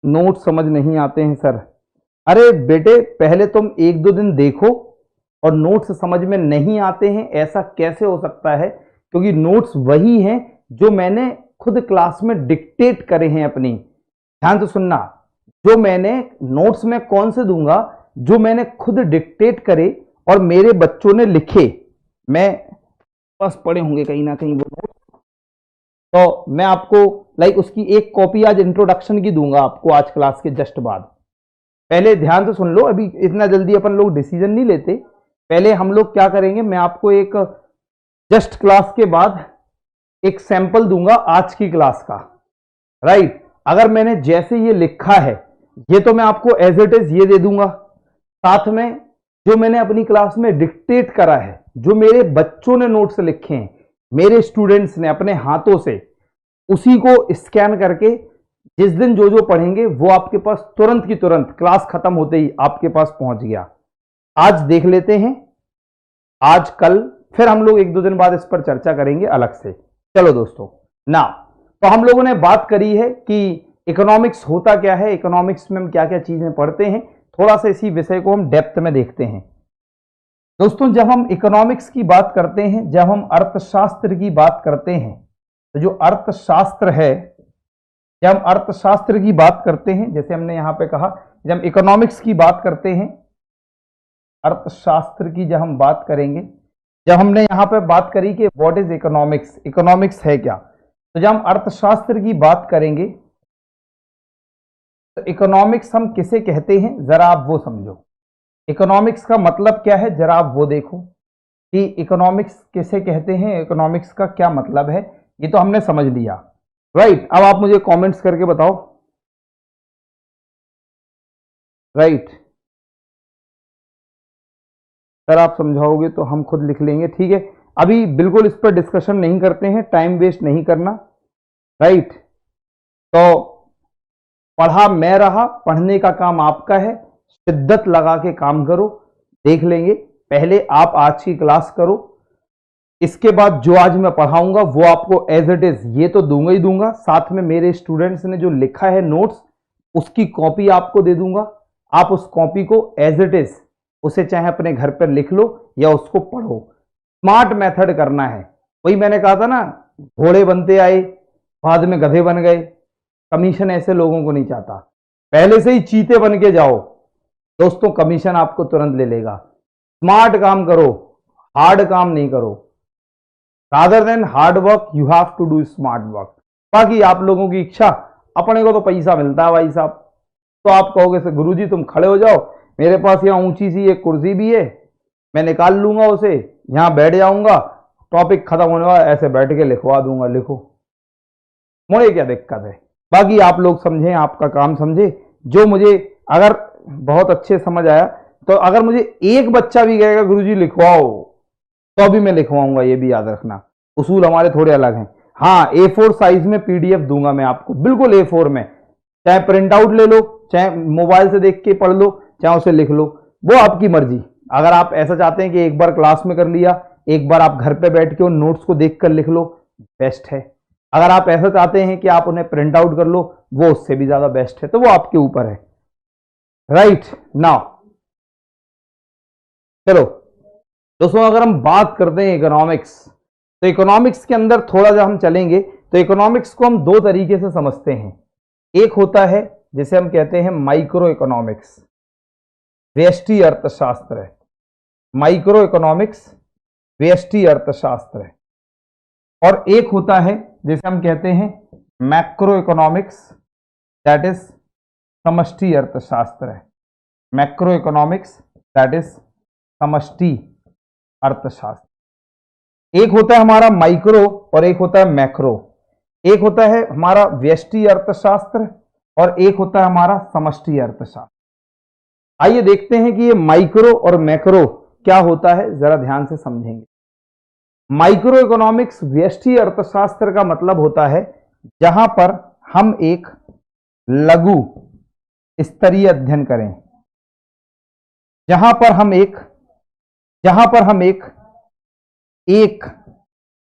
नोट समझ नहीं आते हैं सर, अरे बेटे पहले तुम एक दो दिन देखो, और नोट्स समझ में नहीं आते हैं ऐसा कैसे हो सकता है, क्योंकि नोट्स वही हैं जो मैंने खुद क्लास में डिक्टेट करे हैं अपनी। ध्यान से सुनना, जो मैंने नोट्स में कौन से दूंगा, जो मैंने खुद डिक्टेट करे और मेरे बच्चों ने लिखे, मैं बस पढ़े होंगे कहीं ना कहीं वो नोट्स, तो मैं आपको उसकी एक कॉपी आज इंट्रोडक्शन की दूंगा आपको, आज क्लास के जस्ट बाद। पहले ध्यान से सुन लो, अभी इतना जल्दी अपन लोग डिसीजन नहीं लेते, पहले हम लोग क्या करेंगे, मैं आपको एक जस्ट क्लास के बाद एक सैंपल दूंगा आज की क्लास का, राइट। अगर मैंने जैसे ये लिखा है ये तो मैं आपको एज इट इज ये दे दूंगा, साथ में जो मैंने अपनी क्लास में डिक्टेट करा है, जो मेरे बच्चों ने नोट्स लिखे हैं, मेरे स्टूडेंट्स ने अपने हाथों से, उसी को स्कैन करके जिस दिन जो जो पढ़ेंगे वो आपके पास तुरंत की तुरंत क्लास खत्म होते ही आपके पास पहुंच गया। आज देख लेते हैं, आज कल फिर हम लोग एक दो दिन बाद इस पर चर्चा करेंगे अलग से। चलो दोस्तों ना, तो हम लोगों ने बात करी है कि इकोनॉमिक्स होता क्या है, इकोनॉमिक्स में हम क्या क्या चीजें पढ़ते हैं, थोड़ा सा इसी विषय को हम डेप्थ में देखते हैं। दोस्तों जब हम इकोनॉमिक्स की बात करते हैं, जब हम अर्थशास्त्र की बात करते हैं, तो जो अर्थशास्त्र है, जब हम अर्थशास्त्र की बात करते हैं, जैसे हमने यहां पे कहा, जब हम इकोनॉमिक्स की बात करते हैं, अर्थशास्त्र की जब हम बात करेंगे, जब हमने यहां पे बात करी कि व्हाट इज इकोनॉमिक्स, इकोनॉमिक्स है क्या, तो जब हम अर्थशास्त्र की बात करेंगे तो इकोनॉमिक्स हम किसे कहते हैं जरा आप वो समझो, इकोनॉमिक्स का मतलब क्या है जरा आप वो देखो कि इकोनॉमिक्स किसे कहते हैं, इकोनॉमिक्स का क्या मतलब है, ये तो हमने समझ लिया, राइट। अब आप मुझे कमेंट्स करके बताओ, राइट। सर आप समझाओगे तो हम खुद लिख लेंगे, ठीक है। अभी बिल्कुल इस पर डिस्कशन नहीं करते हैं, टाइम वेस्ट नहीं करना, राइट। तो पढ़ा मैं रहा, पढ़ने का काम आपका है, शिद्दत लगा के काम करो, देख लेंगे। पहले आप आज की क्लास करो, इसके बाद जो आज मैं पढ़ाऊंगा वो आपको एज इट इज ये तो दूंगा ही दूंगा, साथ में मेरे स्टूडेंट्स ने जो लिखा है नोट्स उसकी कॉपी आपको दे दूंगा। आप उस कॉपी को एज इट इज उसे चाहे अपने घर पर लिख लो या उसको पढ़ो। स्मार्ट मेथड करना है। वही मैंने कहा था ना, घोड़े बनते आए बाद में गधे बन गए। कमीशन ऐसे लोगों को नहीं चाहता, पहले से ही चीते बन के जाओ दोस्तों, कमीशन आपको तुरंत ले लेगा। स्मार्ट काम करो, हार्ड काम नहीं करो। Rather than hard work you have to do smart work. बाकी आप लोगों की इच्छा, अपने को तो पैसा मिलता है भाई साहब, तो आप कहोगे से गुरुजी तुम खड़े हो जाओ, मेरे पास यहाँ ऊंची सी एक कुर्सी भी है, मैं निकाल लूंगा उसे, यहां बैठ जाऊंगा, टॉपिक खत्म होने वाला, ऐसे बैठ के लिखवा दूंगा, लिखो, मुझे क्या दिक्कत है। बाकी आप लोग समझें, आपका काम समझे। जो मुझे अगर बहुत अच्छे समझ आया तो अगर मुझे एक बच्चा भी कहेगा गुरुजी लिखवाओ तो अभी मैं लिखवाऊंगा, ये भी याद रखना। उसूल हमारे थोड़े अलग हैं। हाँ, A4 साइज में PDF दूंगा मैं आपको, बिल्कुल A4 में, चाहे प्रिंट आउट ले लो, चाहे मोबाइल से देख के पढ़ लो, चाहे उसे लिख लो, वो आपकी मर्जी। अगर आप ऐसा चाहते हैं कि एक बार क्लास में कर लिया, एक बार आप घर पे बैठ के उन नोट्स को देख कर लिख लो, बेस्ट है। अगर आप ऐसा चाहते हैं कि आप उन्हें प्रिंट आउट कर लो, वो उससे भी ज्यादा बेस्ट है, तो वो आपके ऊपर है। राइट नाउ चलो दोस्तों, अगर हम बात करते हैं इकोनॉमिक्स, तो इकोनॉमिक्स के अंदर थोड़ा जब हम चलेंगे तो इकोनॉमिक्स को हम दो तरीके से समझते हैं। एक होता है जिसे हम कहते हैं माइक्रो इकोनॉमिक्स, व्यष्टि अर्थशास्त्र है। माइक्रो इकोनॉमिक्स व्यष्टि अर्थशास्त्र है। और एक होता है जिसे हम कहते हैं मैक्रो इकोनॉमिक्स, दैट इज समष्टि अर्थशास्त्र है। मैक्रो इकोनॉमिक्स दैट इज समष्टि अर्थशास्त्र। एक होता है हमारा माइक्रो और एक होता है मैक्रो। एक होता है हमारा व्यष्टि अर्थशास्त्र और एक होता है हमारा समष्टि अर्थशास्त्र। आइए देखते हैं कि ये माइक्रो और मैक्रो क्या होता है, जरा ध्यान से समझेंगे। माइक्रो इकोनॉमिक्स व्यष्टि अर्थशास्त्र का मतलब होता है जहां पर हम एक लघु स्तरीय अध्ययन करें, जहां पर हम एक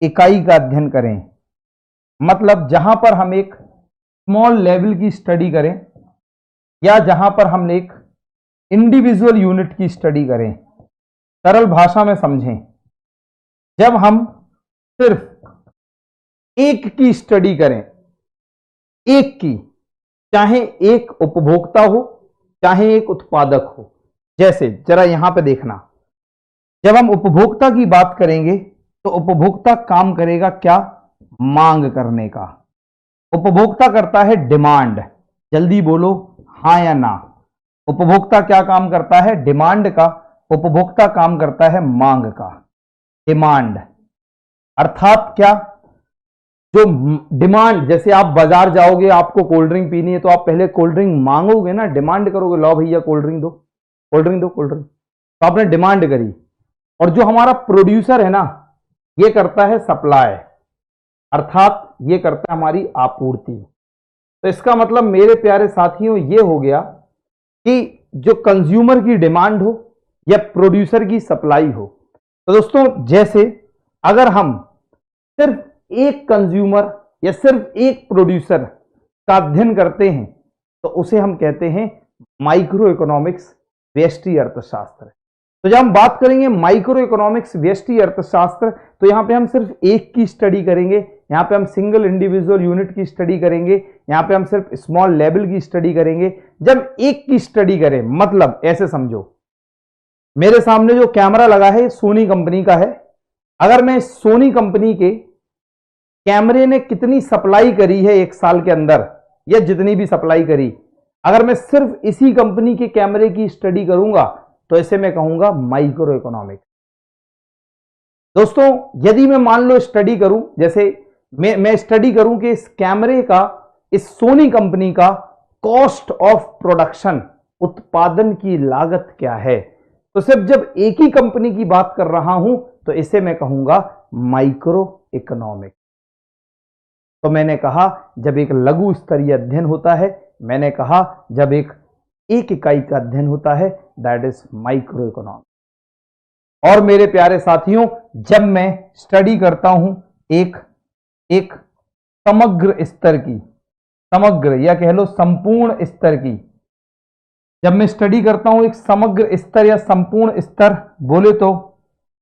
इकाई का अध्ययन करें, मतलब जहां पर हम एक स्मॉल लेवल की स्टडी करें या जहां पर हम एक इंडिविजुअल यूनिट की स्टडी करें। सरल भाषा में समझें, जब हम सिर्फ एक की स्टडी करें, एक की, चाहे एक उपभोक्ता हो चाहे एक उत्पादक हो। जैसे जरा यहां पे देखना, जब हम उपभोक्ता की बात करेंगे तो उपभोक्ता काम करेगा क्या, मांग करने का। उपभोक्ता करता है डिमांड, जल्दी बोलो हां या ना। उपभोक्ता क्या काम करता है, डिमांड का। उपभोक्ता काम करता है मांग का। डिमांड अर्थात क्या, जो डिमांड, जैसे आप बाजार जाओगे, आपको कोल्ड ड्रिंक पीनी है तो आप पहले कोल्ड ड्रिंक मांगोगे ना, डिमांड करोगे, लो भैया कोल्ड ड्रिंक दो, कोल्ड ड्रिंक दो, कोल्ड ड्रिंक, तो आपने डिमांड करी। और जो हमारा प्रोड्यूसर है ना, ये करता है सप्लाई, अर्थात ये करता है हमारी आपूर्ति। तो इसका मतलब मेरे प्यारे साथियों ये हो गया कि जो कंज्यूमर की डिमांड हो या प्रोड्यूसर की सप्लाई हो। तो दोस्तों, जैसे अगर हम सिर्फ एक कंज्यूमर या सिर्फ एक प्रोड्यूसर का अध्ययन करते हैं तो उसे हम कहते हैं माइक्रो इकोनॉमिक्स व्यष्टि अर्थशास्त्र। तो जब हम बात करेंगे माइक्रो इकोनॉमिक्स व्यष्टि अर्थशास्त्र, तो यहां पे हम सिर्फ एक की स्टडी करेंगे, यहां पे हम सिंगल इंडिविजुअल यूनिट की स्टडी करेंगे, यहां पे हम सिर्फ स्मॉल लेवल की स्टडी करेंगे। जब एक की स्टडी करें, मतलब ऐसे समझो, मेरे सामने जो कैमरा लगा है सोनी कंपनी का है। अगर मैं सोनी कंपनी के कैमरे ने कितनी सप्लाई करी है एक साल के अंदर, या जितनी भी सप्लाई करी, अगर मैं सिर्फ इसी कंपनी के कैमरे की स्टडी करूंगा तो इसे मैं कहूंगा माइक्रो इकोनॉमिक्स। दोस्तों, यदि मैं मान लो स्टडी करूं, जैसे मैं स्टडी करूं कि इस कैमरे का, इस सोनी कंपनी का कॉस्ट ऑफ प्रोडक्शन, उत्पादन की लागत क्या है, तो सिर्फ जब एक ही कंपनी की बात कर रहा हूं तो इसे मैं कहूंगा माइक्रो इकोनॉमिक्स। तो मैंने कहा जब एक लघु स्तरीय अध्ययन होता है, मैंने कहा जब एक इकाई का अध्ययन होता है, दैट इज माइक्रो इकोनॉमिक्स। और मेरे प्यारे साथियों, जब मैं स्टडी करता हूं एक समग्र स्तर की, समग्र या कह लो संपूर्ण स्तर की, जब मैं स्टडी करता हूं एक समग्र स्तर या संपूर्ण स्तर, बोले तो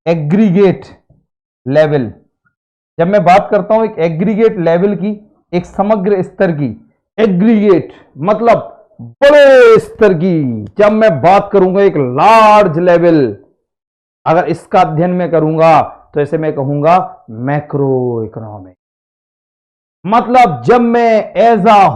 एग्रीगेट लेवल, जब मैं बात करता हूं एक एग्रीगेट लेवल की, एक समग्र स्तर की, एग्रीगेट मतलब बड़े स्तर की, जब मैं बात करूंगा एक लार्ज लेवल, अगर इसका अध्ययन मैं करूंगा तो ऐसे मैं कहूंगा मैक्रो इकोनॉमिक। मतलब जब मैं एज अ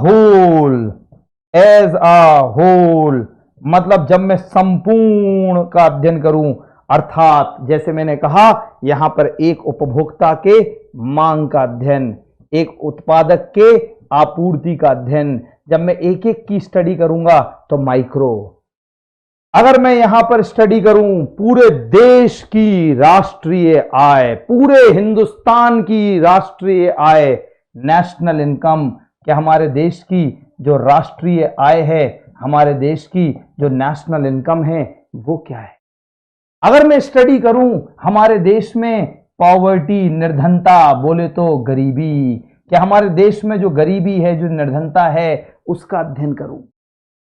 होल मतलब जब मैं संपूर्ण का अध्ययन करूं, अर्थात जैसे मैंने कहा यहां पर एक उपभोक्ता के मांग का अध्ययन, एक उत्पादक के आपूर्ति का अध्ययन, जब मैं एक एक की स्टडी करूंगा तो माइक्रो। अगर मैं यहां पर स्टडी करूं पूरे देश की राष्ट्रीय आय, पूरे हिंदुस्तान की राष्ट्रीय आय, नेशनल इनकम, क्या हमारे देश की जो राष्ट्रीय आय है, हमारे देश की जो नेशनल इनकम है, वो क्या है। अगर मैं स्टडी करूं हमारे देश में पॉवर्टी, निर्धनता, बोले तो गरीबी, क्या हमारे देश में जो गरीबी है, जो निर्धनता है, उसका अध्ययन करूं।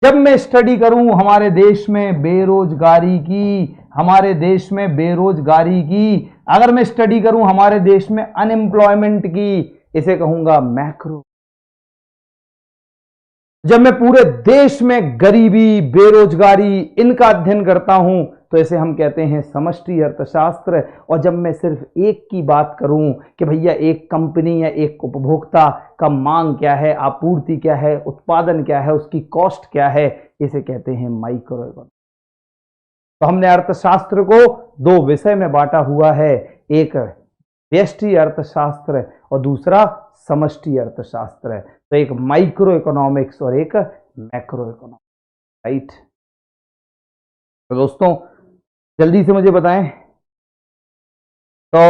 जब मैं स्टडी करूं हमारे देश में बेरोजगारी की, हमारे देश में बेरोजगारी की, अगर मैं स्टडी करूं हमारे देश में अनएम्प्लॉयमेंट की, इसे कहूंगा मैक्रो। जब मैं पूरे देश में गरीबी, बेरोजगारी, इनका अध्ययन करता हूं तो इसे हम कहते हैं समष्टि अर्थशास्त्र। और जब मैं सिर्फ एक की बात करूं कि भैया एक कंपनी या एक उपभोक्ता का मांग क्या है, आपूर्ति क्या है, उत्पादन क्या है, उसकी कॉस्ट क्या है, इसे कहते हैं माइक्रो इकोनॉमिक्स। तो हमने अर्थशास्त्र को दो विषय में बांटा हुआ है, एक व्यष्टि अर्थशास्त्र और दूसरा समष्टि अर्थशास्त्र। तो एक माइक्रो इकोनॉमिक्स और एक मैक्रो इकोनॉमिक्स, राइट। तो दोस्तों जल्दी से मुझे बताएं, तो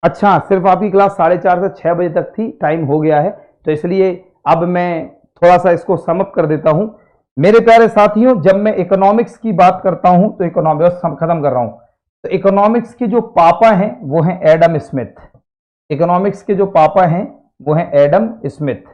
अच्छा सिर्फ आपकी क्लास 4:30 से 6 बजे तक थी, टाइम हो गया है, तो इसलिए अब मैं थोड़ा सा इसको समअप कर देता हूं। मेरे प्यारे साथियों, जब मैं इकोनॉमिक्स की बात करता हूं तो इकोनॉमिक्स खत्म कर रहा हूं, तो इकोनॉमिक्स के जो पापा हैं वो हैं एडम स्मिथ। इकोनॉमिक्स के जो पापा हैं वो हैं एडम स्मिथ।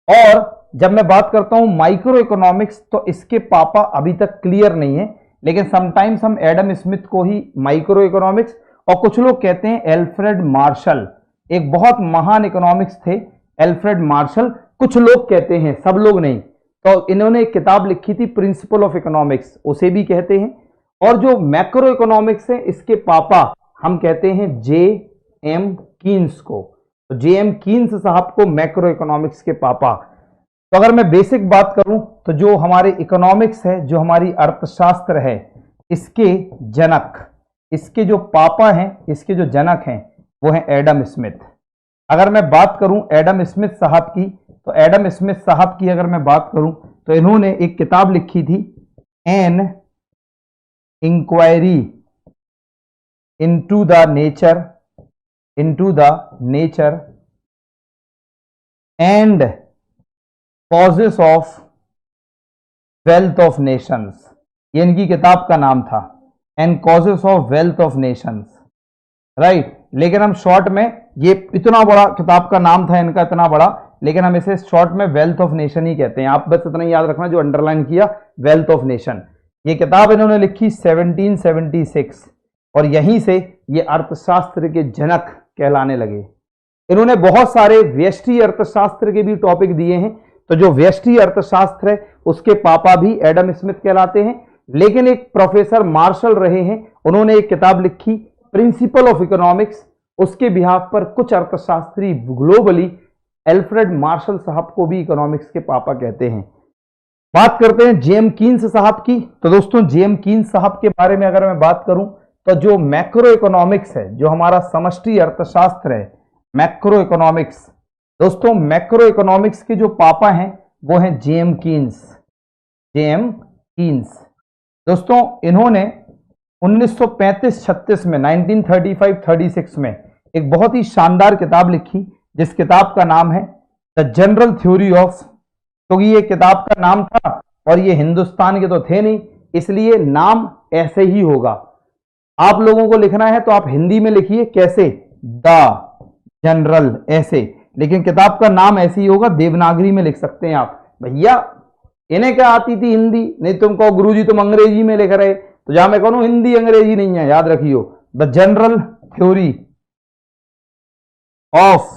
और जब मैं बात करता हूं माइक्रो इकोनॉमिक्स, तो इसके पापा अभी तक क्लियर नहीं है, लेकिन समटाइम्स हम एडम स्मिथ को ही माइक्रो इकोनॉमिक्स, और कुछ लोग कहते हैं एल्फ्रेड मार्शल, एक बहुत महान इकोनॉमिक्स थे एल्फ्रेड मार्शल, कुछ लोग कहते हैं, सब लोग नहीं। तो इन्होंने एक किताब लिखी थी प्रिंसिपल ऑफ इकोनॉमिक्स, उसे भी कहते हैं। और जो मैक्रो इकोनॉमिक्स है, इसके पापा हम कहते हैं जे एम कीन्स को। तो जे एम कीन्स साहब को मैक्रो इकोनॉमिक्स के पापा। तो अगर मैं बेसिक बात करूं तो जो हमारे इकोनॉमिक्स है, जो हमारी अर्थशास्त्र है, इसके जनक, इसके जो पापा हैं, इसके जो जनक हैं, वो हैं एडम स्मिथ। अगर मैं बात करूं एडम स्मिथ साहब की, तो एडम स्मिथ साहब की अगर मैं बात करूं तो इन्होंने एक किताब लिखी थी, an inquiry into the nature and causes of wealth of nations, ये इनकी किताब का नाम था, and causes of wealth of nations, right. लेकिन हम शॉर्ट में, ये इतना बड़ा किताब का नाम था इनका, इतना बड़ा, लेकिन हम इसे शॉर्ट में वेल्थ ऑफ नेशन ही कहते हैं। आप बस इतना याद रखना जो अंडरलाइन किया, वेल्थ ऑफ नेशन। ये किताब इन्होंने लिखी 1776, और यहीं से ये अर्थशास्त्र के जनक कहलाने लगे। इन्होंने बहुत सारे व्यष्टि अर्थशास्त्र के भी टॉपिक दिए हैं। तो जो व्यष्टि अर्थशास्त्र है उसके पापा भी एडम स्मिथ कहलाते हैं। लेकिन एक प्रोफेसर मार्शल रहे हैं, उन्होंने एक किताब लिखी प्रिंसिपल ऑफ इकोनॉमिक्स, उसके बिहाफ पर कुछ अर्थशास्त्री ग्लोबली एल्फ्रेड मार्शल साहब को भी इकोनॉमिक्स के पापा कहते हैं। बात करते हैं जेएम कीन्स साहब की। तो दोस्तों जेएम कीन्स साहब के बारे में अगर मैं बात करूं तो जो मैक्रो इकोनॉमिक्स है, जो हमारा समष्टि अर्थशास्त्र है, मैक्रो इकोनॉमिक्स, दोस्तों मैक्रो इकोनॉमिक्स के जो पापा हैं वो हैं जेएम कीन्स। जेएम कीन्स दोस्तों, इन्होंने 1935-36 में, 1935-36 में एक बहुत ही शानदार किताब लिखी, जिस किताब का नाम है द जनरल थ्योरी ऑफ। क्योंकि ये किताब का नाम था और ये हिंदुस्तान के तो थे नहीं, इसलिए नाम ऐसे ही होगा, आप लोगों को लिखना है तो आप हिंदी में लिखिए, कैसे, द जनरल, ऐसे, लेकिन किताब का नाम ऐसे ही होगा, देवनागरी में लिख सकते हैं आप। भैया इन्हें क्या आती थी हिंदी, नहीं तुम कहो गुरुजी तुम अंग्रेजी में लिख रहे, तो जहां मैं कहूं हिंदी अंग्रेजी नहीं है, याद रखियो, the general theory of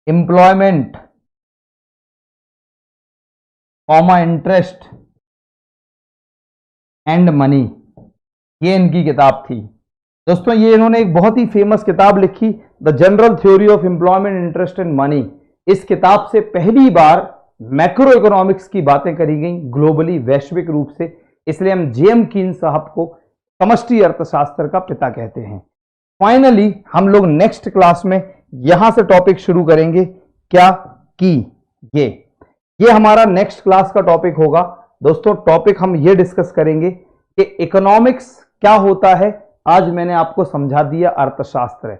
employment comma interest and money, ये इनकी किताब थी दोस्तों। ये इन्होंने एक बहुत ही फेमस किताब लिखी, the general theory of employment interest and money. इस किताब से पहली बार मैक्रो इकोनॉमिक्स की बातें करी गई ग्लोबली, वैश्विक रूप से, इसलिए हम जेएम कीन साहब को समष्टि अर्थशास्त्र का पिता कहते हैं। फाइनली हम लोग नेक्स्ट क्लास में यहां से टॉपिक शुरू करेंगे, क्या की ये हमारा नेक्स्ट क्लास का टॉपिक होगा दोस्तों। टॉपिक हम ये डिस्कस करेंगे कि इकोनॉमिक्स क्या होता है, आज मैंने आपको समझा दिया, अर्थशास्त्र है।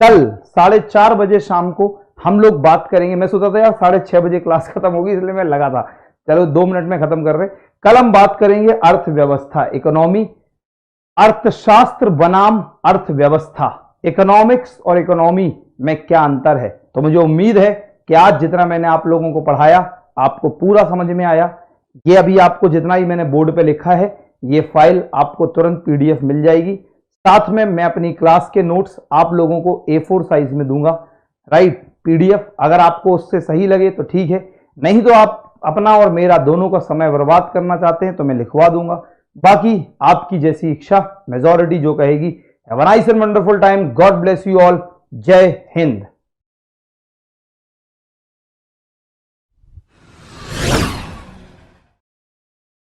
कल 4:30 बजे शाम को हम लोग बात करेंगे, मैं सोचा था यार 6:30 बजे क्लास खत्म होगी इसलिए मैं लगा था, चलो 2 मिनट में खत्म कर रहे। कल हम बात करेंगे अर्थव्यवस्था, इकोनॉमी, अर्थशास्त्र बनाम अर्थव्यवस्था, इकोनॉमिक्स और इकोनॉमी में क्या अंतर है। तो मुझे उम्मीद है कि आज जितना मैंने आप लोगों को पढ़ाया आपको पूरा समझ में आया। ये अभी आपको जितना ही मैंने बोर्ड पे लिखा है ये फाइल आपको तुरंत पीडीएफ मिल जाएगी, साथ में मैं अपनी क्लास के नोट्स आप लोगों को A4 साइज में दूंगा, राइट, पीडीएफ। अगर आपको उससे सही लगे तो ठीक है, नहीं तो आप अपना और मेरा दोनों का समय बर्बाद करना चाहते हैं तो मैं लिखवा दूंगा, बाकी आपकी जैसी इच्छा, मेजॉरिटी जो कहेगी। Have a nice and wonderful time, God bless you all, जय हिंद।